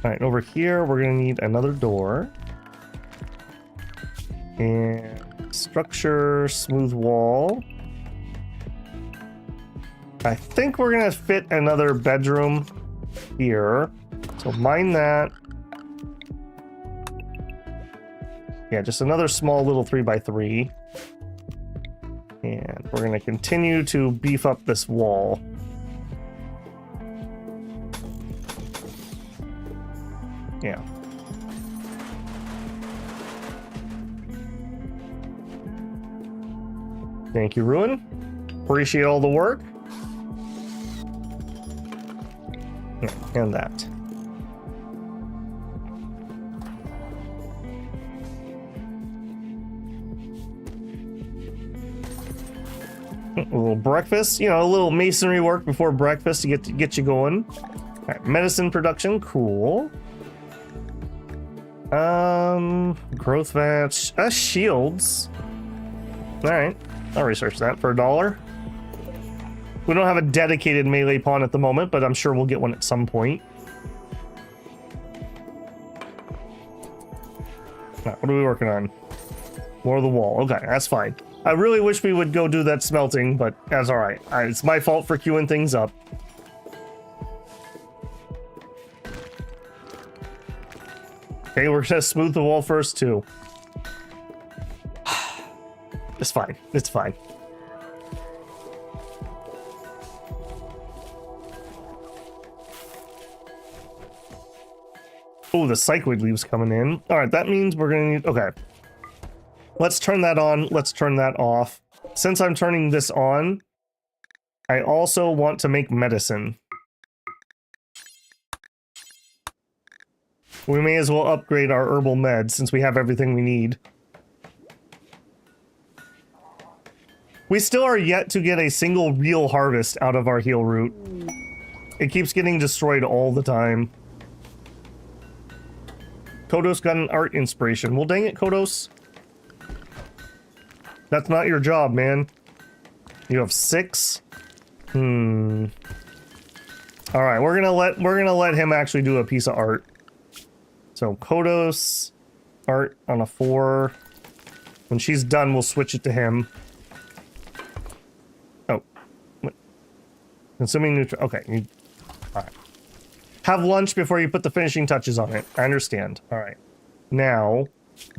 Alright, over here, we're going to need another door. And structure, smooth wall. I think we're gonna fit another bedroom here. So mine that. Yeah, just another small little 3x3. And we're gonna continue to beef up this wall. Yeah. Thank you, Ruin. Appreciate all the work. Yeah, and that. A little breakfast, you know, a little masonry work before breakfast to get you going. All right, medicine production, cool. Growth vats, shields. All right, I'll research that for $1. We don't have a dedicated melee pawn at the moment, but I'm sure we'll get one at some point. Right, what are we working on? More of the wall. Okay, that's fine. I really wish we would go do that smelting, but that's all right. It's my fault for queuing things up. Okay, we're gonna smooth the wall first too. It's fine. It's fine. Oh, the cycloid leaves coming in. All right, that means we're gonna need, okay. Let's turn that on, let's turn that off. Since I'm turning this on, I also want to make medicine. We may as well upgrade our herbal meds since we have everything we need. We still are yet to get a single real harvest out of our heal root. It keeps getting destroyed all the time. Kodos got an art inspiration. Well, dang it, Kodos. That's not your job, man. You have 6. All right, we're gonna let him actually do a piece of art. So Kodos, art on a 4. When she's done, we'll switch it to him. Oh, what? Consuming nutrient. Okay, all right. Have lunch before you put the finishing touches on it. I understand. All right. Now,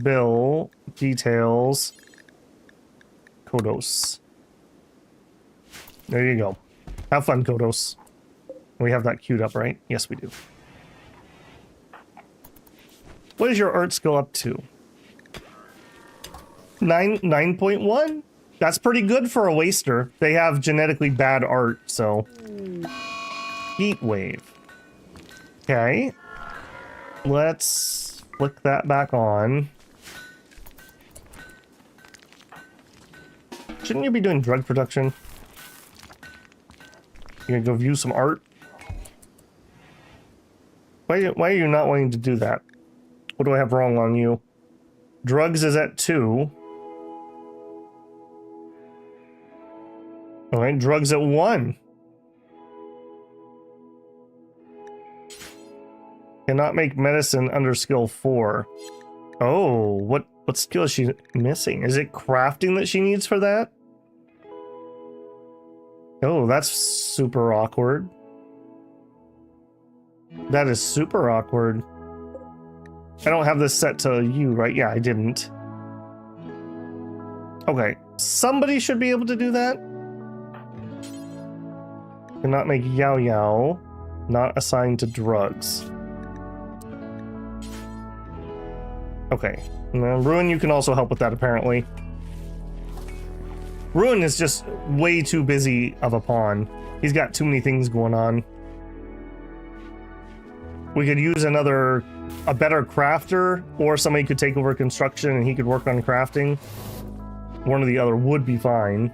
bill details. Kodos. There you go. Have fun, Kodos. We have that queued up, right? Yes, we do. What is your art skill up to? 9.1? That's pretty good for a waster. They have genetically bad art, so. Heat wave. Okay. Let's flick that back on. Shouldn't you be doing drug production? You gonna go view some art? Why are you not wanting to do that? What do I have wrong on you? Drugs is at 2. All right, drugs at 1. Cannot make medicine under skill 4. Oh, what skill is she missing? Is it crafting that she needs for that? Oh, that's super awkward. That is super awkward. I don't have this set to you, right? Yeah, I didn't. Okay, somebody should be able to do that. Cannot make Yao Yao. Not assigned to drugs. Okay. Ruin, you can also help with that, apparently. Ruin is just way too busy of a pawn. He's got too many things going on. We could use a better crafter, or somebody could take over construction and he could work on crafting. One or the other would be fine.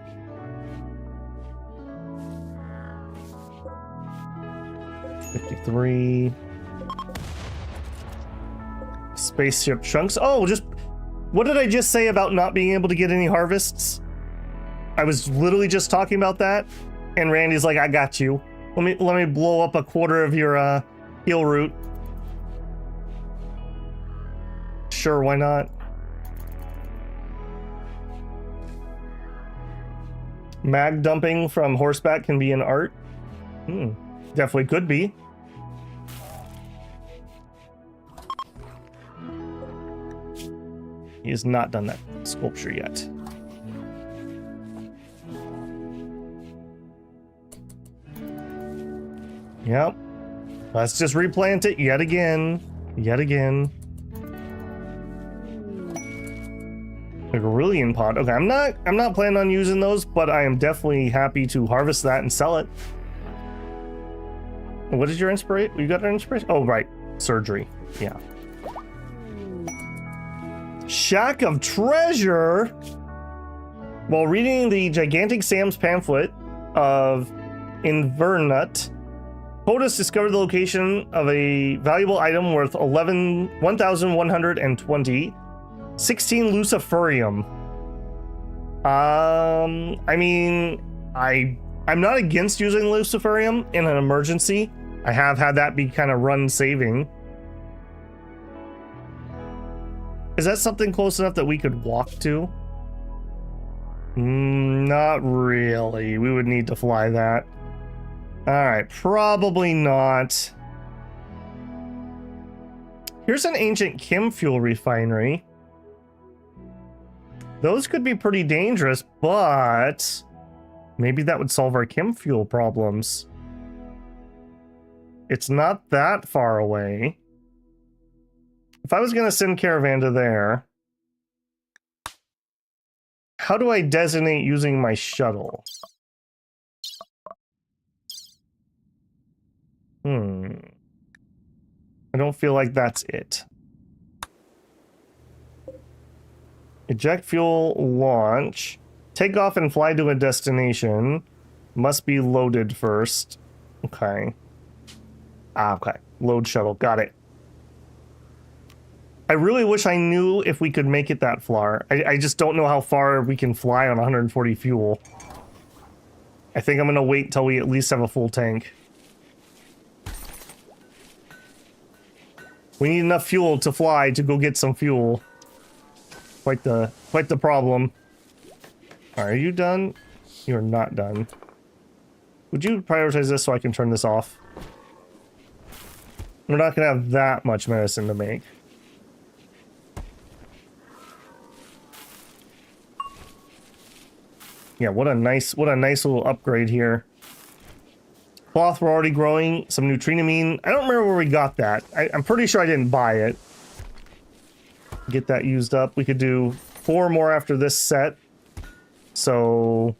$53. Spaceship chunks. Oh, what did I just say about not being able to get any harvests? I was literally just talking about that, and Randy's like, I got you. Let me blow up a quarter of your heal root. Sure, why not? Mag dumping from horseback can be an art. Definitely could be. He has not done that sculpture yet. Yep. Let's just replant it yet again. Yet again. A Gorillion pod. Okay, I'm not planning on using those, but I am definitely happy to harvest that and sell it. What is your inspiration? You got an inspiration? Oh, right. Surgery. Yeah. Shack of Treasure. While reading the Gigantic Sam's pamphlet of Invernut, POTUS discovered the location of a valuable item worth 1,120, 16 luciferium. I mean, I'm not against using luciferium in an emergency. I have had that be kind of run saving. Is that something close enough that we could walk to? Not really. We would need to fly that. Alright, probably not. Here's an ancient chem fuel refinery. Those could be pretty dangerous, but maybe that would solve our chem fuel problems. It's not that far away. If I was going to send caravan to there, how do I designate using my shuttle? I don't feel like that's it. Eject fuel, launch. Take off and fly to a destination. Must be loaded first. Okay. Okay. Load shuttle. Got it. I really wish I knew if we could make it that far. I just don't know how far we can fly on 140 fuel. I think I'm going to wait till we at least have a full tank. We need enough fuel to fly to go get some fuel. Quite the problem. All right, are you done? You're not done. Would you prioritize this so I can turn this off? We're not gonna have that much medicine to make. Yeah, what a nice little upgrade here. Cloth we're already growing, some nutrinamine. I don't remember where we got that. I'm pretty sure I didn't buy it. Get that used up. We could do 4 more after this set. So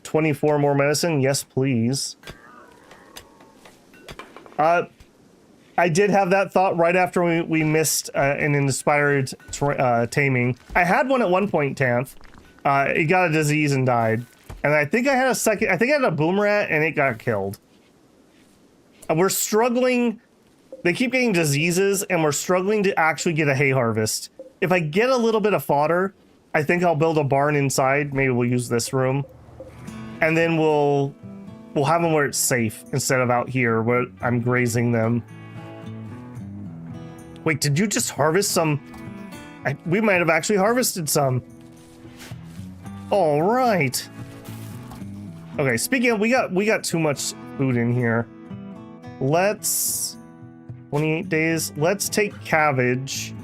24 more medicine. Yes, please. I did have that thought right after we missed an inspired taming. I had one at one point, Tanth. It got a disease and died. And I think I had a second. I think I had a boom rat and it got killed. We're struggling. They keep getting diseases and we're struggling to actually get a hay harvest. If I get a little bit of fodder, I think I'll build a barn inside. Maybe we'll use this room. And then we'll have them where it's safe instead of out here where I'm grazing them. Wait, did you just harvest some? We might have actually harvested some. All right. Okay, speaking of, we got too much food in here. Let's 28 days. Let's take cabbage.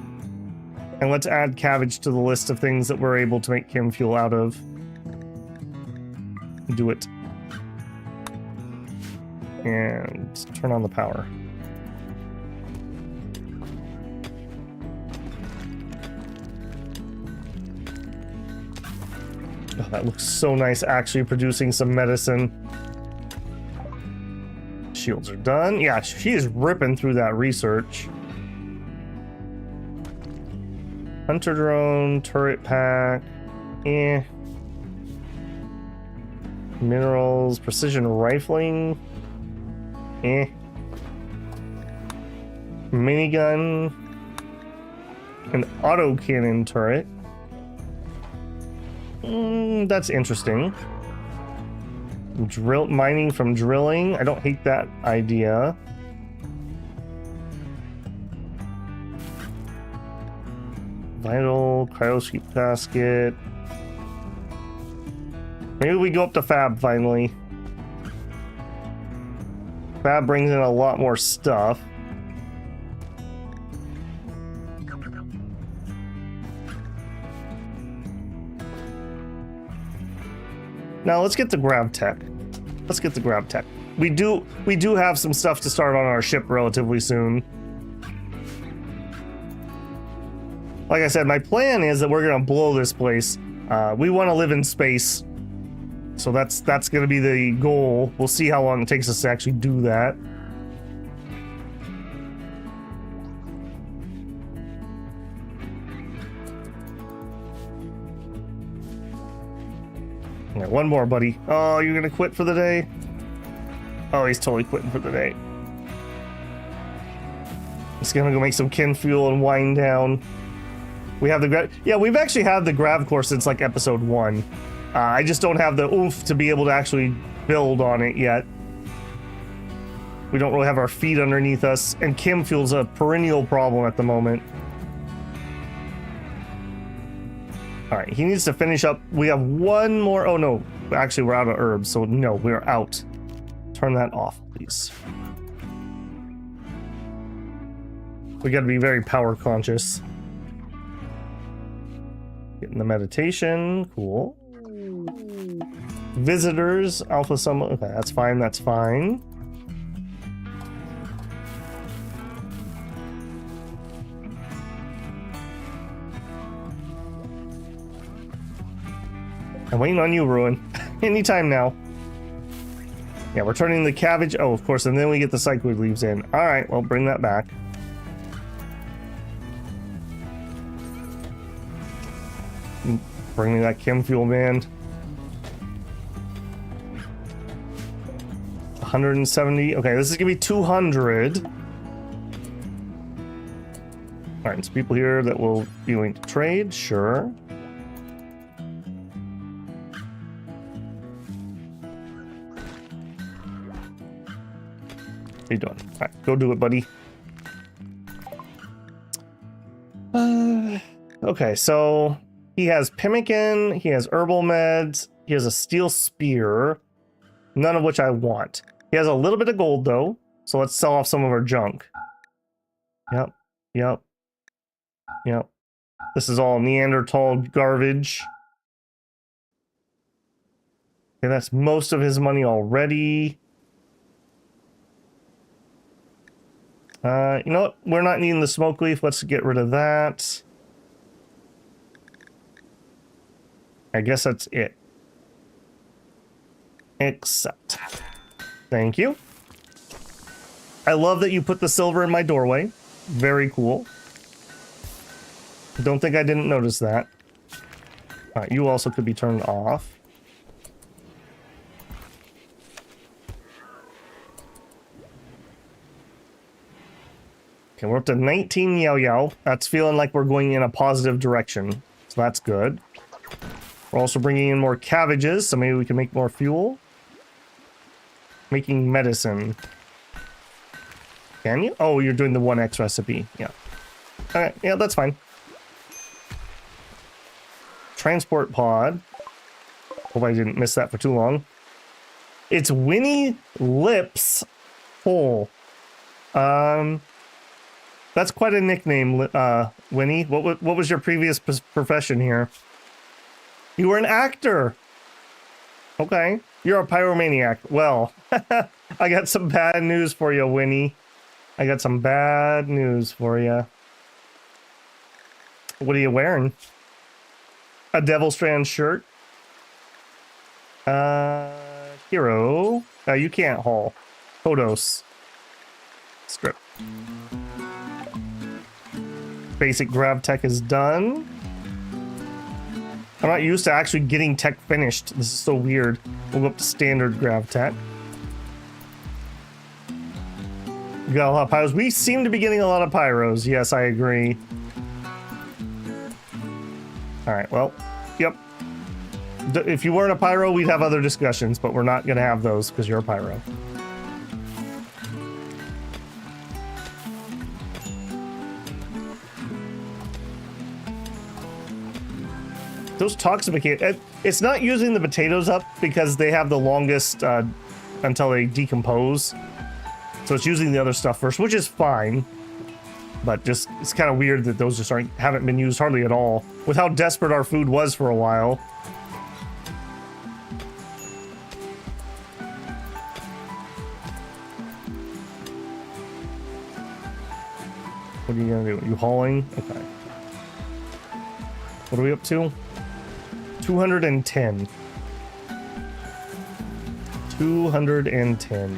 And let's add cabbage to the list of things that we're able to make chem fuel out of. Do it. And turn on the power. Oh, that looks so nice, actually producing some medicine. Shields are done. Yeah, she is ripping through that research. Hunter drone, turret pack. Minerals, precision rifling. Minigun. An autocannon turret. That's interesting. Mining from drilling. I don't hate that idea. Vital, cryosleep basket. Maybe we go up to Fab finally. Fab brings in a lot more stuff. Now let's get the grav tech. Let's get the grav tech. We do have some stuff to start on our ship relatively soon. Like I said, my plan is that we're gonna blow this place. We want to live in space, so that's gonna be the goal. We'll see how long it takes us to actually do that. Yeah, one more, buddy. Oh, you're gonna quit for the day? Oh, he's totally quitting for the day. He's gonna go make some kin fuel and wind down. We have the yeah, we've actually had the grav core since like episode 1. I just don't have the oomph to be able to actually build on it yet. We don't really have our feet underneath us, and chem fuel's a perennial problem at the moment. All right, he needs to finish up. We have one more. Oh no, actually we're out of herbs, so no, we're out. Turn that off, please. We got to be very power conscious. Getting the meditation, cool. Visitors, alpha sum. Okay, that's fine. That's fine. I'm waiting on you, Ruin. Anytime now. Yeah, we're turning the cabbage. Oh, of course, and then we get the cycloid leaves in. All right, well, bring that back. Bring me that chem fuel, man. 170. Okay, this is gonna be 200. All right, so people here that will be willing to trade, sure. How you doing? All right, go do it, buddy. Okay, so he has pemmican, he has herbal meds, he has a steel spear, none of which I want. He has a little bit of gold though, so let's sell off some of our junk. Yep, yep, yep. This is all Neanderthal garbage. Okay, that's most of his money already. You know what? We're not needing the smoke leaf. Let's get rid of that. I guess that's it. Accept. Thank you. I love that you put the silver in my doorway. Very cool. Don't think I didn't notice that. Alright, you also could be turned off. Okay, we're up to 19 Yao. That's feeling like we're going in a positive direction. So that's good. We're also bringing in more cabbages, so maybe we can make more fuel. Making medicine. Can you? Oh, you're doing the 1X recipe. Yeah. Alright, yeah, that's fine. Transport pod. Hope I didn't miss that for too long. It's Winnie Lips Hole. That's quite a nickname, Winnie. What was your previous profession here? You were an actor. Okay. You're a pyromaniac. Well, I got some bad news for you, Winnie. I got some bad news for you. What are you wearing? A Devil Strand shirt? Hero. You can't haul. Kodos. Strip. Basic grav tech is done. I'm not used to actually getting tech finished. This is so weird. We'll go up to standard grav tech. We got a lot of pyros. We seem to be getting a lot of pyros. Yes, I agree. Alright, well, yep. If you weren't a pyro, we'd have other discussions, but we're not going to have those because you're a pyro. Those toxificate. It's not using the potatoes up because they have the longest until they decompose. So it's using the other stuff first, which is fine. But just it's kind of weird that those just haven't been used hardly at all. With how desperate our food was for a while. What are you gonna do? Are you hauling? Okay. What are we up to? 210. 210.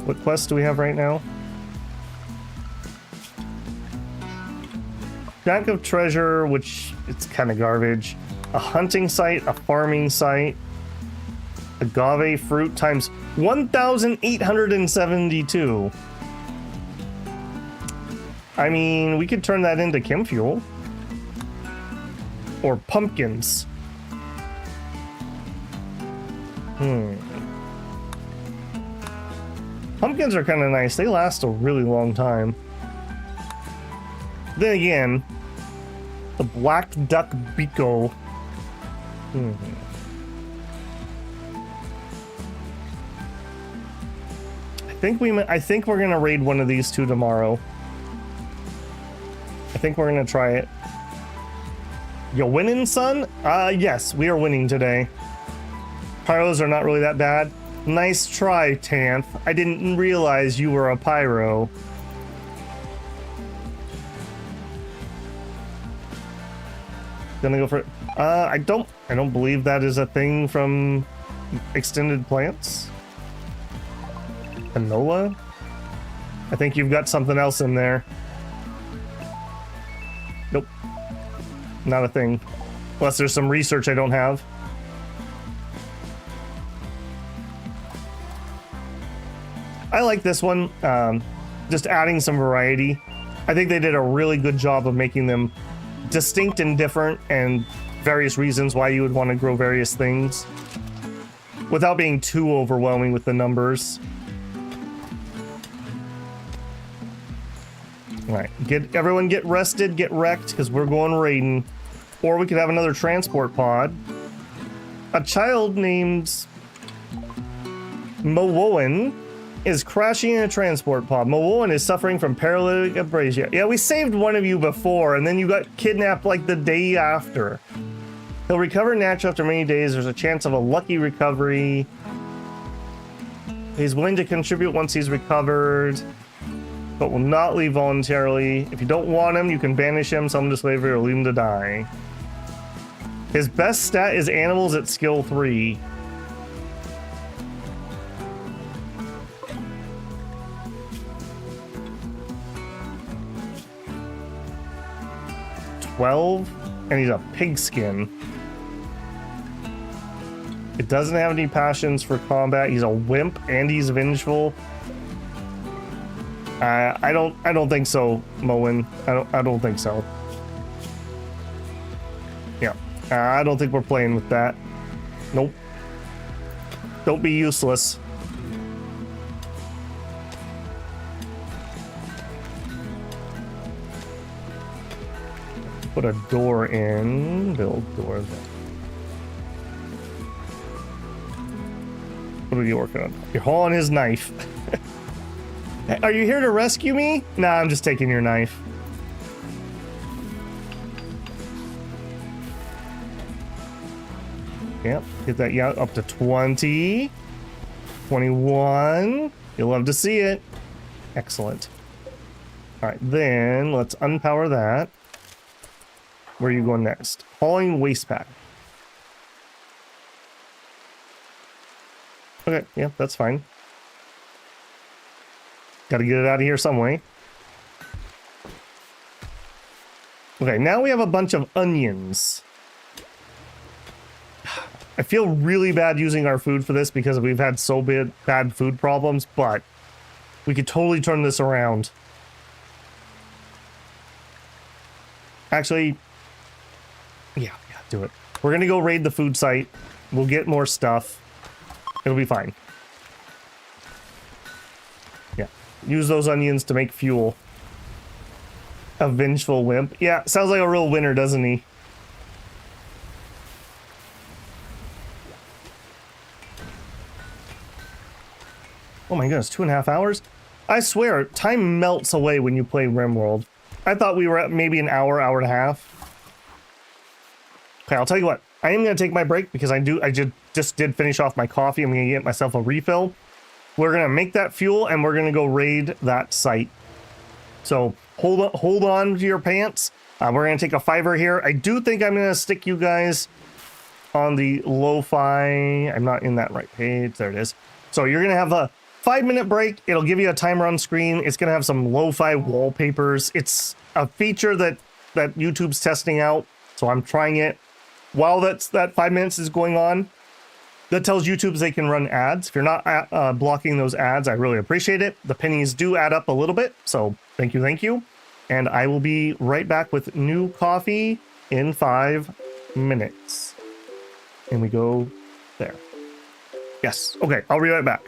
What quests do we have right now? Jack of Treasure, which it's kind of garbage. A hunting site, a farming site. Agave fruit times 1,872. I mean, we could turn that into chem fuel. Or pumpkins. Pumpkins are kind of nice. They last a really long time. Then again, the black duck biko. I think we're gonna raid one of these two tomorrow. I think we're gonna try it. You winning, son? Yes, we are winning today. Pyros are not really that bad. Nice try, Tanth. I didn't realize you were a pyro. Gonna go for I don't believe that is a thing from extended plants. Canola? I think you've got something else in there. Nope. Not a thing. Unless there's some research I don't have. I like this one. Just adding some variety. I think they did a really good job of making them distinct and different, and various reasons why you would want to grow various things without being too overwhelming with the numbers. All right, everyone get rested, get wrecked, because we're going raiding. Or we could have another transport pod. A child named Mowoan is crashing in a transport pod. Mowoan is suffering from paralytic abrasion. Yeah, we saved one of you before, and then you got kidnapped like the day after. He'll recover naturally after many days. There's a chance of a lucky recovery. He's willing to contribute once he's recovered, but will not leave voluntarily. If you don't want him, you can banish him, sell him to slavery, or leave him to die. His best stat is animals at skill 3. And he's a pigskin. It doesn't have any passions for combat. He's a wimp and he's vengeful. I don't think so, Moen. I don't think so. Yeah, I don't think we're playing with that. Nope. Don't be useless. Put a door in. Build door there. What are you working on? You're hauling his knife. Are you here to rescue me? Nah, I'm just taking your knife. Yep, get that yacht up to 20. 21. You'll love to see it. Excellent. All right, then let's unpower that. Where are you going next? Hauling waste pack. Okay, yeah, that's fine. Got to get it out of here some way. Okay, now we have a bunch of onions. I feel really bad using our food for this because we've had so bad food problems, but we could totally turn this around. Actually, yeah, do it. We're gonna go raid the food site. We'll get more stuff. It'll be fine. Yeah, use those onions to make fuel. A vengeful wimp. Yeah, sounds like a real winner, doesn't he? Oh my goodness, 2.5 hours? I swear, time melts away when you play Rimworld. I thought we were at maybe an hour, hour and a half. Okay, I'll tell you what. I am going to take my break because I just did finish off my coffee. I'm going to get myself a refill. We're going to make that fuel and we're going to go raid that site. So hold on to your pants. We're going to take a $5 here. I do think I'm going to stick you guys on the lo-fi. I'm not in that right page. There it is. So you're going to have a 5-minute break. It'll give you a timer on screen. It's going to have some lo-fi wallpapers. It's a feature that YouTube's testing out. So I'm trying it. While that 5 minutes is going on, that tells YouTube they can run ads. If you're not blocking those ads, I really appreciate it. The pennies do add up a little bit, so thank you. And I will be right back with new coffee in 5 minutes. And we go there. Yes, okay, I'll be right back.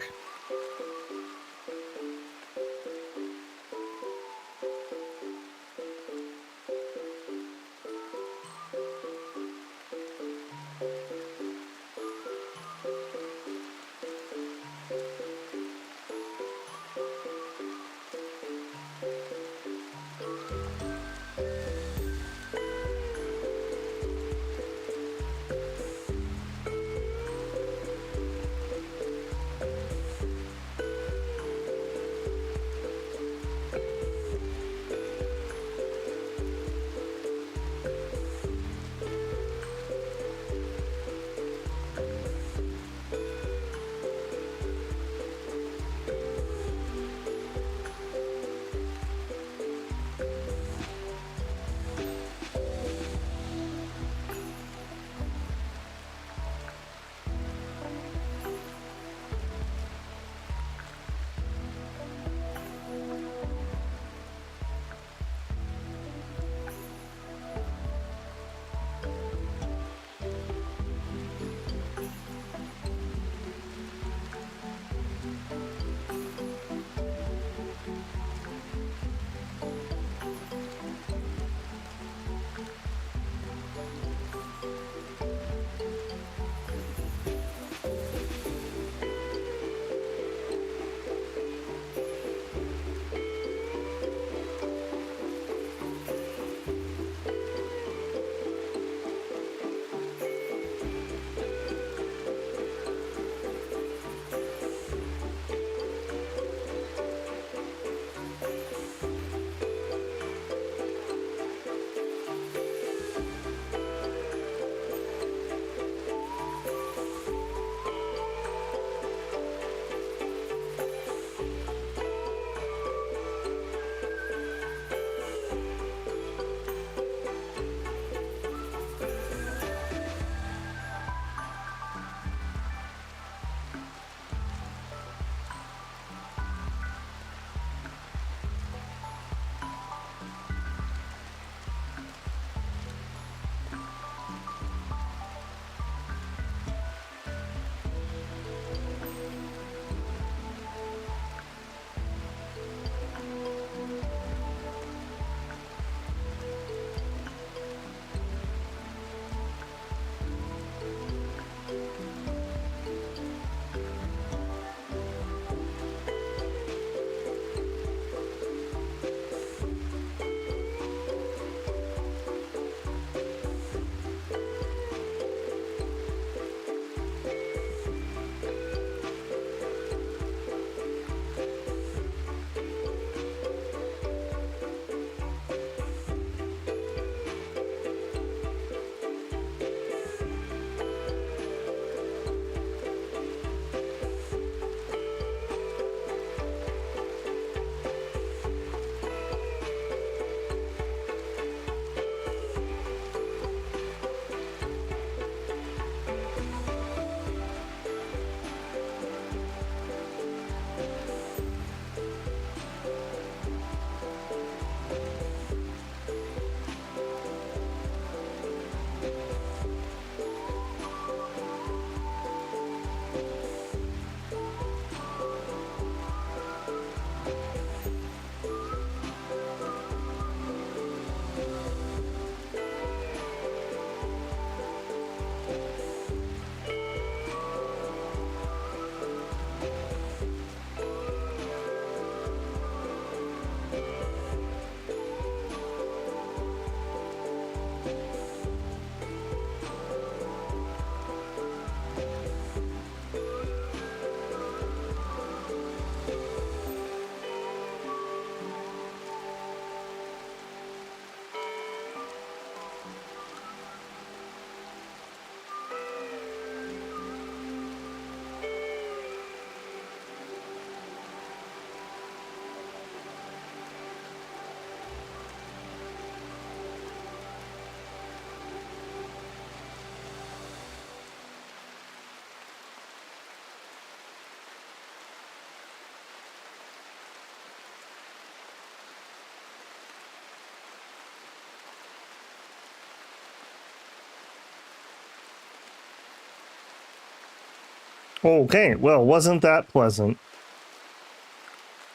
Okay, well, wasn't that pleasant?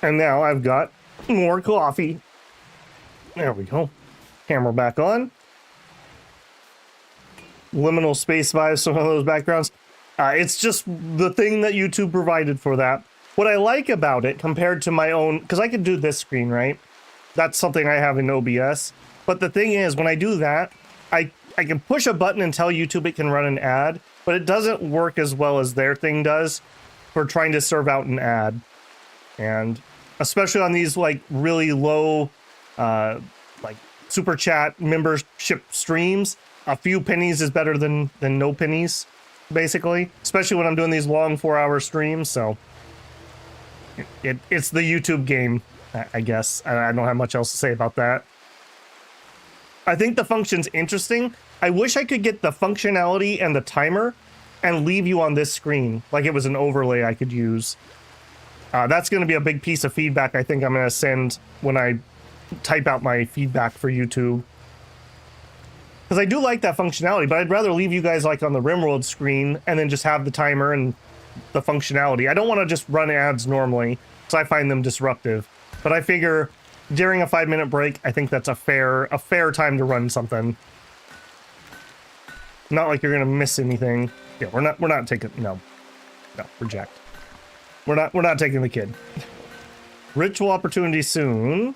And now I've got more coffee. There we go. Camera back on. Liminal space vibes, some of those backgrounds. It's just the thing that YouTube provided for that. What I like about it compared to my own, because I could do this screen, right? That's something I have in OBS. But the thing is, when I do that, I can push a button and tell YouTube it can run an ad, but it doesn't work as well as their thing does for trying to serve out an ad. And especially on these like really low, like super chat membership streams, a few pennies is better than no pennies, basically. Especially when I'm doing these long 4-hour streams. So it's the YouTube game, I guess. I don't have much else to say about that. I think the function's interesting. I wish I could get the functionality and the timer and leave you on this screen, like it was an overlay I could use. That's going to be a big piece of feedback I think I'm going to send when I type out my feedback for YouTube. Because I do like that functionality, but I'd rather leave you guys like on the Rimworld screen and then just have the timer and the functionality. I don't want to just run ads normally, because I find them disruptive. But I figure during a 5-minute break, I think that's a fair time to run something. Not like you're gonna miss anything. Yeah, we're not taking no, reject. We're not taking the kid. Ritual opportunity soon.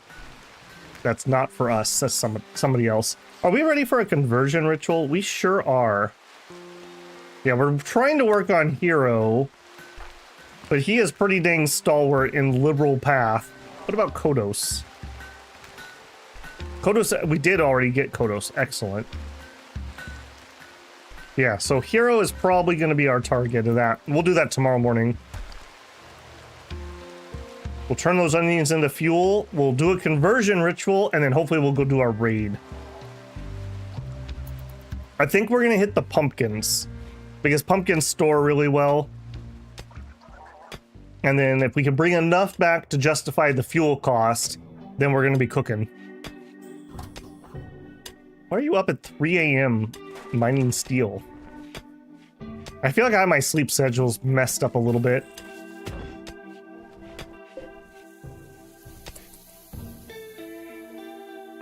That's not for us. That's somebody else. Are we ready for a conversion ritual? We sure are. Yeah, we're trying to work on Hero, but he is pretty dang stalwart in liberal path. What about Kodos? Kodos, we did already get Kodos. Excellent. Yeah, so Hero is probably going to be our target of that. We'll do that tomorrow morning. We'll turn those onions into fuel. We'll do a conversion ritual, and then hopefully we'll go do our raid. I think we're going to hit the pumpkins, because pumpkins store really well. And then if we can bring enough back to justify the fuel cost, then we're going to be cooking. Why are you up at 3 a.m. mining steel? I feel like I have my sleep schedules messed up a little bit.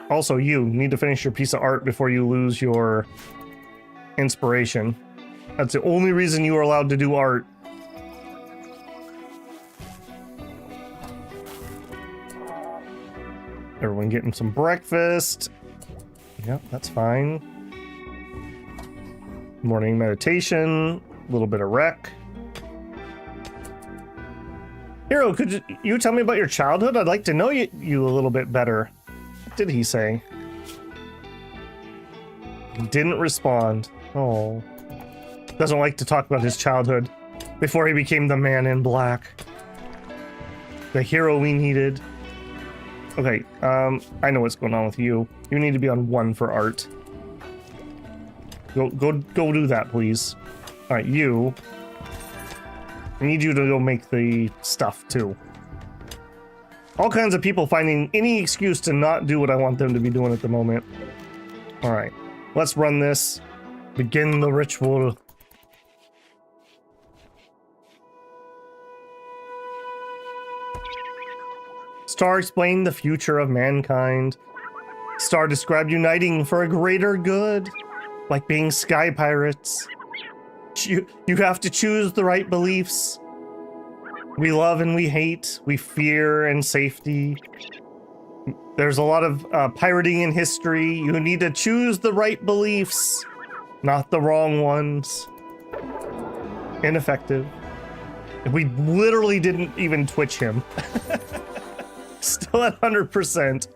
Also, you need to finish your piece of art before you lose your inspiration. That's the only reason you are allowed to do art. Everyone getting some breakfast. Yep, that's fine. Morning meditation, a little bit of rec. Hero, could you tell me about your childhood? I'd like to know you a little bit better. What did he say? He didn't respond. Oh. Doesn't like to talk about his childhood before he became the man in black. The hero we needed. Okay, I know what's going on with you. You need to be on 1 for art. Go do that, please. All right, you. I need you to go make the stuff, too. All kinds of people finding any excuse to not do what I want them to be doing at the moment. All right, let's run this. Begin the ritual. Star explained the future of mankind. Star described uniting for a greater good, like being sky pirates. You have to choose the right beliefs. We love and we hate. We fear and safety. There's a lot of pirating in history. You need to choose the right beliefs, not the wrong ones. Ineffective. We literally didn't even twitch him. Still at 100%.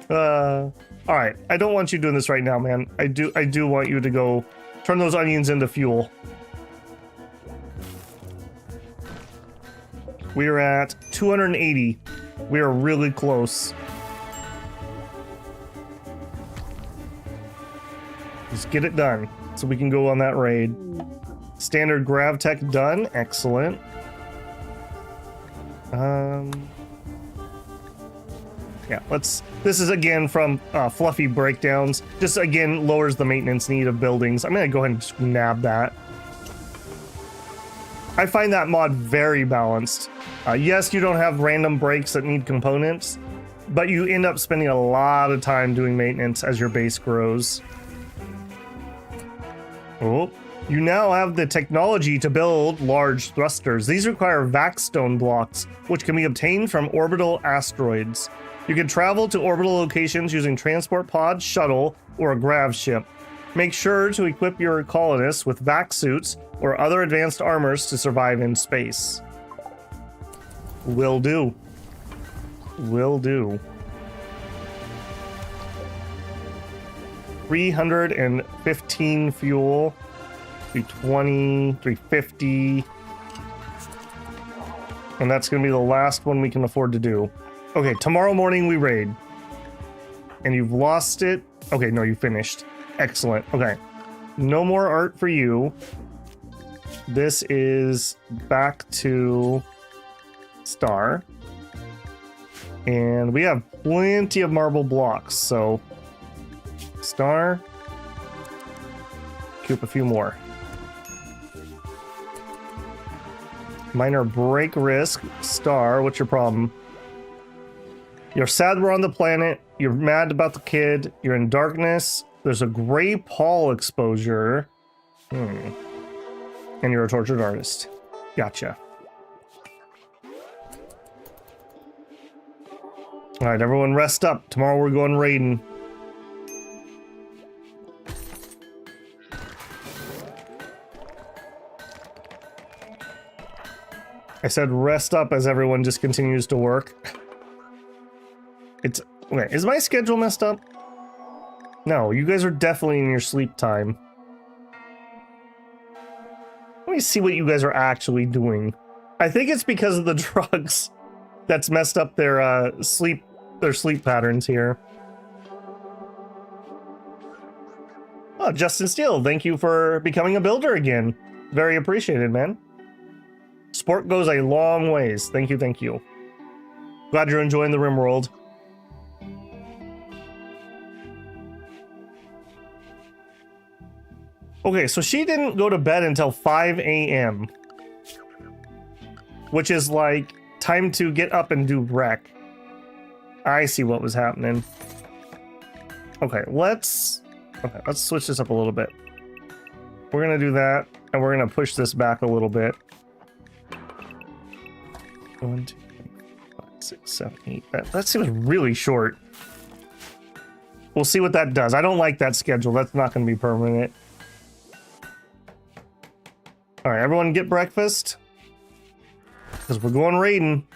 All right. I don't want you doing this right now, man. I do want you to go turn those onions into fuel. We're at 280. We are really close. Just get it done so we can go on that raid. Standard grav tech done. Excellent. Yeah, this is again from Fluffy Breakdowns. Just again lowers the maintenance need of buildings. I'm gonna go ahead and just nab that. I find that mod very balanced. Yes, you don't have random breaks that need components, but you end up spending a lot of time doing maintenance as your base grows. Oh, you now have the technology to build large thrusters. These require vac-stone blocks, which can be obtained from orbital asteroids. You can travel to orbital locations using transport pods, shuttle, or a grav ship. Make sure to equip your colonists with vac suits or other advanced armors to survive in space. Will do. Will do. 315 fuel. 320, 350. And that's going to be the last one we can afford to do. Okay, tomorrow morning we raid. And you've lost it. Okay, no, you finished. Excellent. Okay. No more art for you. This is back to Star. And we have plenty of marble blocks, so Star. Keep a few more. Minor break risk. Star, what's your problem? You're sad we're on the planet. You're mad about the kid. You're in darkness. There's a gray pall exposure. And you're a tortured artist. Gotcha. Alright, everyone rest up. Tomorrow we're going raiding. I said rest up as everyone just continues to work. It's... Wait, is my schedule messed up? No, you guys are definitely in your sleep time. Let me see what you guys are actually doing. I think it's because of the drugs that's messed up their sleep patterns here. Oh, Justin Steele, thank you for becoming a builder again. Very appreciated, man. Sport goes a long ways. Thank you, thank you. Glad you're enjoying the Rimworld. Okay, so she didn't go to bed until 5 a.m. Which is like time to get up and do rec. I see what was happening. Okay, let's switch this up a little bit. We're gonna do that, and we're gonna push this back a little bit. 1, 2, 3, 4, 5, 6, 7, 8. That seems really short. We'll see what that does. I don't like that schedule. That's not gonna be permanent. Alright, everyone get breakfast. Because we're going raiding.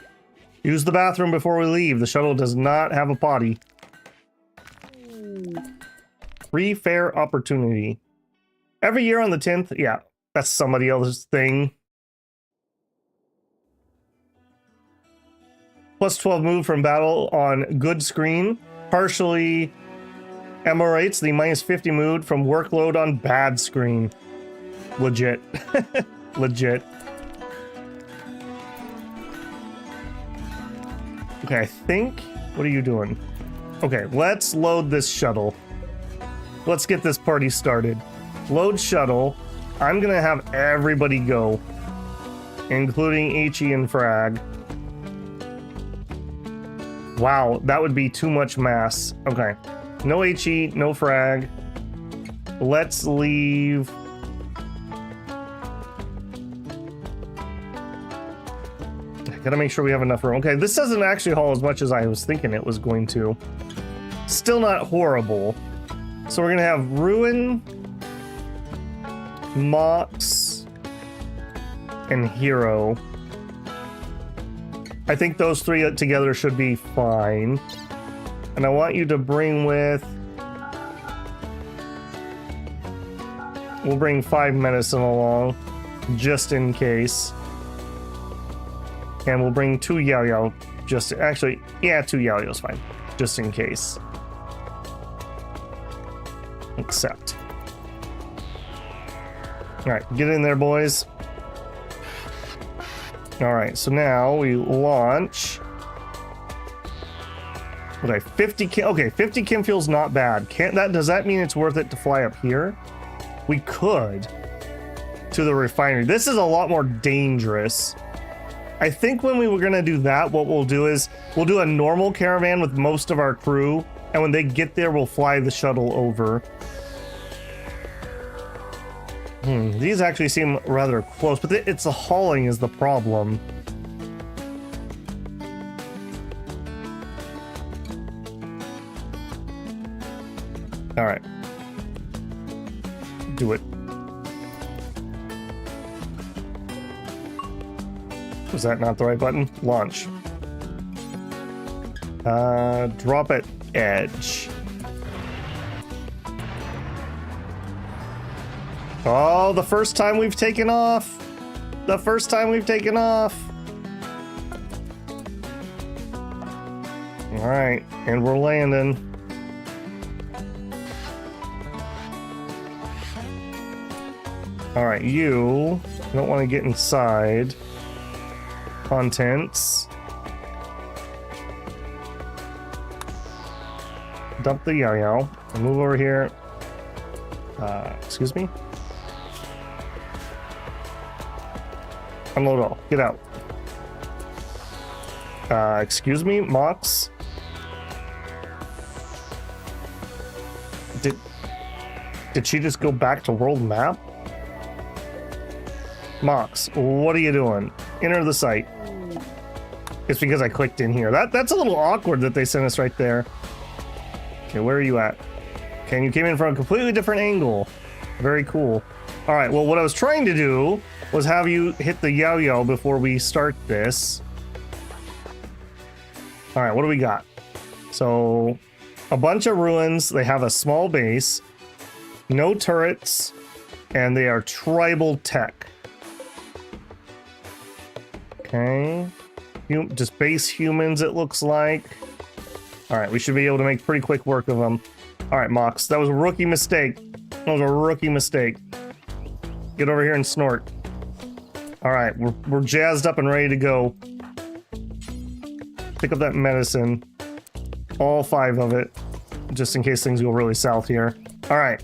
Use the bathroom before we leave. The shuttle does not have a potty. Free fare opportunity. Every year on the 10th. Yeah, that's somebody else's thing. Plus 12 move from battle on good screen. Partially emulates the minus 50 mood from workload on bad screen. Legit. Legit. Okay, I think... What are you doing? Okay, let's load this shuttle. Let's get this party started. Load shuttle. I'm gonna have everybody go. Including HE and Frag. Wow, that would be too much mass. Okay. No HE, no Frag. Let's leave... Gotta make sure we have enough room. Okay, this doesn't actually haul as much as I was thinking it was going to. Still not horrible. So we're gonna have Ruin, Mox, and Hero. I think those three together should be fine. And I want you to bring with... We'll bring 5 medicine along, just in case. And we'll bring 2 Yao-Yao, just... Actually, yeah, 2 Yao-Yao's fine, just in case. Accept. Alright, get in there, boys. Alright, so now we launch. Okay, 50 chem... Okay, 50 chem fuel's not bad. Does that mean it's worth it to fly up here? We could. to the refinery. This is a lot more dangerous. I think when we were gonna do that, what we'll do is we'll do a normal caravan with most of our crew, and when they get there, we'll fly the shuttle over. These actually seem rather close, but it's the hauling is the problem. All right. Do it. Was that not the right button? Launch. Drop at edge. Oh, the first time we've taken off. The first time we've taken off. All right, and we're landing. All right, you don't want to get inside. Contents. Dump the yo-yo. Move over here. Excuse me? Unload all. Get out. Excuse me, Mox? Did she just go back to world map? Mox, what are you doing? Enter the site. It's because I clicked in here. That's a little awkward that they sent us right there. Okay, where are you at? Okay, and you came in from a completely different angle. Very cool. All right, well, what I was trying to do was have you hit the yo-yo before we start this. All right, what do we got? So, a bunch of ruins. They have a small base, no turrets, and they are tribal tech. Okay. Just base humans, it looks like. All right, we should be able to make pretty quick work of them. All right, Mox, that was a rookie mistake. That was a rookie mistake. Get over here and snort. All right, we're jazzed up and ready to go. Pick up that medicine. All 5 of it, just in case things go really south here. All right.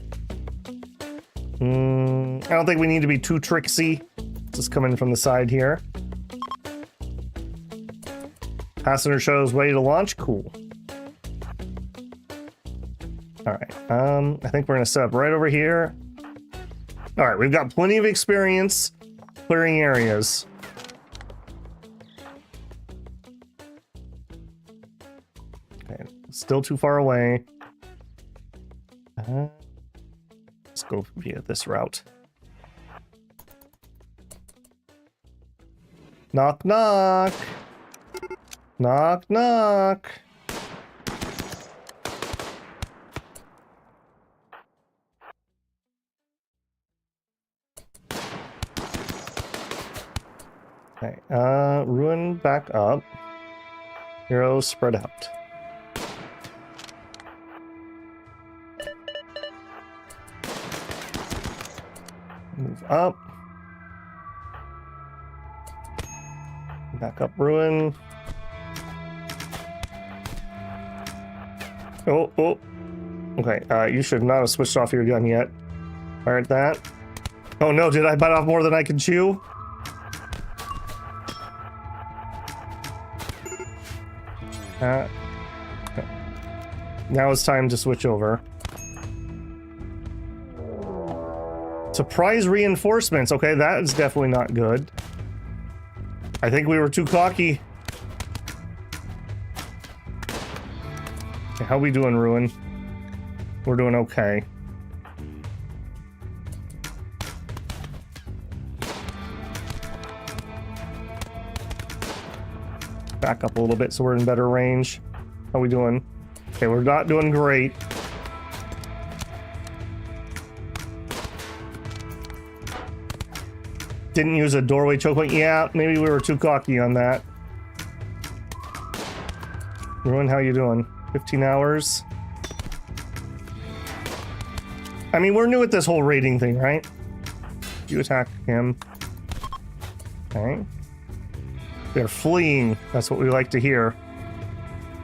I don't think we need to be too tricksy. Just come in from the side here. Passenger shuttle is ready to launch. Cool. All right. I think we're gonna set up right over here. All right, we've got plenty of experience clearing areas. Okay, still too far away. Let's go via this route. Knock, knock. Knock, knock. Okay, ruin back up. Heroes spread out. Move up. Back up, ruin. Oh, oh. Okay, you should not have switched off your gun yet. Fire at that. Oh no, did I bite off more than I can chew? Okay. Now it's time to switch over. Surprise reinforcements. Okay, that is definitely not good. I think we were too cocky. Okay, how we doing, Ruin? We're doing okay. Back up a little bit so we're in better range. How we doing? Okay, we're not doing great. Didn't use a doorway choke point. Yeah, maybe we were too cocky on that. Ruin, how you doing? 15 hours. I mean, we're new at this whole raiding thing, right? You attack him. Okay. They're fleeing. That's what we like to hear.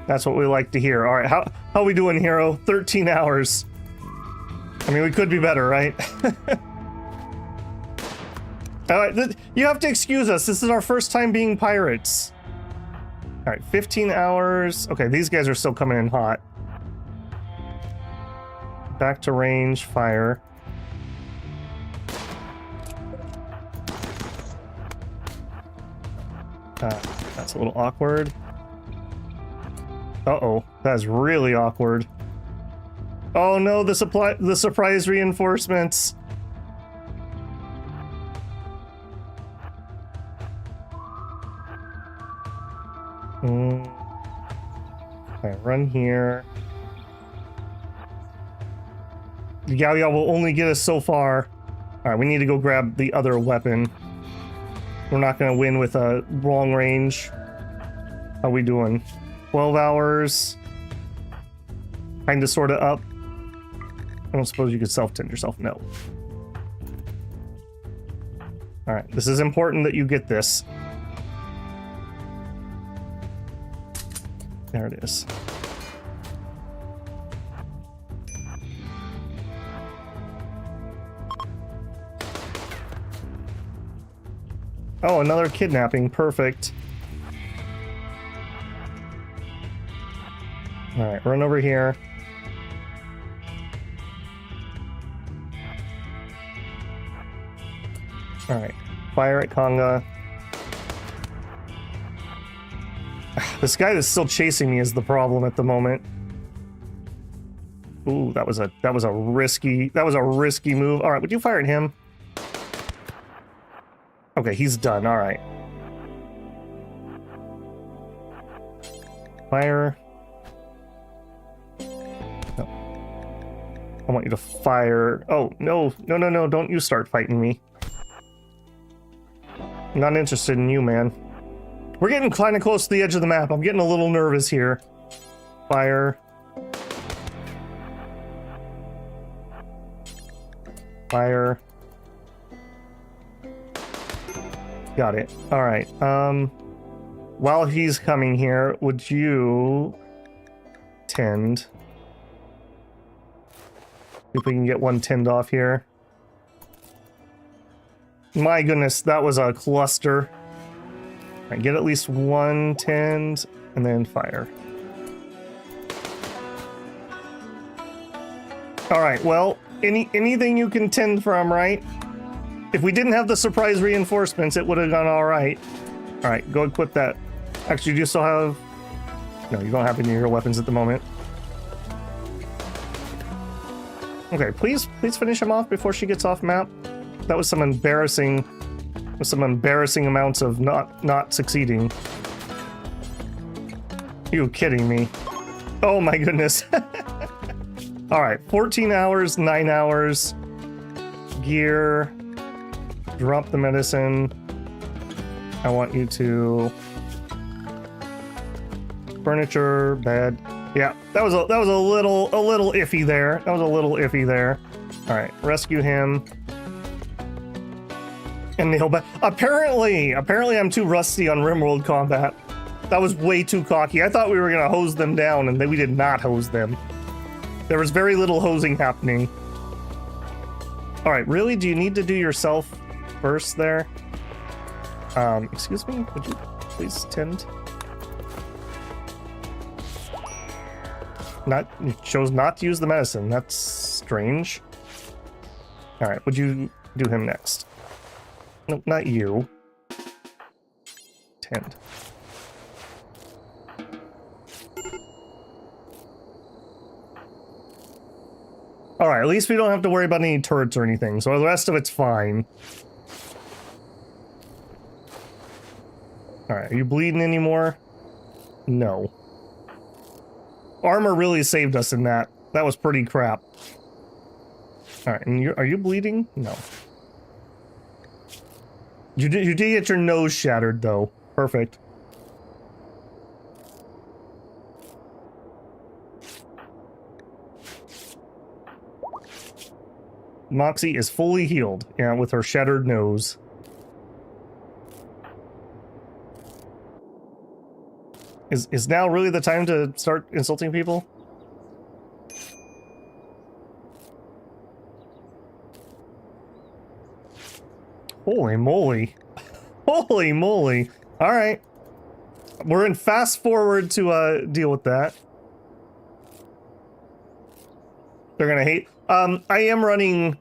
That's what we like to hear. All right, how we doing, hero? 13 hours. I mean, we could be better, right? You have to excuse us. This is our first time being pirates. All right, 15 hours. Okay, these guys are still coming in hot. Back to range, fire. That's a little awkward. Uh-oh, that's really awkward. Oh no, the surprise reinforcements. Okay, run here. The Yao Yao will only get us so far. Alright, we need to go grab the other weapon. We're not gonna win with a wrong range. How we doing? 12 hours. Kinda sorta up. I don't suppose you could self-tend yourself. No. Alright, this is important that you get this. There it is. Oh, another kidnapping. Perfect. Alright, run over here. Alright, fire at Conga. This guy that's still chasing me is the problem at the moment. Ooh, that was a risky move. All right, would you fire at him? Okay, he's done. All right. Fire. No. I want you to fire. Oh, no. No, no, no. Don't you start fighting me. I'm not interested in you, man. We're getting kind of close to the edge of the map. I'm getting a little nervous here. Fire. Fire. Got it. All right. While he's coming here, would you tend? See if we can get one tend off here. My goodness, that was a cluster. All right, get at least one tend and then fire. All right. Well, anything you can tend from, right? If we didn't have the surprise reinforcements, it would have gone all right. All right, go equip that. Actually, do you still have... No, you don't have any of your weapons at the moment. Okay, please finish him off before she gets off map. That was some embarrassing amounts of not succeeding. You kidding me? Oh my goodness. All right, 14 hours, 9 hours. Gear. Drop the medicine. I want you to... Furniture, bed. Yeah, that was a little iffy there. That was a little iffy there. All right, rescue him. And nail back. Apparently I'm too rusty on Rimworld combat. That was way too cocky. I thought we were gonna hose them down, and then we did not hose them. There was very little hosing happening. All right, really? Do you need to do yourself first there? Excuse me? Would you please tend? You chose not to use the medicine. That's strange. All right, would you do him next? No, not you. Tend. All right, at least we don't have to worry about any turrets or anything, so the rest of it's fine. All right, are you bleeding anymore? No. Armor really saved us in that. That was pretty crap. All right, and are you bleeding? No. You did get your nose shattered, though. Perfect. Moxie is fully healed, yeah, with her shattered nose. Is now really the time to start insulting people? Holy moly. Holy moly. All right. We're in fast forward to deal with that. They're gonna hate. I am running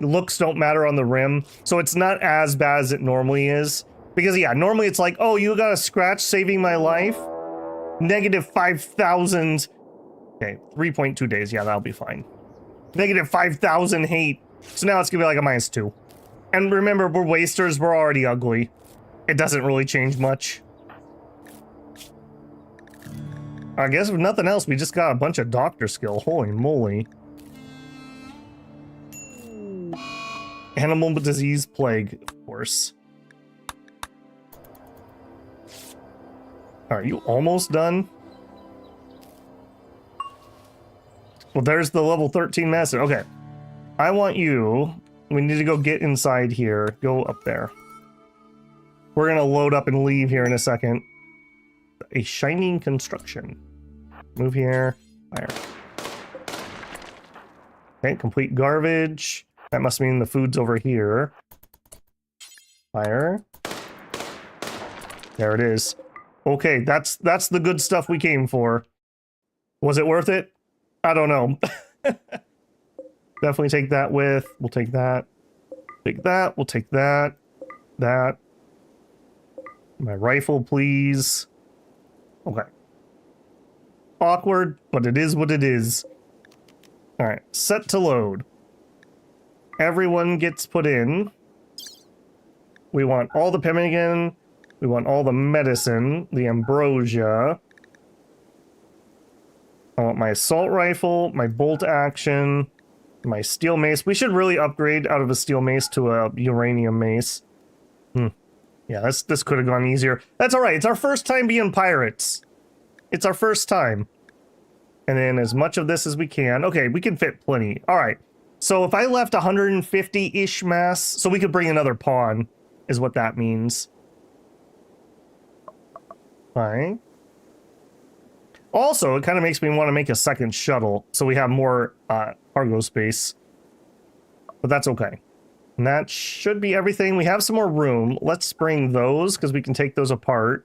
looks don't matter on the rim, so it's not as bad as it normally is. Because yeah, normally it's like, oh, you got a scratch saving my life. Negative 5,000. Okay, 3.2 days. Yeah, that'll be fine. Negative 5,000 hate. So now it's gonna be like a -2. And remember, we're wasters. We're already ugly. It doesn't really change much. I guess if nothing else, we just got a bunch of doctor skill. Holy moly. Animal disease plague, of course. Are you almost done? Well, there's the level 13 master. Okay. I want you... We need to go get inside here. Go up there. We're gonna load up and leave here in a second. A shining construction. Move here. Fire. Okay, complete garbage. That must mean the food's over here. Fire. There it is. Okay, that's the good stuff we came for. Was it worth it? I don't know. Definitely take that with. We'll take that. Take that. We'll take that. That. My rifle, please. Okay. Awkward, but it is what it is. Alright, set to load. Everyone gets put in. We want all the pemmican. We want all the medicine. The ambrosia. I want my assault rifle, my bolt action, my steel mace. We should really upgrade out of a steel mace to a uranium mace. Yeah, this could have gone easier. That's alright, it's our first time being pirates. It's our first time. And then as much of this as we can. Okay, we can fit plenty. Alright, so if I left 150-ish mass, so we could bring another pawn, is what that means. Fine. Also, it kind of makes me want to make a second shuttle, so we have more cargo space. But that's okay. And that should be everything. We have some more room. Let's bring those, because we can take those apart.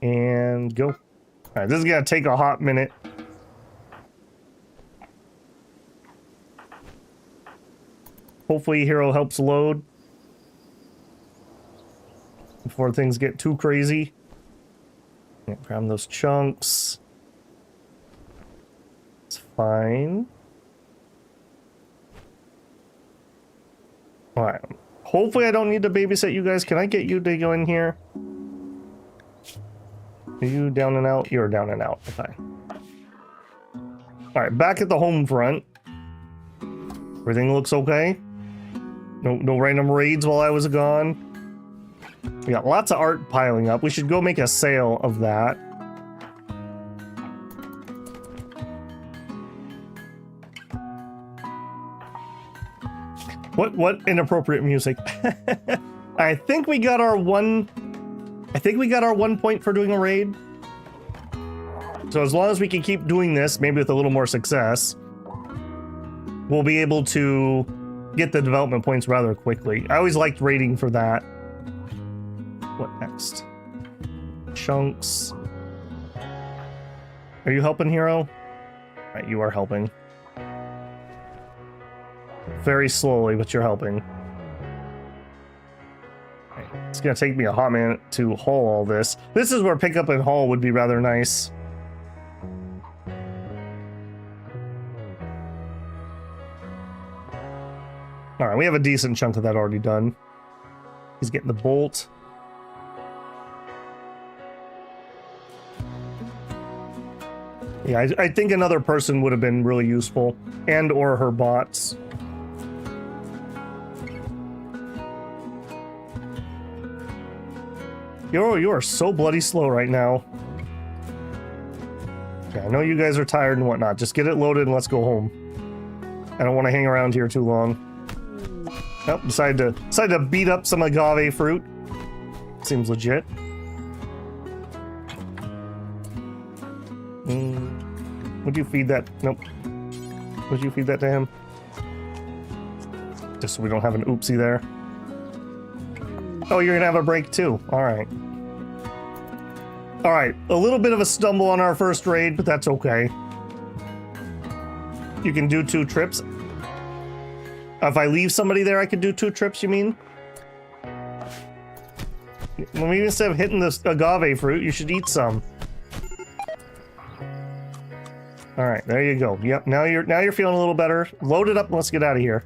And go. Alright, this is going to take a hot minute. Hopefully Hero helps load before things get too crazy. Yeah, grab those chunks. It's fine. Alright. Hopefully I don't need to babysit you guys. Can I get you to go in here? Are you down and out? You're down and out. Okay. Alright, back at the home front. Everything looks okay. No random raids while I was gone. We got lots of art piling up. We should go make a sale of that. What inappropriate music? I think we got our one point for doing a raid. So as long as we can keep doing this, maybe with a little more success, we'll be able to get the development points rather quickly. I always liked raiding for that. What next? Chunks. Are you helping, Hero? Right, you are helping. Very slowly, but you're helping. Right, it's gonna take me a hot minute to haul all this. This is where pickup and haul would be rather nice. Alright, we have a decent chunk of that already done. He's getting the bolt. Yeah, I think another person would have been really useful. And or her bots. You are so bloody slow right now. Yeah, I know you guys are tired and whatnot. Just get it loaded and let's go home. I don't want to hang around here too long. Oh, decided to beat up some agave fruit. Seems legit. Would you feed that? Nope. Would you feed that to him? Just so we don't have an oopsie there. Oh, you're gonna have a break too. Alright. Alright, a little bit of a stumble on our first raid, but that's okay. You can do 2 trips. If I leave somebody there, I could do 2 trips, you mean? Maybe instead of hitting this agave fruit, you should eat some. Alright, there you go. Yep, now you're feeling a little better. Load it up and let's get out of here.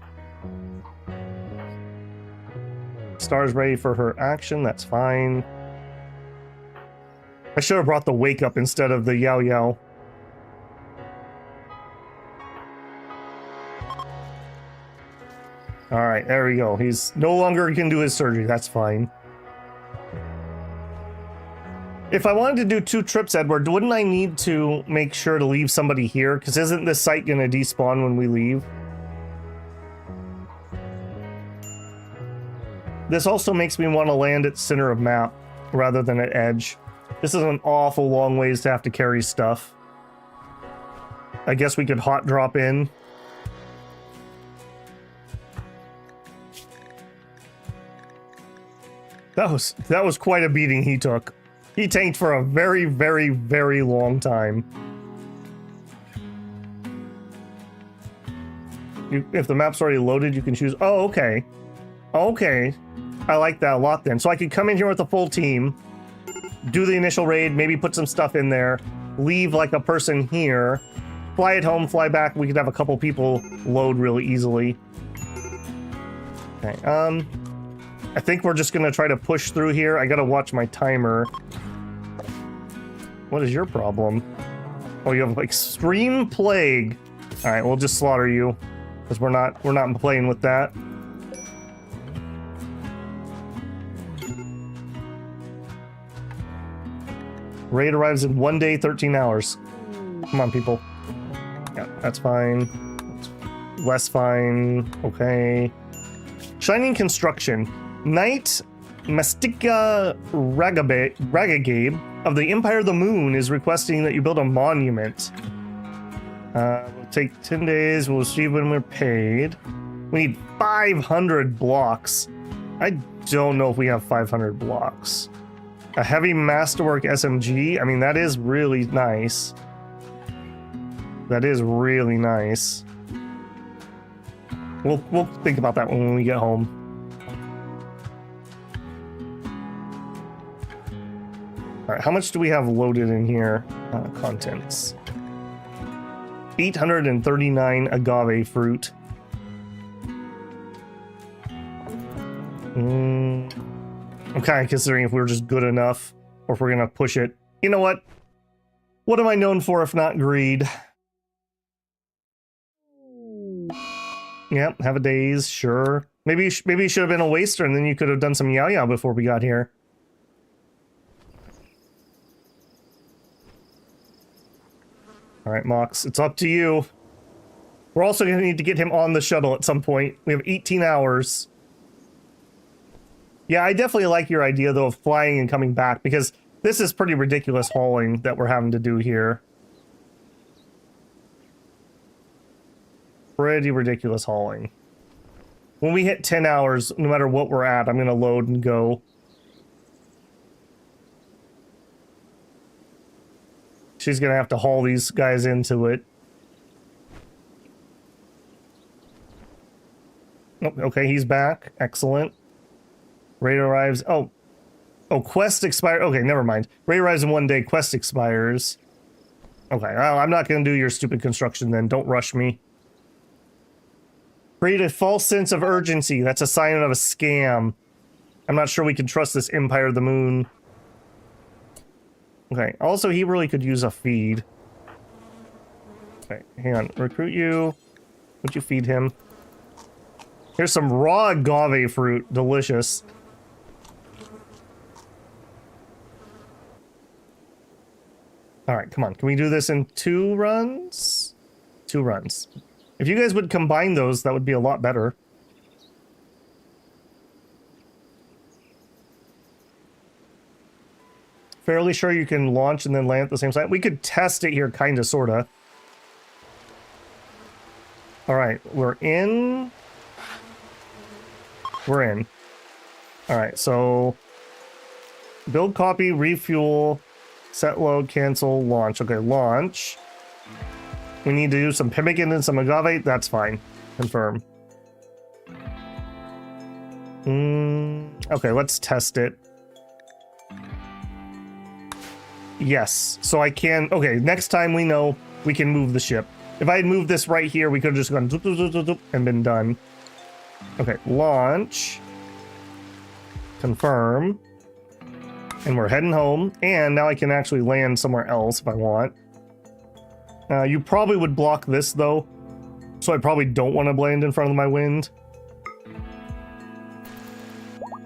Star's ready for her action, that's fine. I should have brought the wake up instead of the Yao Yao. Alright, there we go. He's no longer can do his surgery, that's fine. If I wanted to do 2 trips, Edward, wouldn't I need to make sure to leave somebody here? Because isn't this site going to despawn when we leave? This also makes me want to land at center of map rather than at edge. This is an awful long ways to have to carry stuff. I guess we could hot drop in. That was quite a beating he took. He tanked for a very, very, very long time. If the map's already loaded, you can choose... Oh, okay. Okay. I like that a lot then. So I could come in here with a full team, do the initial raid, maybe put some stuff in there, leave like a person here, fly it home, fly back. We could have a couple people load really easily. Okay, I think we're just gonna try to push through here. I gotta watch my timer. What is your problem? Oh, you have extreme plague. All right, we'll just slaughter you because we're not playing with that. Raid arrives in 1 day, 13 hours. Come on, people. Yeah, that's fine. Less fine. Okay. Shining Construction. Knight Mastika Ragagabe of the Empire of the Moon is requesting that you build a monument. We'll take 10 days. We'll see when we're paid. We need 500 blocks. I don't know if we have 500 blocks. A heavy masterwork SMG. I mean, that is really nice. That is really nice. We'll think about that when we get home. All right, how much do we have loaded in here? Contents. 839 agave fruit. I'm kind of considering if we were just good enough or if we're gonna push it. You know what? What am I known for if not greed? Yep, have a daze, sure. Maybe it should have been a waster and then you could have done some Yao Yao before we got here. Alright, Mox, it's up to you. We're also going to need to get him on the shuttle at some point. We have 18 hours. Yeah, I definitely like your idea, though, of flying and coming back, because this is pretty ridiculous hauling that we're having to do here. Pretty ridiculous hauling. When we hit 10 hours, no matter what we're at, I'm going to load and go. She's going to have to haul these guys into it. Oh, okay, he's back. Excellent. Raid arrives. Oh, quest expires. Okay, never mind. Raid arrives in 1 day. Quest expires. Okay, well, I'm not going to do your stupid construction then. Don't rush me. Create a false sense of urgency. That's a sign of a scam. I'm not sure we can trust this Empire of the Moon. Okay, also he really could use a feed. Okay, hang on. Recruit you. Would you feed him? Here's some raw agave fruit. Delicious. Alright, come on. Can we do this in 2 runs? 2 runs. If you guys would combine those, that would be a lot better. Fairly sure you can launch and then land at the same time. We could test it here, kinda, sorta. All right, we're in. We're in. All right, so build, copy, refuel, set load, cancel, launch. Okay, launch. We need to do some pemmican and some agave. That's fine. Confirm. Okay, let's test it. Yes, so I can. Okay, next time we know we can move the ship. If I had moved this right here, we could have just gone doop, doop, doop, doop, doop, and been done. Okay, launch. Confirm. And we're heading home. And now I can actually land somewhere else if I want. You probably would block this though. So I probably don't want to land in front of my wind.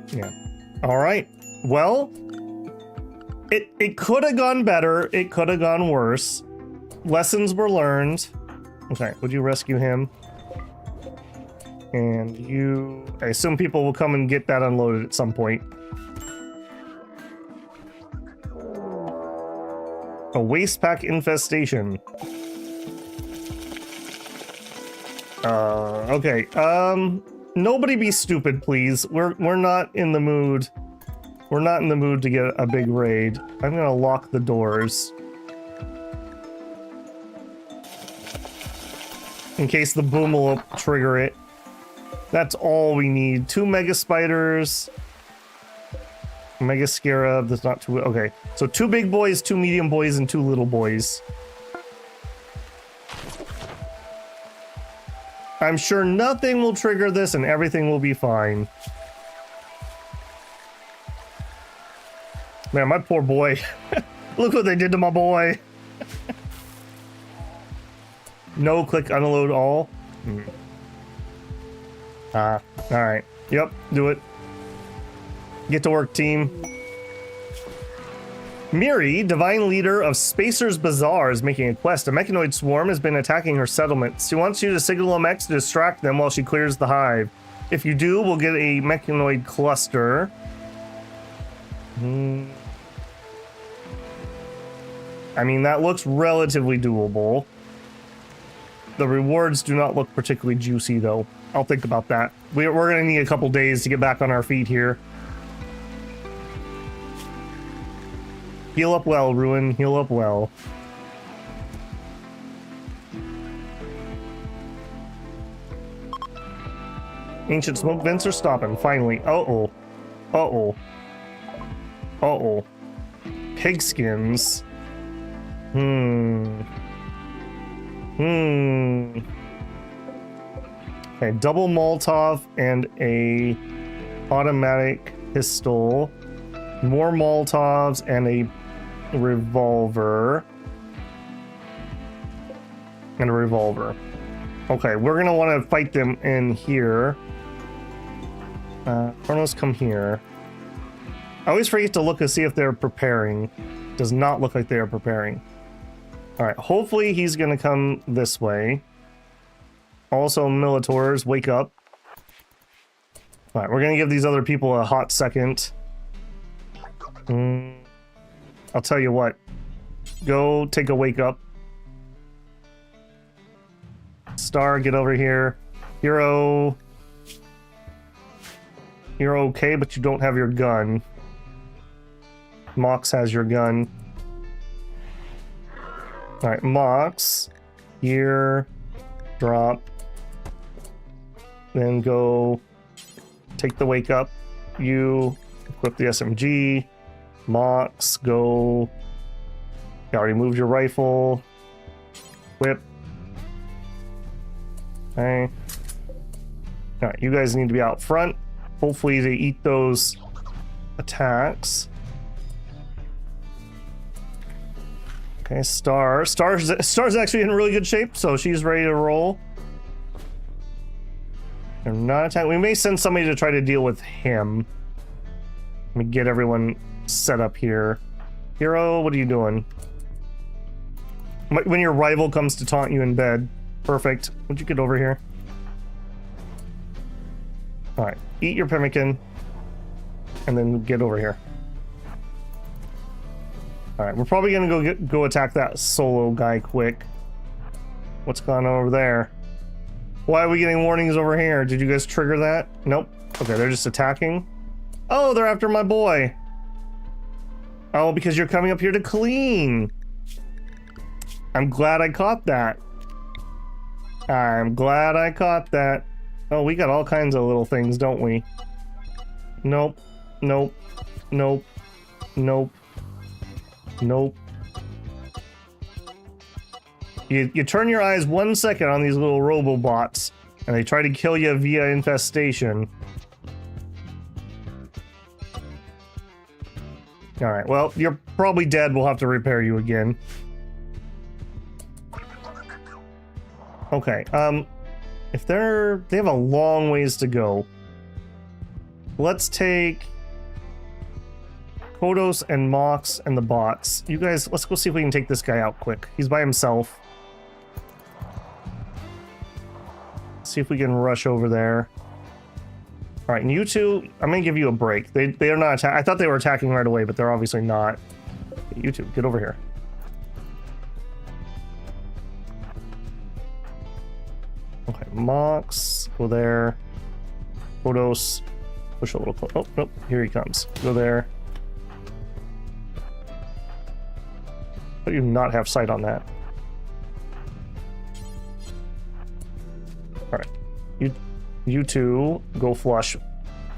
Yeah. All right. Well, it could have gone better. It could have gone worse. Lessons were learned. Okay, would you rescue him? And you... I assume people will come and get that unloaded at some point. A waste pack infestation. Okay. Nobody be stupid, please. We're not in the mood. We're not in the mood to get a big raid. I'm gonna lock the doors. In case the boom will trigger it. That's all we need. 2 mega spiders. Mega scarab, that's not too... Okay, so 2 big boys, 2 medium boys, and 2 little boys. I'm sure nothing will trigger this and everything will be fine. Man, my poor boy. Look what they did to my boy. No, click unload all. Alright. Yep, do it. Get to work, team. Miri, divine leader of Spacer's Bazaar, is making a quest. A mechanoid swarm has been attacking her settlement. She wants you to signal MX to distract them while she clears the hive. If you do, we'll get a mechanoid cluster. I mean, that looks relatively doable. The rewards do not look particularly juicy, though. I'll think about that. We're going to need a couple days to get back on our feet here. Heal up well, Ruin. Heal up well. Ancient smoke vents are stopping, finally. Uh-oh. Uh-oh. Uh-oh. Pigskins. Okay, double Molotov and a automatic pistol. More Molotovs and a revolver. And a revolver. Okay, we're gonna want to fight them in here. Chronos, come here. I always forget to look to see if they're preparing. Does not look like they are preparing. Alright, hopefully he's gonna come this way. Also, Militors, wake up. Alright, we're gonna give these other people a hot second. I'll tell you what. Go take a wake up. Star, get over here. Hero. You're okay, but you don't have your gun. Mox has your gun. Alright, Mox. Here. Drop. Then go take the wake up. You equip the SMG. Mox, go. You already moved your rifle. Whip. Okay. Alright, you guys need to be out front. Hopefully they eat those attacks. Okay, Star's actually in really good shape, so she's ready to roll. They're not attacking. We may send somebody to try to deal with him. Let me get everyone set up here. Hero, what are you doing? When your rival comes to taunt you in bed. Perfect. Would you get over here? Alright, eat your pemmican. And then get over here. Alright, we're probably gonna go attack that solo guy quick. What's going on over there? Why are we getting warnings over here? Did you guys trigger that? Nope. Okay, they're just attacking. Oh, they're after my boy. Oh, because you're coming up here to clean. I'm glad I caught that. I'm glad I caught that. Oh, we got all kinds of little things, don't we? Nope. Nope. Nope. Nope. Nope. You turn your eyes 1 second on these little robobots, and they try to kill you via infestation. Alright, well, you're probably dead. We'll have to repair you again. Okay, if they have a long ways to go. Let's take Kodos and Mox and the bots. You guys, let's go see if we can take this guy out quick. He's by himself. See if we can rush over there. All right, and you two, I'm gonna give you a break. They are not I thought they were attacking right away, but they're obviously not. You two, get over here. Okay, Mox, go there. Kodos, push a little close. Oh, nope, here he comes. Go there. How do you not have sight on that? All right, you two go flush.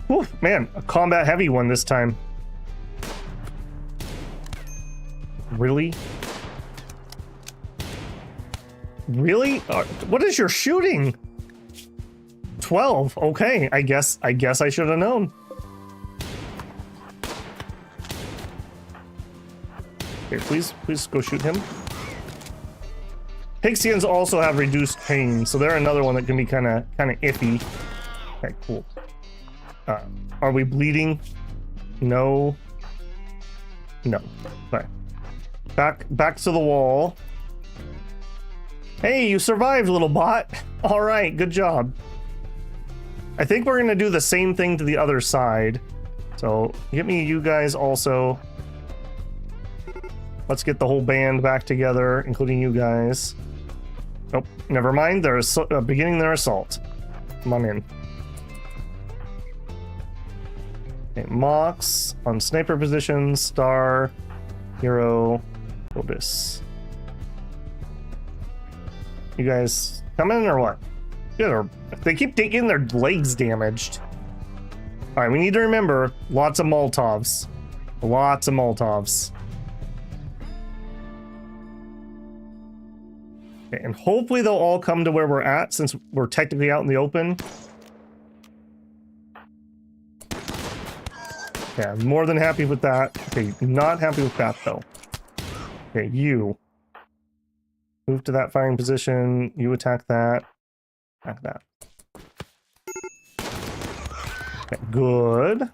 Whew, man, a combat heavy one this time. Really? Really? What is your shooting? 12. Okay, I guess I should have known. Okay, please go shoot him. Pixians also have reduced pain, so they're another one that can be kind of iffy. Okay, cool. Are we bleeding? No. No. Okay. Back to the wall. Hey, you survived, little bot. All right, good job. I think we're gonna do the same thing to the other side. So get me you guys also. Let's get the whole band back together, including you guys. Oh, never mind. They're beginning their assault. Come on in. Okay, Mox on sniper position. Star, Hero, Odyssey. You guys coming or what? Yeah, they keep getting their legs damaged. All right, we need to remember lots of Molotovs. Lots of Molotovs. Okay, and hopefully they'll all come to where we're at since we're technically out in the open. Yeah, I'm more than happy with that. Okay, not happy with that though. Okay, you. Move to that firing position. You attack that. Attack that. Okay, good.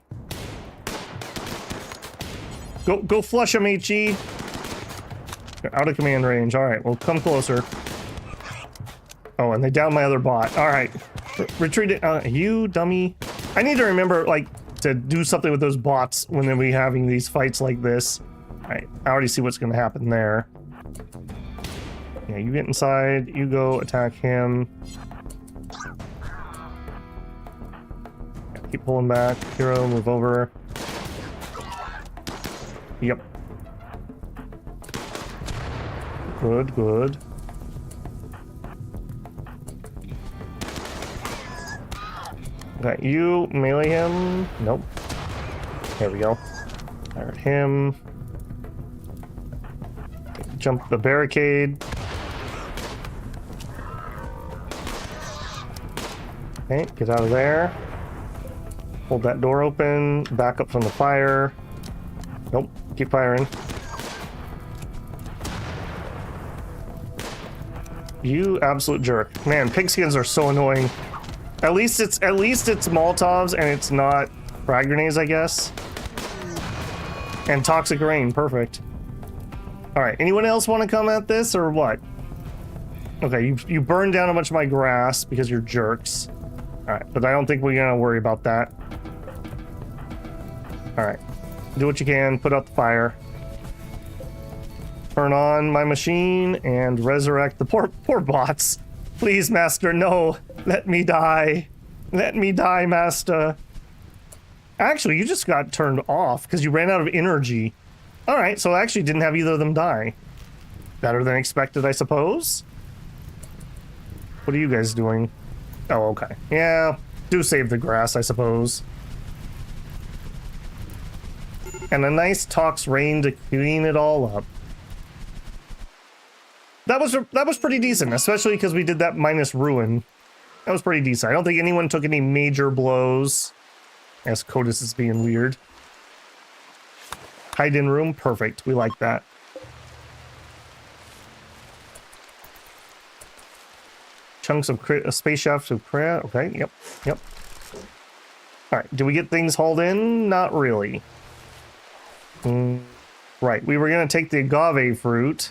Go flush him, HE. They're out of command range. All right, well, come closer. Oh, and they downed my other bot. All right, retreat it. You dummy. I need to remember, like, to do something with those bots when they're having these fights like this. All right, I already see what's going to happen there. Yeah, you get inside. You go attack him. Yeah, keep pulling back. Hero, move over. Yep. Good, good. Got you, melee him. Nope. There we go. Fire him. Jump the barricade. Okay, get out of there. Hold that door open. Back up from the fire. Nope, keep firing. You absolute jerk. Man, pigskins are so annoying. At least it's Molotovs and it's not frag grenades, I guess. And toxic rain, perfect. All right, anyone else want to come at this or what? Okay, you burned down a bunch of my grass because you're jerks. All right, but I don't think we're gonna worry about that. All right, do what you can, put out the fire. Turn on my machine and resurrect the poor bots. Please, master, no. Let me die. Let me die, master. Actually, you just got turned off because you ran out of energy. All right, so I actually didn't have either of them die. Better than expected, I suppose. What are you guys doing? Oh, okay. Yeah, do save the grass, I suppose. And a nice Tox rain to clean it all up. That was pretty decent, especially because we did that minus ruin. That was pretty decent. I don't think anyone took any major blows. As Codus is being weird. Hide in room, perfect. We like that. Chunks of space shafts of crap. Okay, yep. All right, do we get things hauled in? Not really. Right, we were gonna take the agave fruit.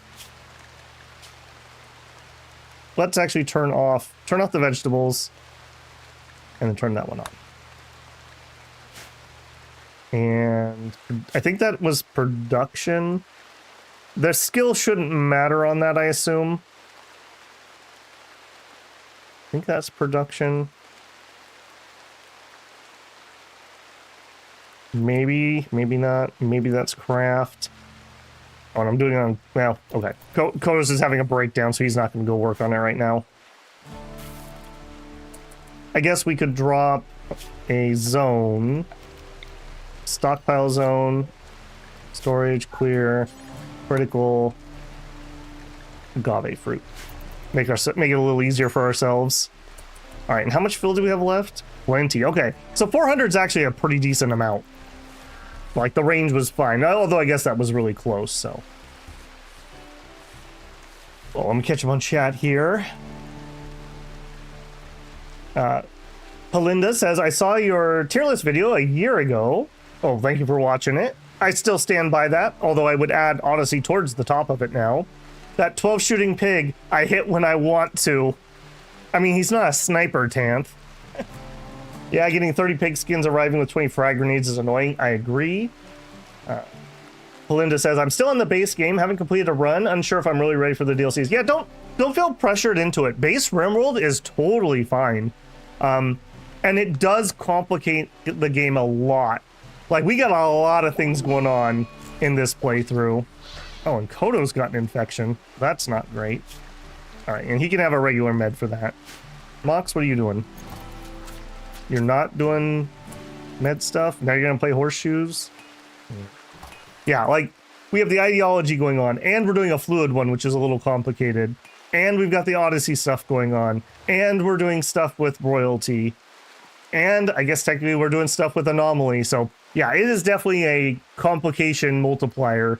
Let's actually turn off the vegetables and then turn that one on. And I think that was production. The skill shouldn't matter on that, I assume. I think that's production. Maybe, maybe not. Maybe that's craft. Oh, and I'm doing it on, well, okay. Kodos is having a breakdown, so he's not going to go work on it right now. I guess we could drop a zone. Stockpile zone. Storage, clear, critical, agave fruit. Make it a little easier for ourselves. All right, and how much fill do we have left? Plenty. Okay, so 400 is actually a pretty decent amount. Like, the range was fine, although I guess that was really close, so. Well, let me catch him on chat here. Palinda says, I saw your tier list video a year ago. Oh, thank you for watching it. I still stand by that, although I would add Odyssey towards the top of it now. That 12 shooting pig, I hit when I want to. I mean, he's not a sniper, Tanth. Yeah, getting 30 pig skins arriving with 20 frag grenades is annoying. I agree. Belinda says, I'm still in the base game, haven't completed a run, unsure if I'm really ready for the DLCs. Yeah, don't feel pressured into it. Base Rimworld is totally fine. And it does complicate the game a lot. Like, we got a lot of things going on in this playthrough. Oh, and Kodo's got an infection. That's not great. All right, and he can have a regular med for that. Mox, what are you doing? You're not doing med stuff? Now you're gonna play horseshoes? Yeah, like, we have the ideology going on, and we're doing a fluid one, which is a little complicated. And we've got the Odyssey stuff going on. And we're doing stuff with royalty. And I guess technically we're doing stuff with anomaly. So yeah, it is definitely a complication multiplier.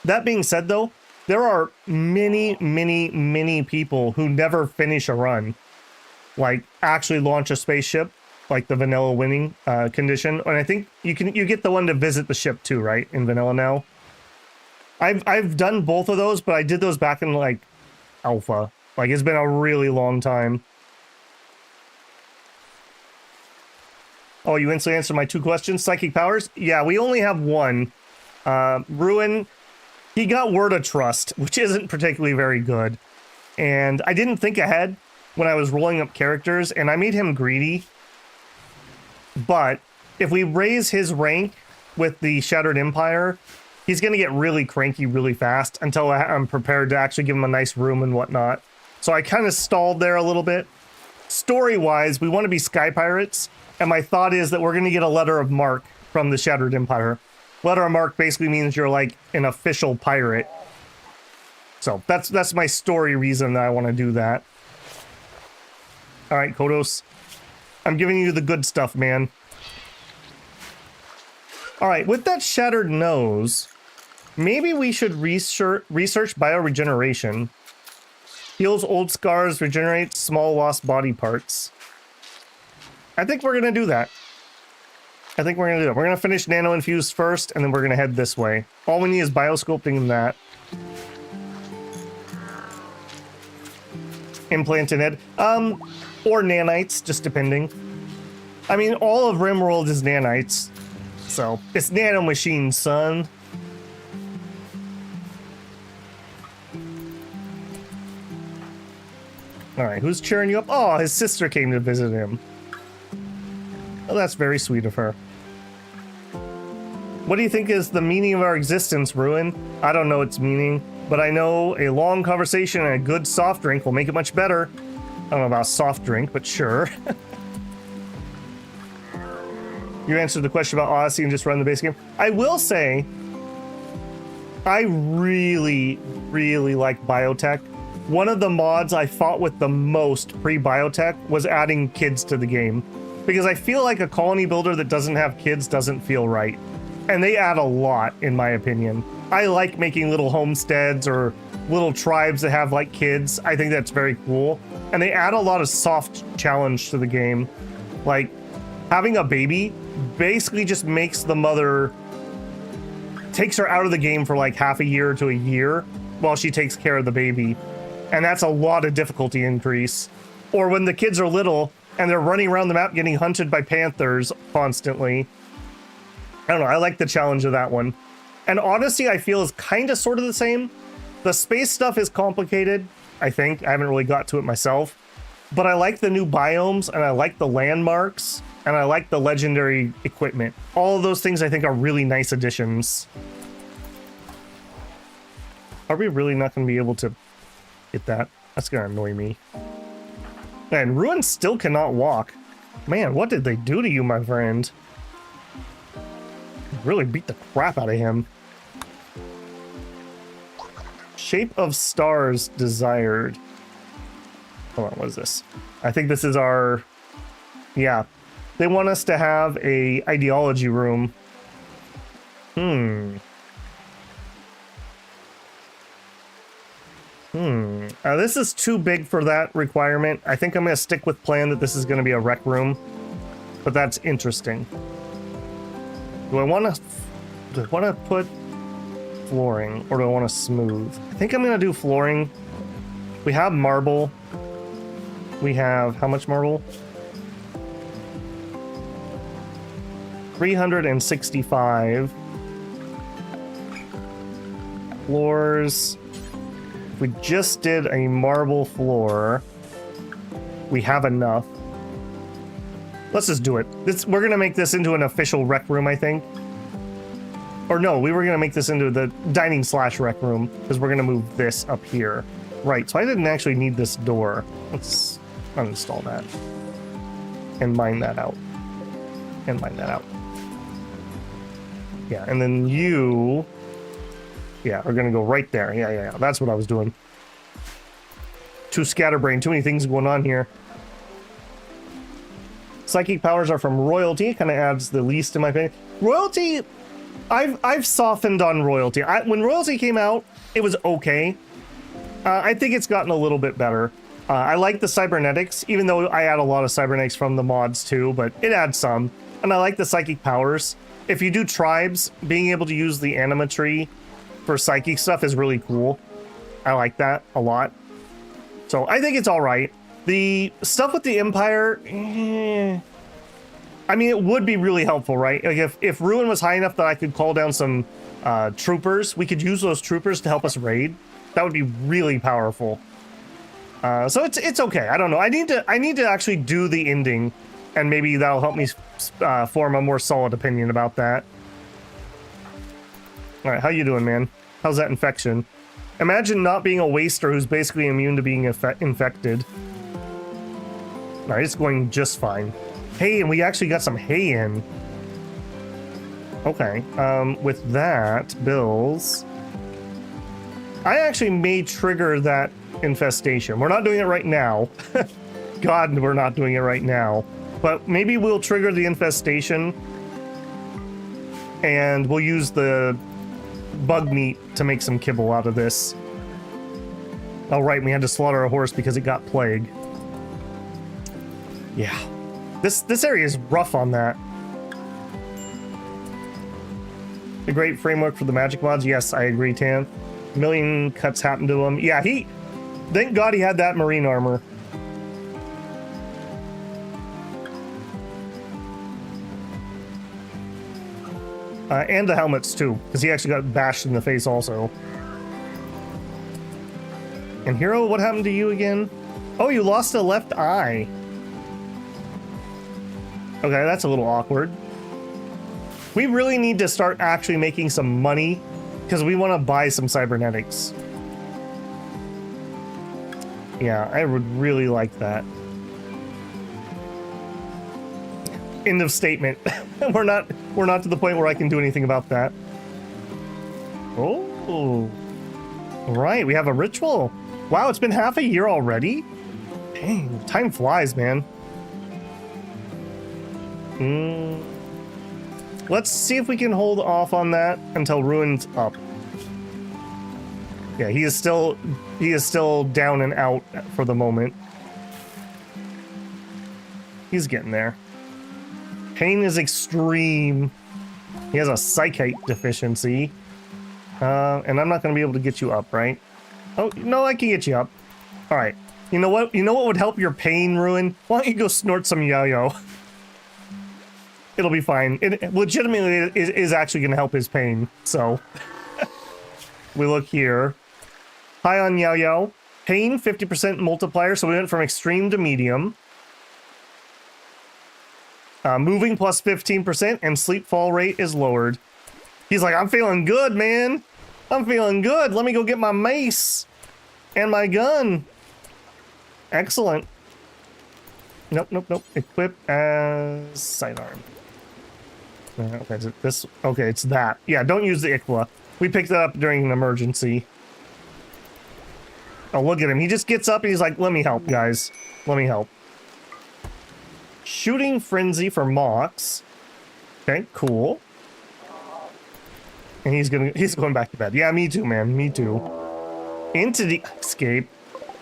That being said though, there are many people who never finish a run. Like, actually launch a spaceship, like the vanilla winning condition. And I think you get the one to visit the ship too, right? In vanilla now. I've done both of those, but I did those back in like alpha. Like, it's been a really long time. Oh, you instantly answered my 2 questions. Psychic powers? Yeah, we only have one. Ruin, he got Word of Trust, which isn't particularly very good. And I didn't think ahead when I was rolling up characters, and I made him greedy. But if we raise his rank with the Shattered Empire, he's going to get really cranky really fast until I'm prepared to actually give him a nice room and whatnot. So I kind of stalled there a little bit. Story-wise, we want to be Sky Pirates, and my thought is that we're going to get a letter of marque from the Shattered Empire. Letter of marque basically means you're like an official pirate. So that's my story reason that I want to do that. All right, Kodos. I'm giving you the good stuff, man. All right, with that shattered nose, maybe we should research bioregeneration. Heals old scars, regenerates small lost body parts. I think we're going to do that. We're going to finish Nano Infused first, and then we're going to head this way. All we need is biosculpting and that. Implanted head. Or nanites, just depending. I mean, all of Rimworld is nanites. So, it's nano machines, son. All right, who's cheering you up? Oh, his sister came to visit him. Oh, that's very sweet of her. What do you think is the meaning of our existence, Ruin? I don't know its meaning, but I know a long conversation and a good soft drink will make it much better. I don't know about soft drink, but sure. You answered the question about Odyssey and just run the base game. I will say, I really, really like biotech. One of the mods I fought with the most pre-biotech was adding kids to the game. Because I feel like a colony builder that doesn't have kids doesn't feel right. And they add a lot, in my opinion. I like making little homesteads or little tribes that have like kids. I think that's very cool. And they add a lot of soft challenge to the game. Like, having a baby basically just makes the mother, takes her out of the game for like half a year to a year while she takes care of the baby. And that's a lot of difficulty increase. Or when the kids are little and they're running around the map getting hunted by panthers constantly. I don't know, I like the challenge of that one. And Odyssey, I feel, is kind of sort of the same. The space stuff is complicated, I think. I haven't really got to it myself. But I like the new biomes, and I like the landmarks, and I like the legendary equipment. All of those things I think are really nice additions. Are we really not going to be able to get that? That's going to annoy me. And Ruin still cannot walk. Man, what did they do to you, my friend? Really beat the crap out of him. Shape of stars desired. Hold on, what is this? I think this is our... Yeah. They want us to have a ideology room. This is too big for that requirement. I think I'm going to stick with plan that this is going to be a rec room. But that's interesting. Do I want to put flooring, or do I want to smooth? I think I'm going to do flooring. We have marble. We have how much marble? 365. Floors. If we just did a marble floor, we have enough. Let's just do it. We're going to make this into an official rec room, I think. Or no, we were going to make this into the dining / rec room, because we're going to move this up here. Right, so I didn't actually need this door. Let's uninstall that. And mine that out. And mine that out. Yeah, and then you... Yeah, we're going to go right there. Yeah. That's what I was doing. Too scatterbrained. Too many things going on here. Psychic powers are from royalty. Kind of adds the least in my opinion. Royalty... I've softened on royalty. When royalty came out, it was okay. I think it's gotten a little bit better. I like the cybernetics, even though I add a lot of cybernetics from the mods too, but it adds some. And I like the psychic powers. If you do tribes, being able to use the anima tree for psychic stuff is really cool. I like that a lot. So I think it's all right. The stuff with the Empire, I mean, it would be really helpful, right? Like if Ruin was high enough that I could call down some troopers, we could use those troopers to help us raid. That would be really powerful. So it's okay. I don't know. I need to actually do the ending, and maybe that'll help me form a more solid opinion about that. All right, how you doing, man? How's that infection? Imagine not being a waster who's basically immune to being infected. All right, it's going just fine. Hey, and we actually got some hay in. Okay, with that, bills. I actually may trigger that infestation. We're not doing it right now. God, we're not doing it right now. But maybe we'll trigger the infestation and we'll use the bug meat to make some kibble out of this. Oh, right, we had to slaughter a horse because it got plague. Yeah. This area is rough on that. A great framework for the magic mods. Yes, I agree, Tan. A million cuts happened to him. Yeah, thank God he had that marine armor. And the helmets too, because he actually got bashed in the face also. And Hero, what happened to you again? Oh, you lost a left eye. Okay, that's a little awkward. We really need to start actually making some money because we want to buy some cybernetics. Yeah, I would really like that. End of statement. We're not to the point where I can do anything about that. Oh. Right, we have a ritual. Wow, it's been half a year already? Dang, time flies, man. Let's see if we can hold off on that until Ruin's up. Yeah, he is still down and out for the moment. He's getting there. Pain is extreme. He has a psychite deficiency. And I'm not going to be able to get you up, right? Oh, no, I can get you up. All right. You know what? You know what would help your pain, Ruin? Why don't you go snort some yo-yo? It'll be fine. It legitimately is actually going to help his pain. So we look here. High on yo-yo. Pain, 50% multiplier. So we went from extreme to medium. Moving plus 15%, and sleep fall rate is lowered. He's like, I'm feeling good, man. I'm feeling good. Let me go get my mace and my gun. Excellent. Nope, nope, nope. Equip as sidearm. Okay, is it this? Okay, it's that. Yeah, don't use the ICWA. We picked it up during an emergency. Oh, look at him. He just gets up and he's like, let me help, guys. Let me help. Shooting frenzy for Mox. Okay, cool. And he's going back to bed. Yeah, me too, man. Me too. Entity escape.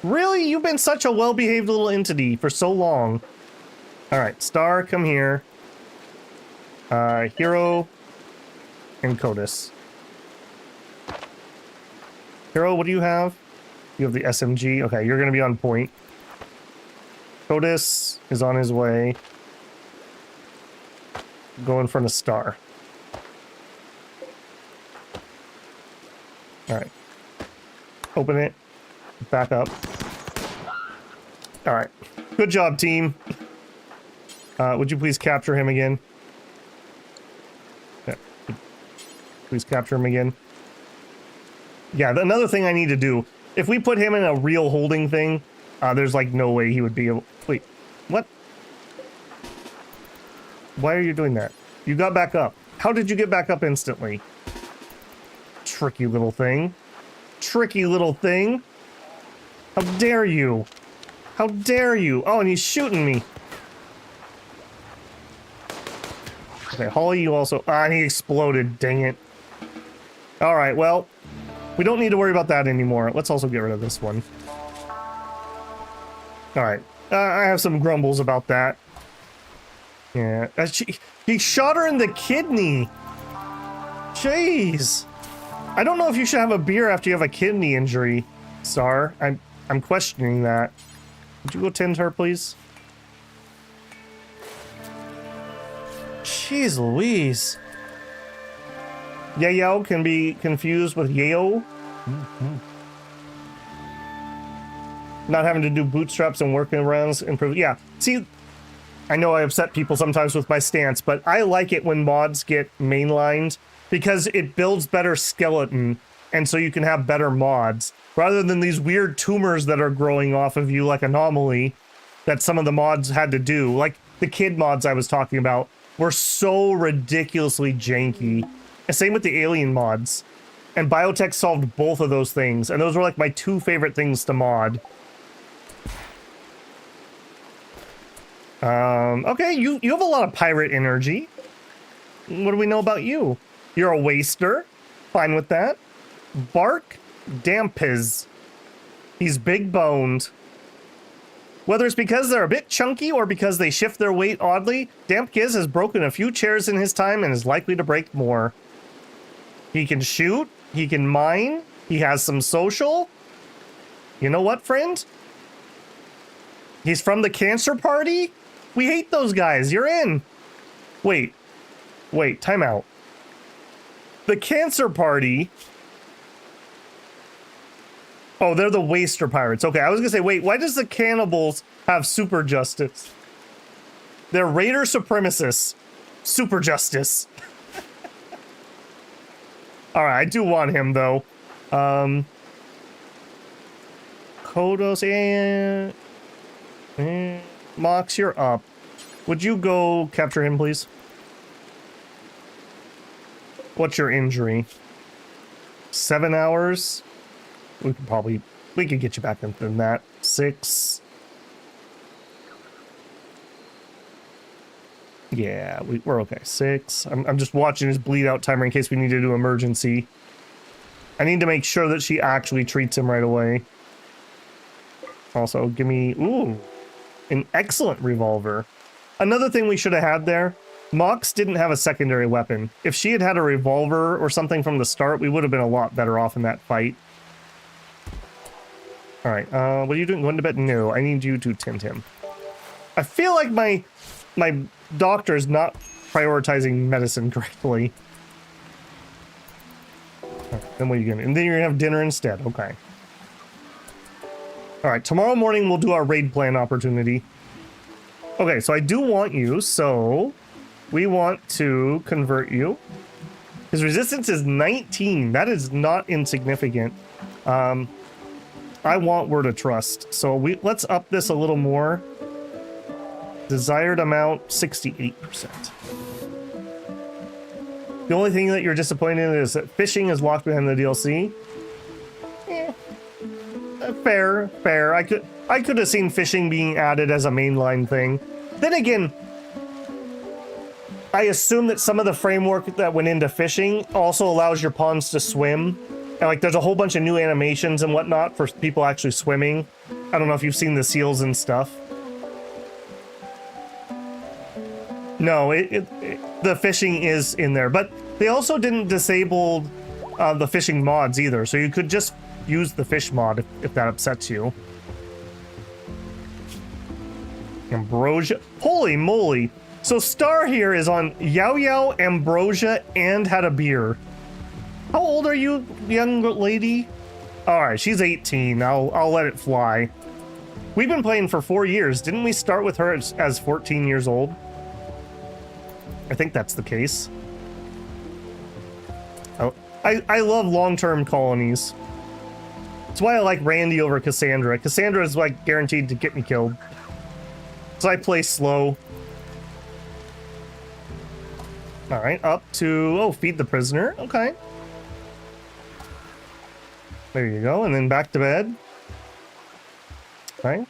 Really? You've been such a well-behaved little entity for so long. All right, Star, come here. Hero and Codis. Hero, what do you have? You have the SMG. Okay, you're going to be on point. Codis is on his way. Go in front of Star. All right. Open it. Back up. All right. Good job, team. Would you please capture him again? Yeah. Please capture him again. Yeah, another thing I need to do. If we put him in a real holding thing, there's like no way he would be able... Wait, what? Why are you doing that? You got back up. How did you get back up instantly? Tricky little thing. Tricky little thing. How dare you? How dare you? Oh, and he's shooting me. Okay, Holly, you also... Ah, and he exploded. Dang it. All right, well, we don't need to worry about that anymore. Let's also get rid of this one. All right. I have some grumbles about that. Yeah. He shot her in the kidney. Jeez. I don't know if you should have a beer after you have a kidney injury, Star. I'm questioning that. Would you go tend her, please? Jeez Louise. Yayo can be confused with Yayo. Not having to do bootstraps and working around improve. Yeah, see, I know I upset people sometimes with my stance, but I like it when mods get mainlined because it builds better skeleton, and so you can have better mods rather than these weird tumors that are growing off of you like Anomaly that some of the mods had to do. Like the kid mods I was talking about were so ridiculously janky. And same with the alien mods. And Biotech solved both of those things, and those were like my two favorite things to mod. Okay, you have a lot of pirate energy. What do we know about you? You're a waster. Fine with that. Bark Dampiz. He's big boned. Whether it's because they're a bit chunky or because they shift their weight oddly, Dampkiz has broken a few chairs in his time and is likely to break more. He can shoot. He can mine. He has some social. You know what, friend? He's from the Cancer Party? We hate those guys. You're in. Wait, time out. The Cancer Party... Oh, they're the waster pirates. Okay, I was gonna say, wait, why does the cannibals have super justice? They're raider supremacists. Super justice. Alright, I do want him, though. Kodos and... Mox, you're up. Would you go capture him, please? What's your injury? 7 hours? We could get you back into that. 6. Yeah, we're okay. 6. I'm just watching his bleed out timer in case we need to do emergency. I need to make sure that she actually treats him right away. Also, give me... Ooh, an excellent revolver. Another thing we should have had there, Mox didn't have a secondary weapon. If she had had a revolver or something from the start, we would have been a lot better off in that fight. Alright, what are you doing? Going to bed? No, I need you to tend him. I feel like my doctor's not prioritizing medicine correctly. Right, then what are you gonna... And then you're gonna have dinner instead. Okay. Alright, tomorrow morning we'll do our raid plan opportunity. Okay, so I do want you, so... We want to convert you. His resistance is 19. That is not insignificant. I want Word of Trust. So let's up this a little more. Desired amount, 68%. The only thing that you're disappointed in is that fishing is locked behind the DLC. Fair. I could have seen fishing being added as a mainline thing. Then again, I assume that some of the framework that went into fishing also allows your pawns to swim. And like there's a whole bunch of new animations and whatnot for people actually swimming. I don't know if you've seen the seals and stuff. No, the fishing is in there, but they also didn't disable the fishing mods either, so you could just use the fish mod if that upsets you. Ambrosia. Holy moly. So Star here is on Yao Yao, Ambrosia, and had a beer. How old are you, young lady? Alright, she's 18. I'll let it fly. We've been playing for 4 years. Didn't we start with her as 14 years old? I think that's the case. Oh, I love long-term colonies. That's why I like Randy over Cassandra. Cassandra is like guaranteed to get me killed. So I play slow. Alright, up to... Oh, feed the prisoner. Okay. There you go, and then back to bed. Okay.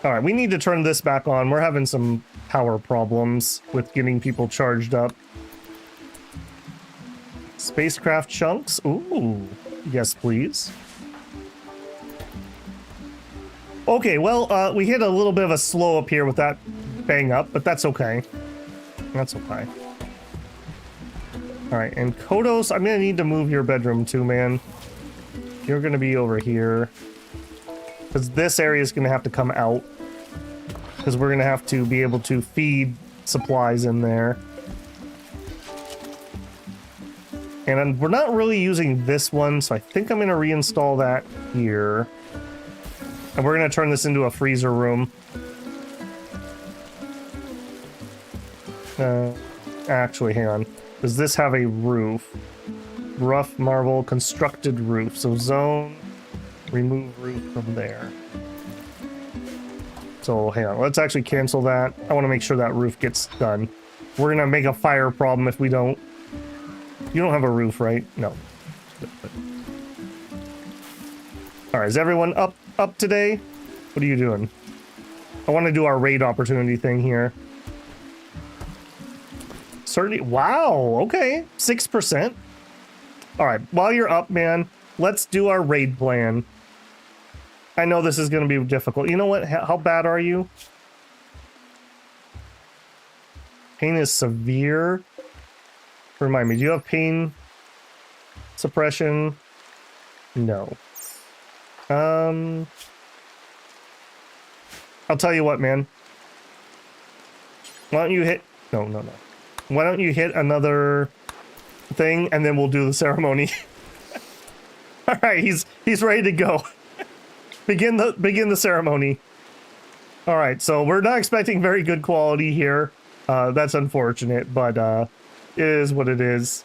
Alright, we need to turn this back on. We're having some power problems with getting people charged up. Spacecraft chunks. Ooh. Yes, please. Okay, well, we hit a little bit of a slow up here with that bang up, but that's okay. That's okay. Alright, and Kodos, I'm gonna need to move your bedroom too, man. You're gonna be over here. Because this area is gonna have to come out. Because we're gonna have to be able to feed supplies in there. And we're not really using this one, so I think I'm gonna reinstall that here. And we're gonna turn this into a freezer room. Actually, hang on. Does this have a roof? Rough marble constructed roof. So zone, remove roof from there. So hang on, let's actually cancel that. I want to make sure that roof gets done. We're gonna make a fire problem if we don't. You don't have a roof, right? No. All right, is everyone up today? What are you doing? I want to do our raid opportunity thing here. Certainly. Wow. Okay. 6%. All right. While you're up, man, let's do our raid plan. I know this is going to be difficult. You know what? How bad are you? Pain is severe. Remind me, do you have pain suppression? No. I'll tell you what, man. Why don't you hit... No. Why don't you hit another thing, and then we'll do the ceremony. All right, he's ready to go. begin the ceremony. All right, so we're not expecting very good quality here. That's unfortunate, but it is what it is.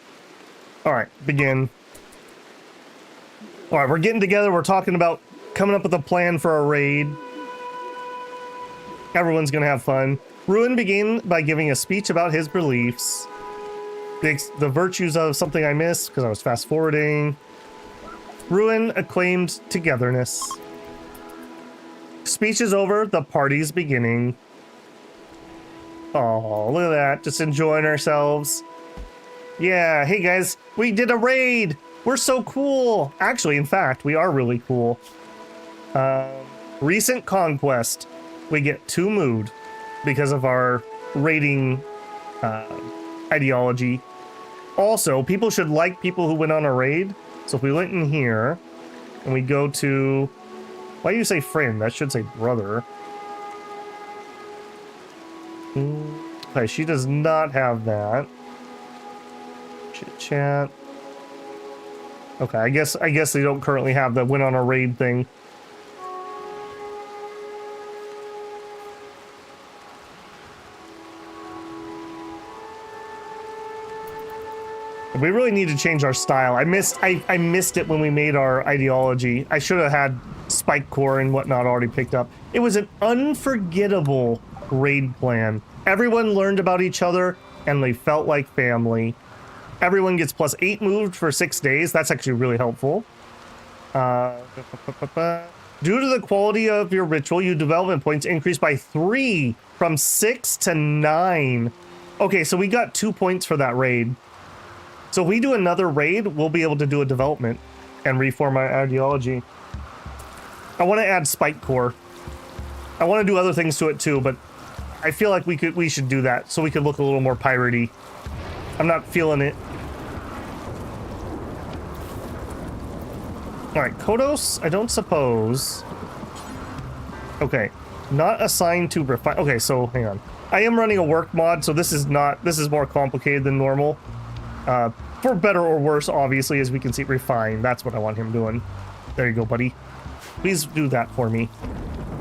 All right, begin. All right, we're getting together. We're talking about coming up with a plan for a raid. Everyone's gonna have fun. Ruin began by giving a speech about his beliefs, the virtues of something I missed because I was fast forwarding. Ruin acclaimed togetherness. Speech is over. The party's beginning. Oh, look at that! Just enjoying ourselves. Yeah, hey guys, we did a raid. We're so cool. Actually, in fact, we are really cool. Recent conquest. We get 2 mood because of our raiding ideology. Also, people should like people who went on a raid. So if we went in here and we go to, why do you say friend? That should say brother. Okay, she does not have that. Chit chat. Okay, I guess they don't currently have the went on a raid thing. We really need to change our style. I missed it when we made our ideology. I should have had spike core and whatnot already picked up. It was an unforgettable raid plan. Everyone learned about each other and they felt like family. Everyone gets +8 moved for 6 days. That's actually really helpful. Due to the quality of your ritual, your development points increase by 3 from 6 to 9. Okay, so we got 2 points for that raid. So if we do another raid, we'll be able to do a development and reform our ideology. I want to add spike core. I want to do other things to it too, but I feel like we should do that so we could look a little more piratey. I'm not feeling it. All right, Kodos, I don't suppose. Okay, not assigned to refine. Okay, so hang on. I am running a work mod, so this is more complicated than normal. For better or worse, obviously, as we can see, refine. That's what I want him doing. There you go, buddy. Please do that for me.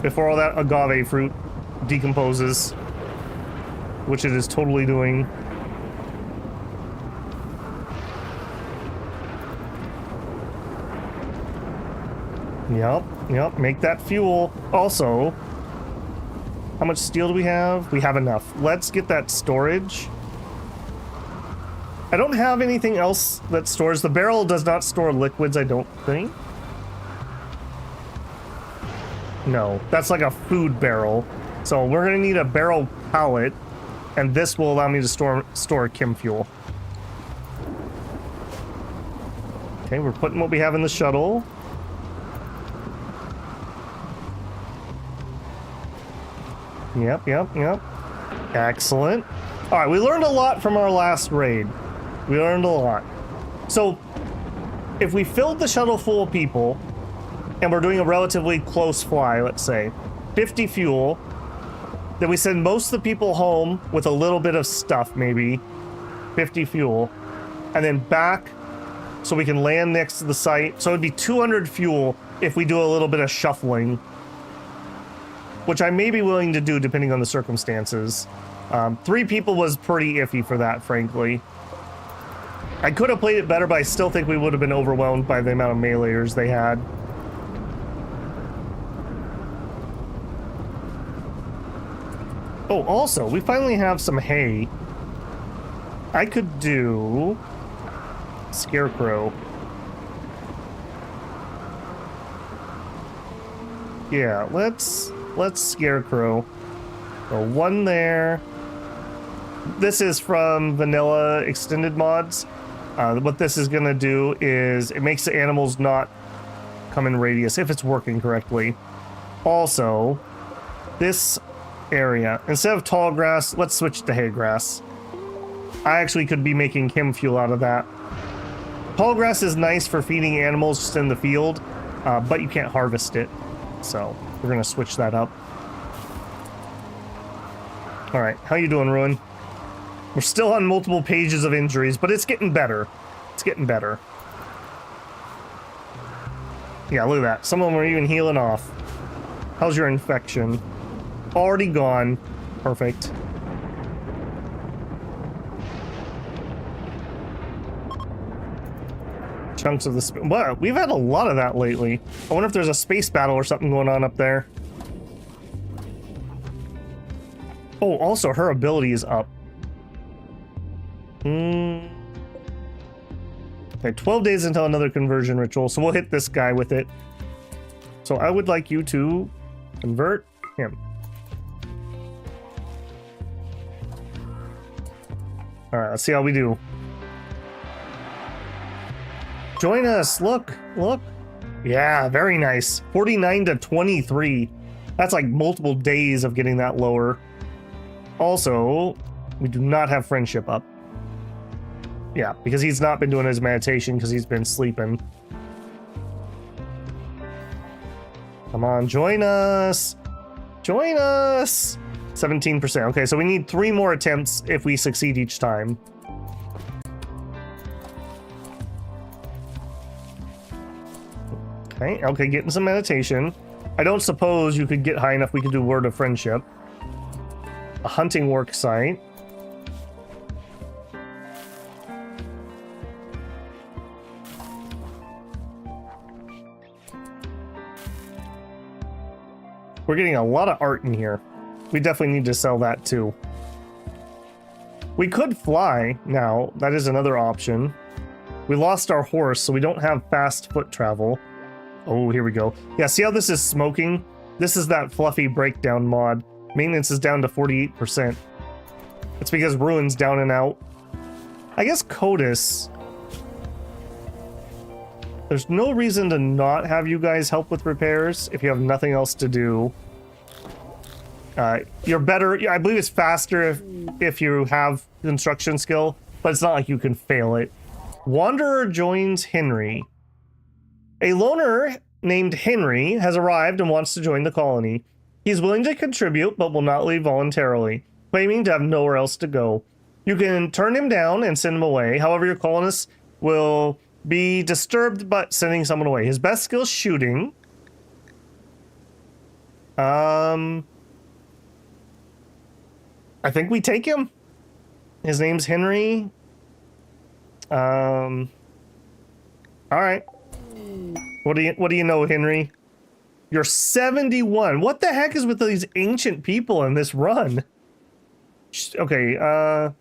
Before all that agave fruit decomposes. Which it is totally doing. Yep, make that fuel. Also, how much steel do we have? We have enough. Let's get that storage. I don't have anything else that stores. The barrel does not store liquids, I don't think. No, that's like a food barrel. So we're gonna need a barrel pallet, and this will allow me to store chem fuel. Okay, we're putting what we have in the shuttle. Yep. Excellent. All right, we learned a lot from our last raid. We learned a lot. So, if we filled the shuttle full of people, and we're doing a relatively close fly, let's say, 50 fuel, then we send most of the people home with a little bit of stuff, maybe, 50 fuel, and then back so we can land next to the site. So it'd be 200 fuel if we do a little bit of shuffling, which I may be willing to do depending on the circumstances. 3 people was pretty iffy for that, frankly. I could have played it better, but I still think we would have been overwhelmed by the amount of meleeers they had. Oh, also, we finally have some hay. I could do Scarecrow. Yeah, let's Scarecrow. So 1 there. This is from vanilla extended mods. What this is gonna do is it makes the animals not come in radius if it's working correctly. Also, this area, instead of tall grass, let's switch to hay grass. I actually could be making chem fuel out of that. Tall grass is nice for feeding animals just in the field, but you can't harvest it. So we're gonna switch that up. All right, how you doing, Ruin? We're still on multiple pages of injuries, but it's getting better. It's getting better. Yeah, look at that. Some of them are even healing off. How's your infection? Already gone. Perfect. Chunks of the wow, we've had a lot of that lately. I wonder if there's a space battle or something going on up there. Oh, also her ability is up. Okay, 12 days until another conversion ritual, so we'll hit this guy with it. So I would like you to convert him. All right, let's see how we do. Join us, look. Yeah, very nice. 49 to 23. That's like multiple days of getting that lower. Also, we do not have friendship up. Yeah, because he's not been doing his meditation because he's been sleeping. Come on, join us. Join us. 17%. Okay, so we need 3 more attempts if we succeed each time. Okay, getting some meditation. I don't suppose you could get high enough we could do Word of Friendship. A hunting work site. We're getting a lot of art in here. We definitely need to sell that too. We could fly now. That is another option. We lost our horse, so we don't have fast foot travel. Oh, here we go. Yeah, see how this is smoking? This is that fluffy breakdown mod. Maintenance is down to 48%. It's because Ruin's down and out. I guess Codis. There's no reason to not have you guys help with repairs if you have nothing else to do. You're better. I believe it's faster if you have construction skill, but it's not like you can fail it. Wanderer joins Henry. A loner named Henry has arrived and wants to join the colony. He's willing to contribute, but will not leave voluntarily, claiming to have nowhere else to go. You can turn him down and send him away. However, your colonists will be disturbed by sending someone away. His best skill is shooting. I think we take him. His name's Henry. All right. What do you know, Henry? You're 71. What the heck is with these ancient people in this run? Okay,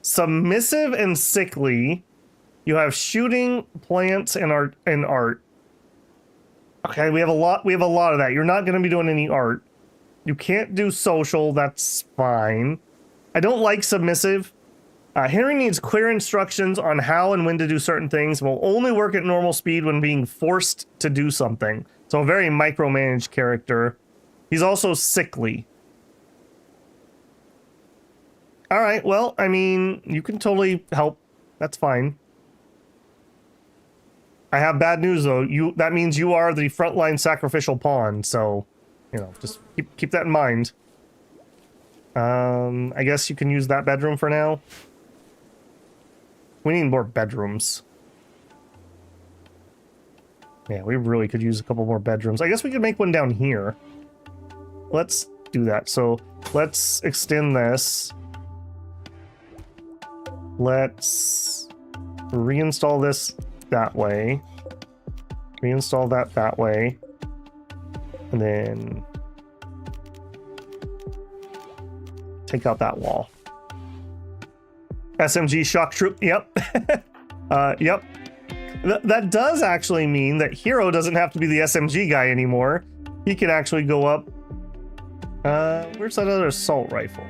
submissive and sickly. You have shooting, plants, and art. Okay, we have a lot of that. You're not going to be doing any art. You can't do social, that's fine. I don't like submissive. Henry needs clear instructions on how and when to do certain things, and will only work at normal speed when being forced to do something. So a very micromanaged character. He's also sickly. All right, well, I mean, you can totally help. That's fine. I have bad news, though. That means you are the frontline sacrificial pawn, so, you know, just keep that in mind. I guess you can use that bedroom for now. We need more bedrooms. Yeah, we really could use a couple more bedrooms. I guess we could make one down here. Let's do that. So let's extend this. Let's reinstall this that way. Reinstall that way. And then take out that wall. SMG shock troop. Yep. Yep. That does actually mean that Hero doesn't have to be the SMG guy anymore. He can actually go up. Where's that other assault rifle?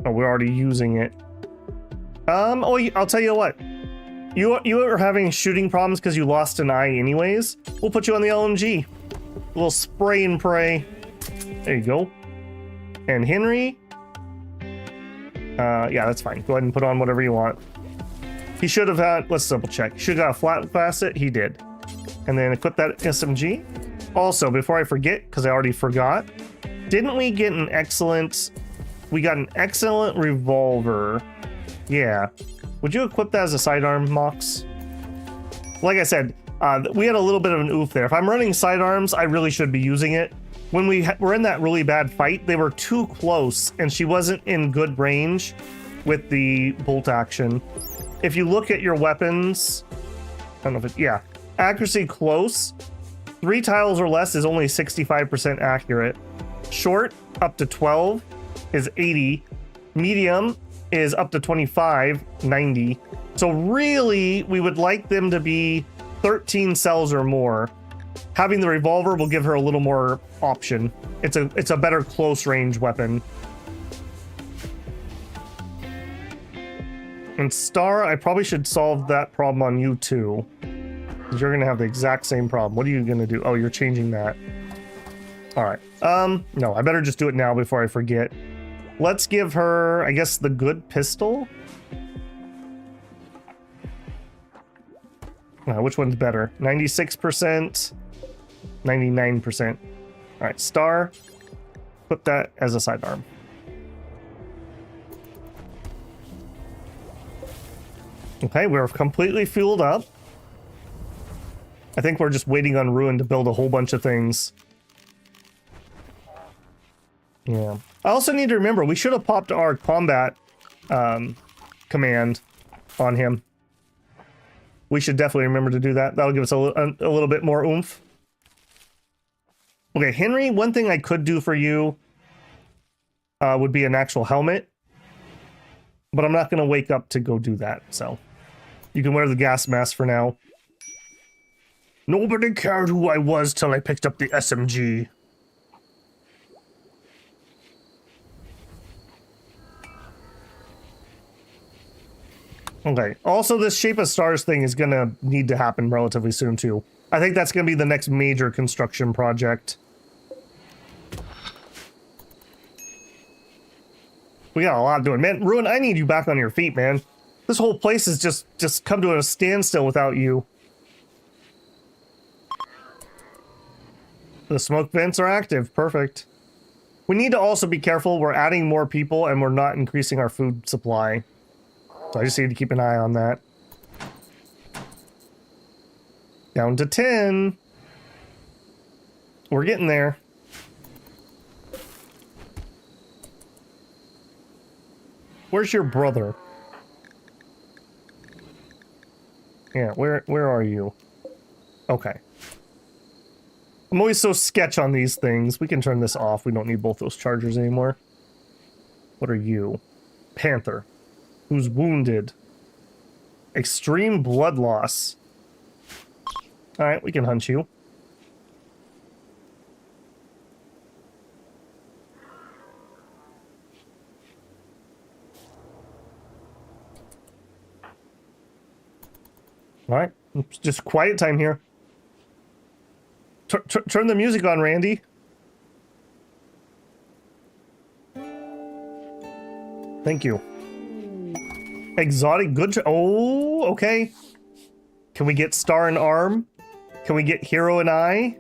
Oh, we're already using it. Oh, I'll tell you what. You are having shooting problems because you lost an eye anyways. We'll put you on the LMG. A little spray and pray. There you go. And Henry. Yeah, that's fine. Go ahead and put on whatever you want. He should have had, let's double check. Should have got a flat facet. He did. And then equip that SMG. Also, before I forget, because I already forgot, didn't we get an excellent, we got an excellent revolver. Yeah. Would you equip that as a sidearm, Mox? Like I said, we had a little bit of an oof there. If I'm running sidearms, I really should be using it. When we were in that really bad fight, they were too close, and she wasn't in good range with the bolt action. If you look at your weapons, I don't know if it, yeah, accuracy close, 3 tiles or less is only 65% accurate. Short, up to 12 is 80. Medium is up to 25, 90. So really, we would like them to be 13 cells or more. Having the revolver will give her a little more option. It's a better close range weapon. And Star, I probably should solve that problem on you too. You're gonna have the exact same problem. What are you gonna do? Oh, you're changing that. All right. No, I better just do it now before I forget. Let's give her, I guess, the good pistol. Which one's better? 96%, 99%. All right, Star, put that as a sidearm. Okay, we're completely fueled up. I think we're just waiting on Ruin to build a whole bunch of things. Yeah. I also need to remember, we should have popped our combat command on him. We should definitely remember to do that. That'll give us a little bit more oomph. Okay, Henry, one thing I could do for you would be an actual helmet. But I'm not going to wake up to go do that, so... You can wear the gas mask for now. Nobody cared who I was till I picked up the SMG. Okay, also this Shape of Stars thing is gonna need to happen relatively soon too. I think that's gonna be the next major construction project. We got a lot doing. Man, Ruin, I need you back on your feet, man. This whole place has just come to a standstill without you. The smoke vents are active. Perfect. We need to also be careful. We're adding more people and we're not increasing our food supply. So I just need to keep an eye on that. Down to 10. We're getting there. Where's your brother? Yeah, where are you? Okay. I'm always so sketch on these things. We can turn this off. We don't need both those chargers anymore. What are you? Panther. Who's wounded. Extreme blood loss. Alright, we can hunt you. Alright, just quiet time here. Turn the music on, Randy. Thank you. Exotic good. Oh, okay. Can we get Star and Arm? Can we get Hero and Eye?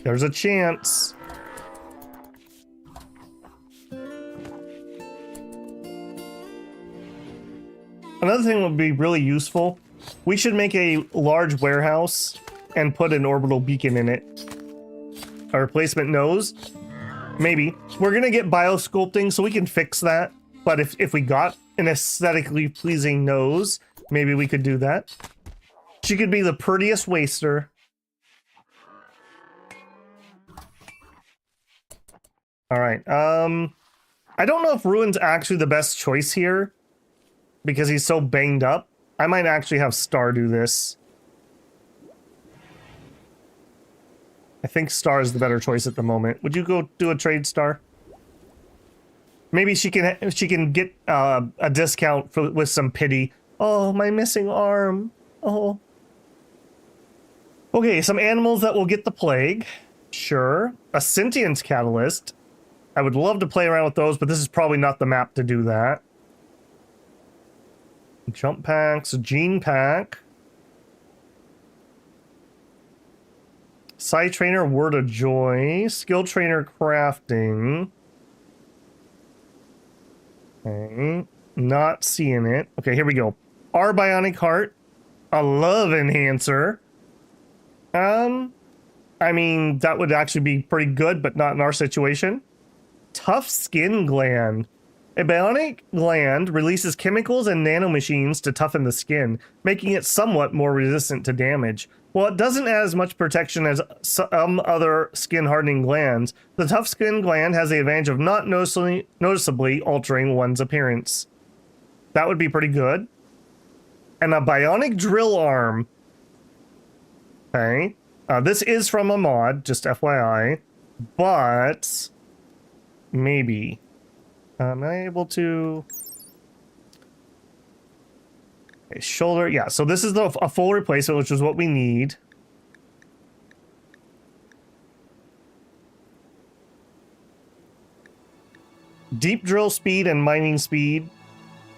There's a chance. Another thing would be really useful. We should make a large warehouse and put an orbital beacon in it. A replacement nose. Maybe. We're gonna get biosculpting, so we can fix that. But if we got an aesthetically pleasing nose, maybe we could do that. She could be the prettiest waster. Alright, I don't know if Ruin's actually the best choice here, because he's so banged up. I might actually have Star do this. I think Star is the better choice at the moment. Would you go do a trade, Star? Maybe she can get a discount with some pity. Oh, my missing arm. Oh. Okay, some animals that will get the plague. Sure. A sentience catalyst. I would love to play around with those, but this is probably not the map to do that. Jump packs, gene pack. Side trainer, word of joy. Skill trainer, crafting. Okay, not seeing it. Okay, here we go. Our bionic heart, a love enhancer. I mean, that would actually be pretty good, but not in our situation. Tough skin gland. A bionic gland releases chemicals and nanomachines to toughen the skin, making it somewhat more resistant to damage. While it doesn't add as much protection as some other skin hardening glands, the tough skin gland has the advantage of not noticeably altering one's appearance. That would be pretty good. And a bionic drill arm. Okay. This is from a mod, just FYI. But maybe. Am I able to... Okay, shoulder, yeah, so this is a full replacement, which is what we need. Deep drill speed and mining speed.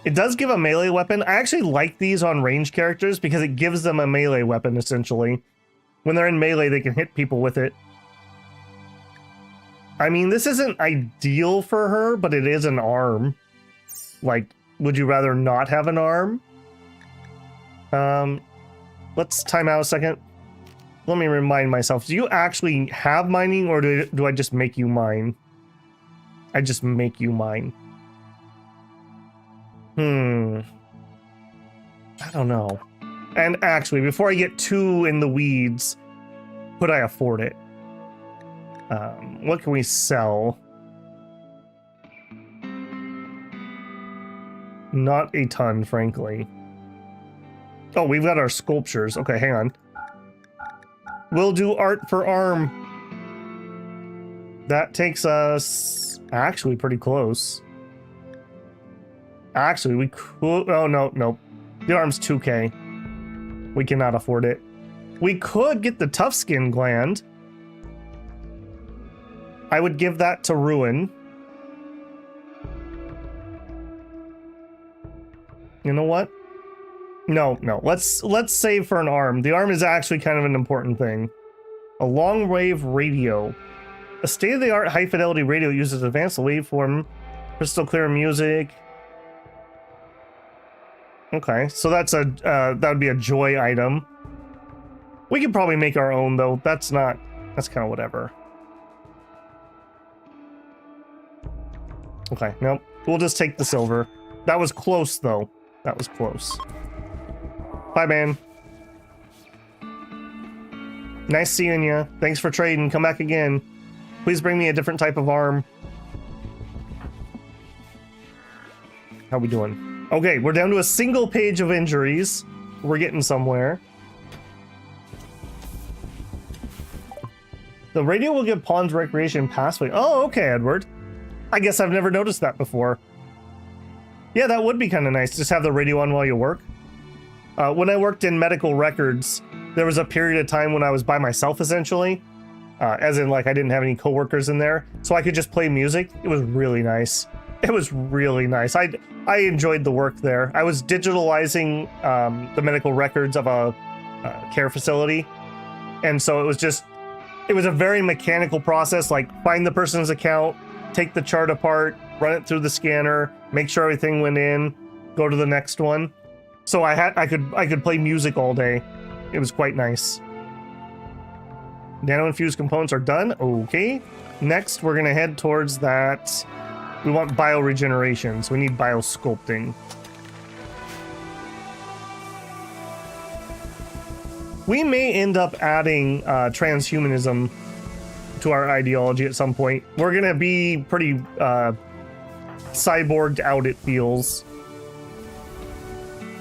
It does give a melee weapon. I actually like these on range characters because it gives them a melee weapon, essentially. When they're in melee, they can hit people with it. I mean, this isn't ideal for her, but it is an arm. Like, would you rather not have an arm? Let's time out a second. Let me remind myself. Do you actually have mining, or do I just make you mine? I just make you mine. I don't know. And actually, before I get too in the weeds, could I afford it? What can we sell? Not a ton, frankly. Oh, we've got our sculptures. Okay, hang on. We'll do art for arm. That takes us actually pretty close. Actually, we could... Oh, no. The arm's 2K. We cannot afford it. We could get the tough skin gland. I would give that to Ruin. You know what? No. Let's save for an arm. The arm is actually kind of an important thing. A long wave radio. A state-of-the-art high-fidelity radio uses advanced waveform, crystal clear music. Okay, so that's a that would be a joy item. We could probably make our own though. That's kind of whatever. Okay, nope. We'll just take the silver. That was close though. That was close. Bye, man. Nice seeing you. Thanks for trading. Come back again. Please bring me a different type of arm. How we doing? Okay, we're down to a single page of injuries. We're getting somewhere. The radio will give pawns recreation passway. Oh, okay, Edward. I guess I've never noticed that before. Yeah, that would be kind of nice. Just have the radio on while you work. When I worked in medical records, there was a period of time when I was by myself, essentially. As in, like, I didn't have any coworkers in there. So I could just play music. It was really nice. It was really nice. I enjoyed the work there. I was digitalizing the medical records of a care facility. And so it was a very mechanical process, like find the person's account, take the chart apart, run it through the scanner, make sure everything went in, go to the next one. So I could play music all day. It was quite nice. Nano-infused components are done. Okay. Next, we're gonna head towards that. We want bioregeneration, so we need biosculpting. We may end up adding transhumanism to our ideology at some point. We're gonna be pretty cyborged out, it feels.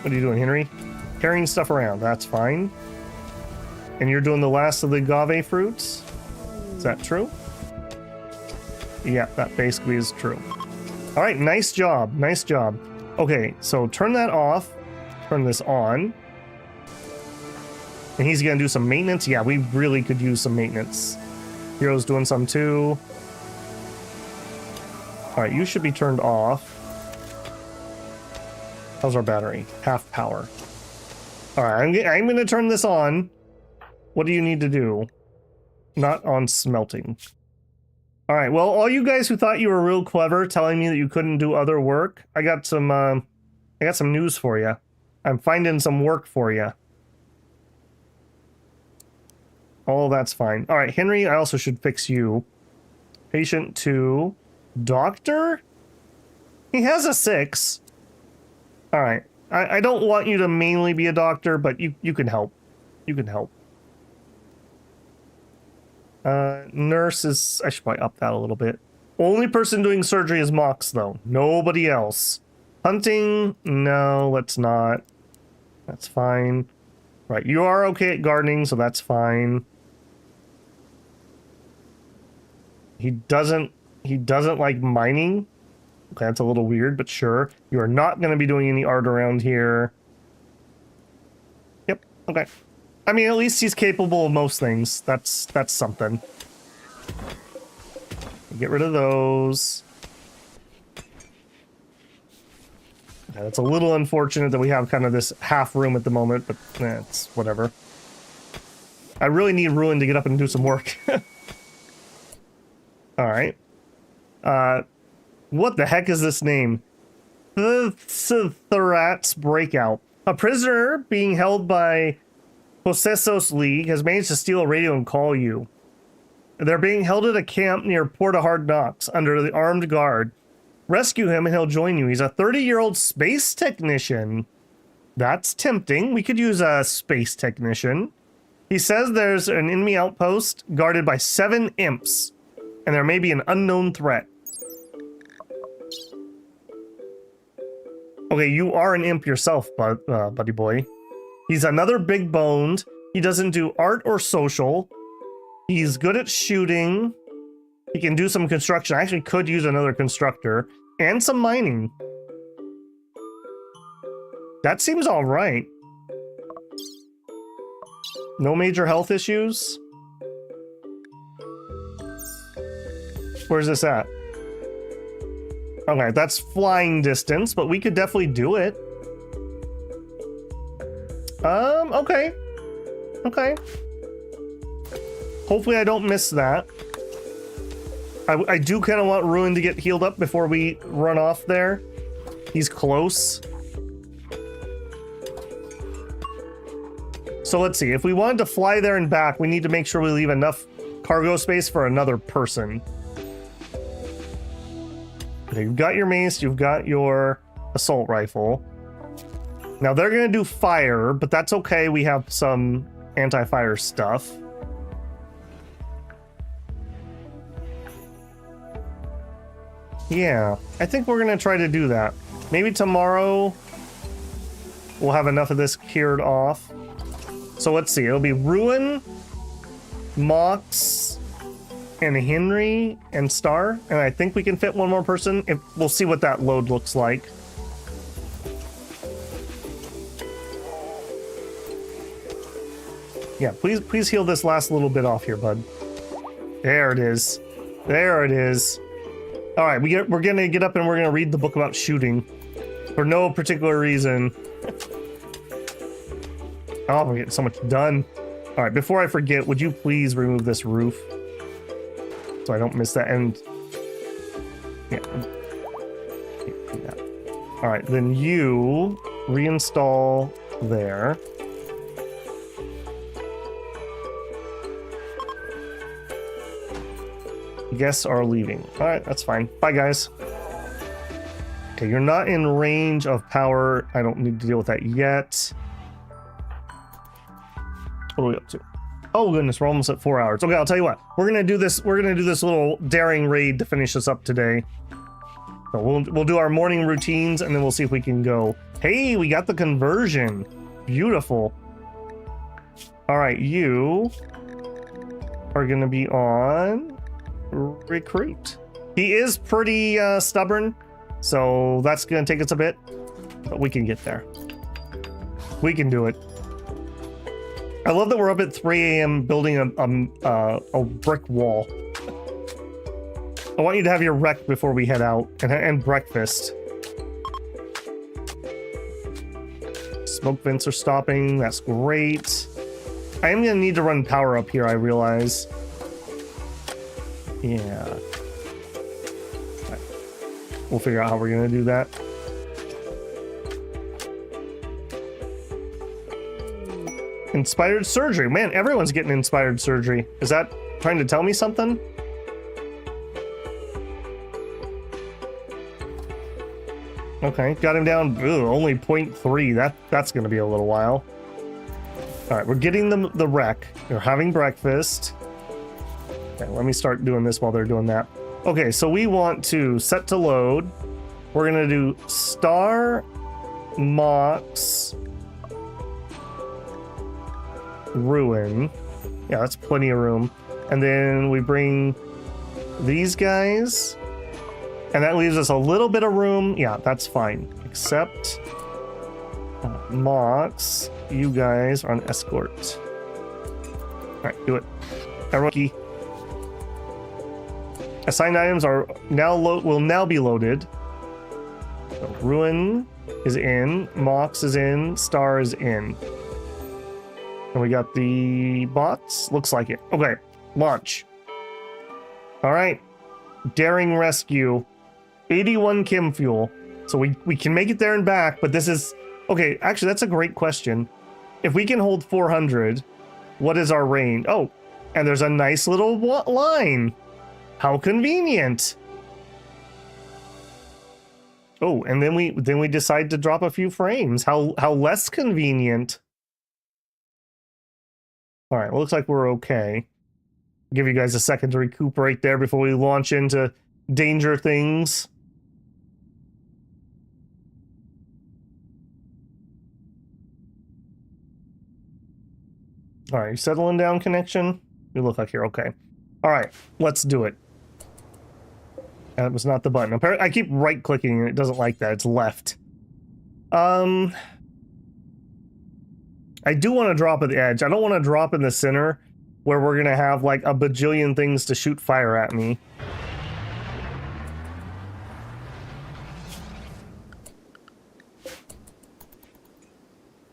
What are you doing, Henry? Carrying stuff around, that's fine. And you're doing the last of the agave fruits? Is that true? Yeah, that basically is true. All right, nice job, nice job. Okay, so turn that off, turn this on. And he's gonna do some maintenance. Yeah, we really could use some maintenance. Hero's doing some too. All right, you should be turned off. How's our battery? Half power. All right, I'm gonna turn this on. What do you need to do? Not on smelting. All right, well, all you guys who thought you were real clever telling me that you couldn't do other work, I got some news for you. I'm finding some work for you. Oh, that's fine. All right, Henry, I also should fix you. Patient 2. Doctor? He has a 6. All right. I don't want you to mainly be a doctor, but you can help. You can help. Nurse is... I should probably up that a little bit. Only person doing surgery is Mox, though. Nobody else. Hunting? No, let's not. That's fine. Right, you are okay at gardening, so that's fine. He doesn't like mining. Okay, that's a little weird, but sure. You are not going to be doing any art around here. Yep, okay. I mean, at least he's capable of most things. That's something. Get rid of those. Yeah, it's a little unfortunate that we have kind of this half room at the moment, but it's whatever. I really need Ruin to get up and do some work. Alright. What the heck is this name? Therat's Breakout. A prisoner being held by Possessos League has managed to steal a radio and call you. They're being held at a camp near Porta Hard Knocks under the armed guard. Rescue him and he'll join you. He's a 30-year-old space technician. That's tempting. We could use a space technician. He says there's an enemy outpost guarded by 7 imps, and there may be an unknown threat. Okay, you are an imp yourself, buddy boy. He's another big boned. He doesn't do art or social. He's good at shooting. He can do some construction. I actually could use another constructor. And some mining. That seems all right. No major health issues? Where's this at? Okay, that's flying distance, but we could definitely do it. Okay. Okay. Hopefully I don't miss that. I do kind of want Ruin to get healed up before we run off there. He's close. So let's see. If we wanted to fly there and back, we need to make sure we leave enough cargo space for another person. Okay, you've got your mace, you've got your assault rifle. Now they're going to do fire, but that's okay. We have some anti-fire stuff. Yeah, I think we're going to try to do that. Maybe tomorrow we'll have enough of this cleared off. So let's see. It'll be Ruin, Mox, and Henry, and Star. And I think we can fit one more person. We'll see what that load looks like. Yeah, please heal this last little bit off here, bud. There it is. There it is. All right, we're gonna get up and we're gonna read the book about shooting for no particular reason. Oh, we're getting so much done. All right, before I forget, would you please remove this roof so I don't miss that end? Yeah. All right, then you reinstall there. Guests are leaving. All right, that's fine. Bye, guys. Okay, you're not in range of power. I don't need to deal with that yet. What are we up to? Oh goodness, we're almost at 4 hours. Okay, I'll tell you what. We're gonna do this. We're gonna do this little daring raid to finish us up today. So we'll do our morning routines and then we'll see if we can go. Hey, we got the conversion. Beautiful. All right, you are gonna be on recruit. He is pretty stubborn, so that's gonna take us a bit, but we can get there. We can do it. I love that we're up at 3 a.m. building a brick wall. I want you to have your rec before we head out and breakfast. Smoke vents are stopping. That's great. I am gonna need to run power up here, I realize. Yeah. Right. We'll figure out how we're gonna do that. Inspired surgery. Man, everyone's getting inspired surgery. Is that trying to tell me something? Okay, got him down. Ugh, only 0.3. That's going to be a little while. All right, we're getting the wreck. They're having breakfast. Okay, let me start doing this while they're doing that. Okay, so we want to set to load. We're going to do star, mox, ruin. Yeah, that's plenty of room. And then we bring these guys. And that leaves us a little bit of room. Yeah, that's fine. Except Mox, you guys are on escort. All right, do it. Everyone key. Assigned items are now will now be loaded. So Ruin is in, Mox is in, Star is in. And we got the bots. Looks like it. Okay, launch. All right, daring rescue. 81 chem fuel. So we can make it there and back, but this is... Okay, actually, that's a great question. If we can hold 400, what is our range? Oh, and there's a nice little line. How convenient. Oh, and then we decide to drop a few frames. How less convenient. All right, looks like we're okay. Give you guys a second to recuperate there before we launch into danger things. All right, you settling down, connection? You look like you're okay. All right, let's do it. That was not the button. Apparently, I keep right-clicking and it doesn't like that. It's left. I do want to drop at the edge. I don't want to drop in the center where we're going to have like a bajillion things to shoot fire at me.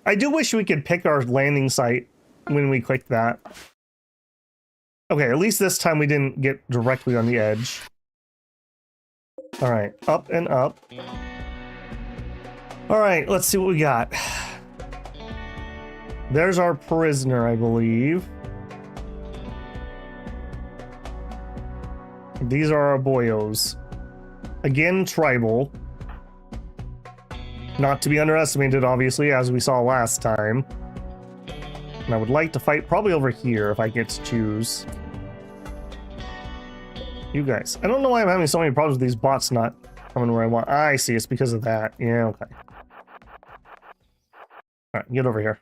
I do wish we could pick our landing site when we click that. Okay, at least this time we didn't get directly on the edge. All right, up and up. All right, let's see what we got. There's our prisoner, I believe. These are our boyos. Again, tribal. Not to be underestimated, obviously, as we saw last time. And I would like to fight probably over here if I get to choose. You guys. I don't know why I'm having so many problems with these bots not coming where I want. I see, it's because of that. Yeah, okay. Alright, get over here.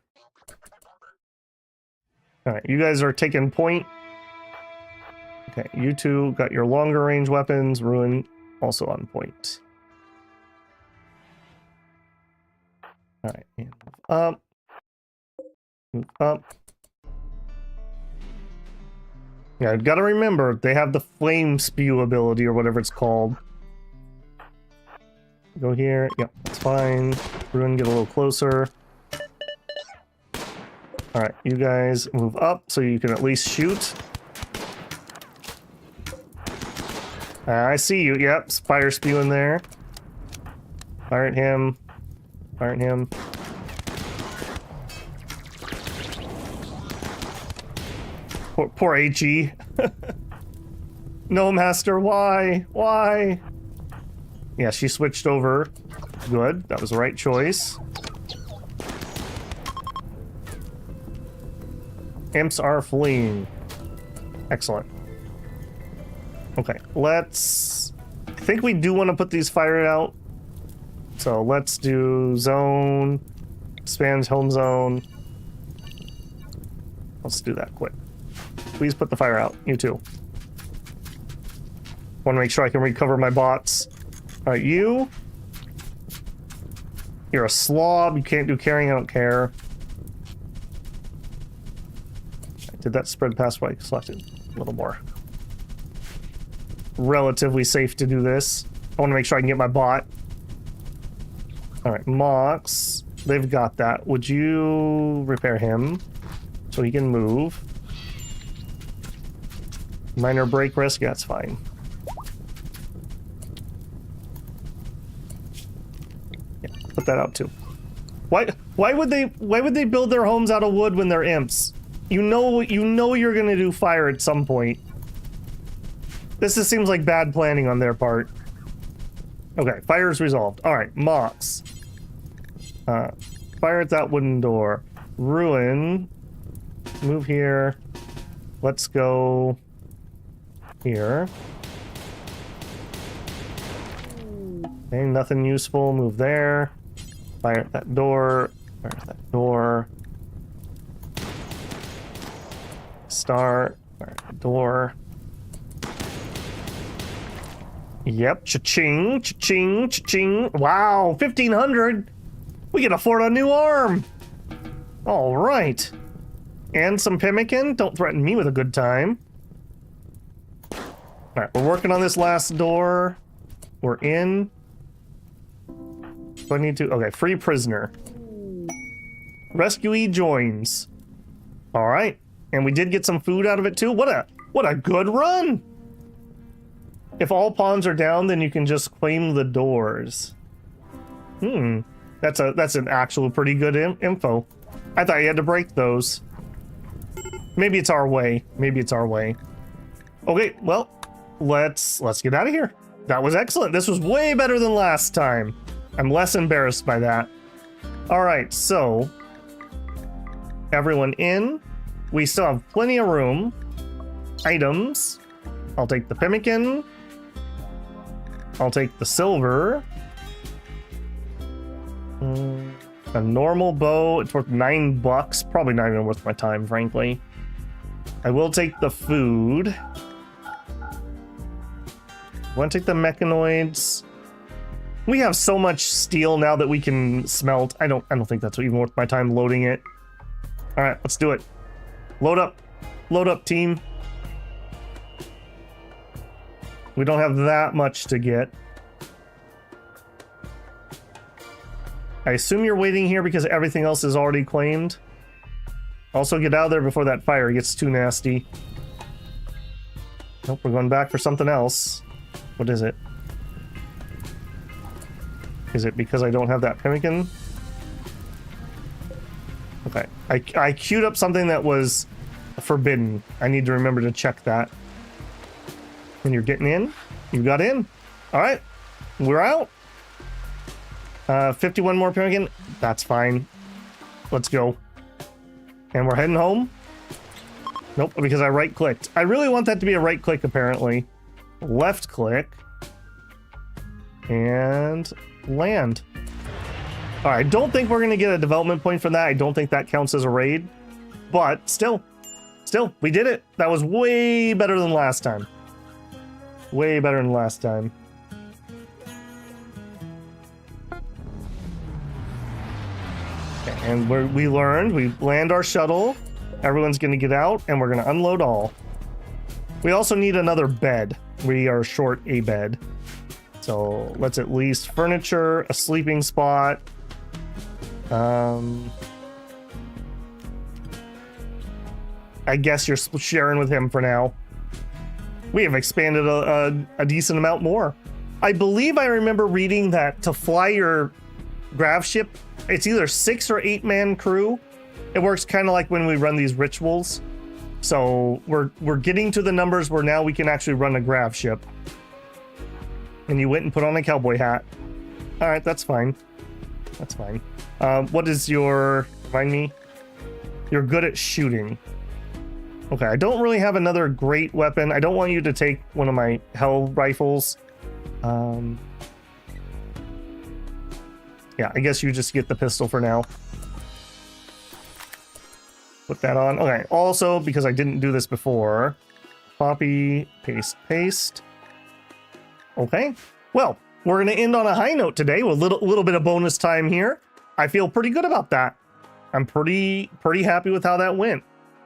Alright, you guys are taking point. Okay, you two got your longer range weapons. Ruin also on point. Alright, and move up. Move up. Yeah, I've got to remember, they have the flame spew ability or whatever it's called. Go here. Yep, that's fine. Ruin, get a little closer. Alright, you guys move up so you can at least shoot. I see you. Yep, fire spewing there. Fire at him. Fire at him. Poor HE. No, Master, why? Why? Yeah, she switched over. Good, that was the right choice. Imps are fleeing. Excellent. Okay, let's... I think we do want to put these fire out. So let's do zone, expand home zone. Let's do that quick. Please put the fire out, you too. Want to make sure I can recover my bots. All right, you. You're a slob. You can't do carrying. I don't care. Did that spread past what I selected? A little more. Relatively safe to do this. I want to make sure I can get my bot. All right, Mox. They've got that. Would you repair him so he can move? Minor break risk. Yeah, that's fine. Yeah, put that out too. Why would they build their homes out of wood when they're imps? You know you're gonna do fire at some point. This just seems like bad planning on their part. Okay, fire is resolved. All right, Mox. Fire at that wooden door. Ruin. Move here. Let's go here. Okay, nothing useful. Move there. Fire at that door. Fire at that door. Start. Fire at the door. Yep, cha-ching, cha-ching, cha-ching. Wow, 1,500! We can afford a new arm! All right. And some pemmican. Don't threaten me with a good time. All right, we're working on this last door. We're in. Do I need to? Okay, free prisoner. Rescuee joins. All right, and we did get some food out of it too. What a good run! If all pawns are down, then you can just claim the doors. That's an actual pretty good info. I thought you had to break those. Maybe it's our way. Maybe it's our way. Okay, well, let's get out of here. That was excellent. This was way better than last time. I'm less embarrassed by that. All right, so everyone in. We still have plenty of room. Items. I'll take the pemmican. I'll take the silver. A normal bow. It's worth $9. Probably not even worth my time, frankly. I will take the food. Want to take the mechanoids? We have so much steel now that we can smelt. I don't think that's even worth my time loading it. All right, let's do it. Load up, team. We don't have that much to get. I assume you're waiting here because everything else is already claimed. Also, get out of there before that fire gets too nasty. Nope, we're going back for something else. What is it? Is it because I don't have that pemmican? Okay, I queued up something that was forbidden. I need to remember to check that. And you're getting in? You got in. All right, we're out. 51 more pemmican. That's fine. Let's go. And we're heading home. Nope, because I right-clicked. I really want that to be a right-click, apparently. Left-click. And land. All right, I don't think we're going to get a development point from that. I don't think that counts as a raid. But still, we did it. That was way better than last time. Way better than last time. And we learned, we land our shuttle, everyone's gonna get out, and we're gonna unload all. We also need another bed. We are short a bed. So let's at least furniture, a sleeping spot. I guess you're sharing with him for now. We have expanded a decent amount more. I believe I remember reading that to fly your grav ship, it's either 6 or 8 man crew. It works kind of like when we run these rituals. So we're getting to the numbers where now we can actually run a grav ship. And you went and put on a cowboy hat. All right, that's fine. That's fine. What is your, remind me? You're good at shooting. Okay, I don't really have another great weapon. I don't want you to take one of my hell rifles. Yeah, I guess you just get the pistol for now. Put that on. Okay, also, because I didn't do this before, copy, paste, paste. Okay, well, we're going to end on a high note today with a little bit of bonus time here. I feel pretty good about that. I'm pretty happy with how that went.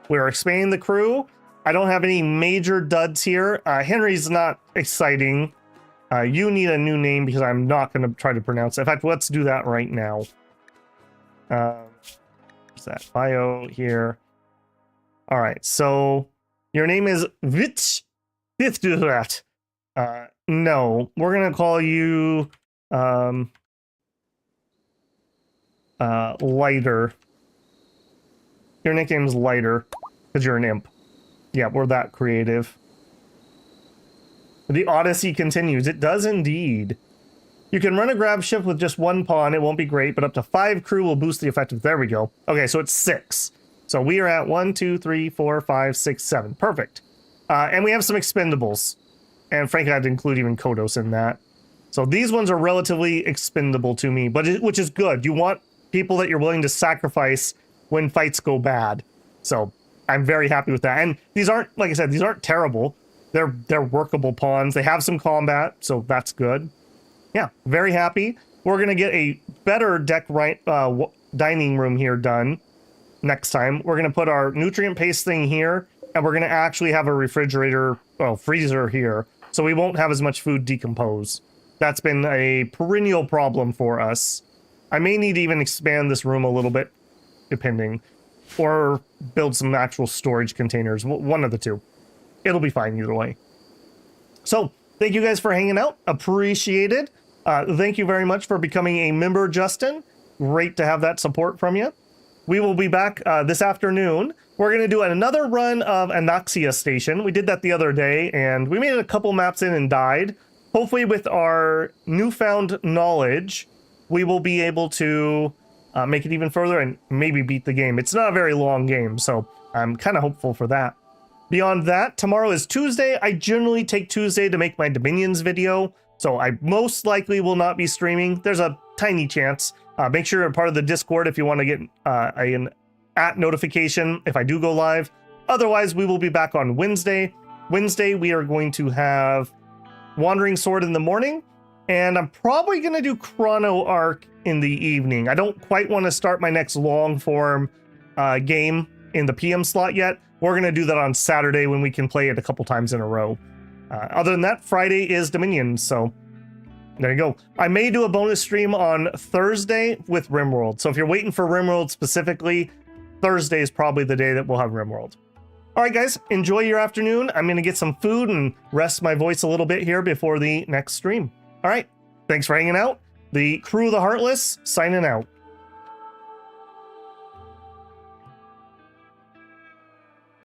We're expanding the crew. I don't have any major duds here. Henry's not exciting. You need a new name because I'm not going to try to pronounce it. In fact, let's do that right now. What's that? Bio here. All right, so your name is Vich. No, we're going to call you... Lighter. Your nickname's Lighter, because you're an imp. Yeah, we're that creative. The Odyssey continues. It does indeed. You can run a grab ship with just one pawn. It won't be great, but up to 5 crew will boost the effective. There we go. Okay, so it's 6. So we are at 1, 2, 3, 4, 5, 6, 7. Perfect. And we have some expendables. And frankly, I'd include even Kodos in that. So these ones are relatively expendable to me, but which is good. You want people that you're willing to sacrifice when fights go bad. So I'm very happy with that. And these aren't, like I said, these aren't terrible. They're workable pawns. They have some combat, so that's good. Yeah, very happy. We're going to get a better dining room here done next time. We're going to put our nutrient paste thing here, and we're going to actually have a refrigerator, freezer here, so we won't have as much food decompose. That's been a perennial problem for us. I may need to even expand this room a little bit, depending, or build some actual storage containers. One of the two. It'll be fine either way. So, thank you guys for hanging out. Appreciated. Thank you very much for becoming a member, Justin. Great to have that support from you. We will be back this afternoon. We're going to do another run of Anaxia Station. We did that the other day, and we made it a couple maps in and died. Hopefully, with our newfound knowledge, we will be able to make it even further and maybe beat the game. It's not a very long game, so I'm kind of hopeful for that. Beyond that, tomorrow is Tuesday. I generally take Tuesday to make my Dominions video, so I most likely will not be streaming. There's a tiny chance. Make sure you're part of the Discord if you want to get an notification if I do go live. Otherwise, we will be back on Wednesday. Wednesday, we are going to have Wandering Sword in the morning, and I'm probably going to do Chrono Arc in the evening. I don't quite want to start my next long form game in the PM slot yet. We're going to do that on Saturday when we can play it a couple times in a row. Other than that, Friday is Dominion, so there you go. I may do a bonus stream on Thursday with Rimworld. So if you're waiting for Rimworld specifically, Thursday is probably the day that we'll have Rimworld. All right, guys, enjoy your afternoon. I'm going to get some food and rest my voice a little bit here before the next stream. All right, thanks for hanging out. The Crew of the Heartless signing out.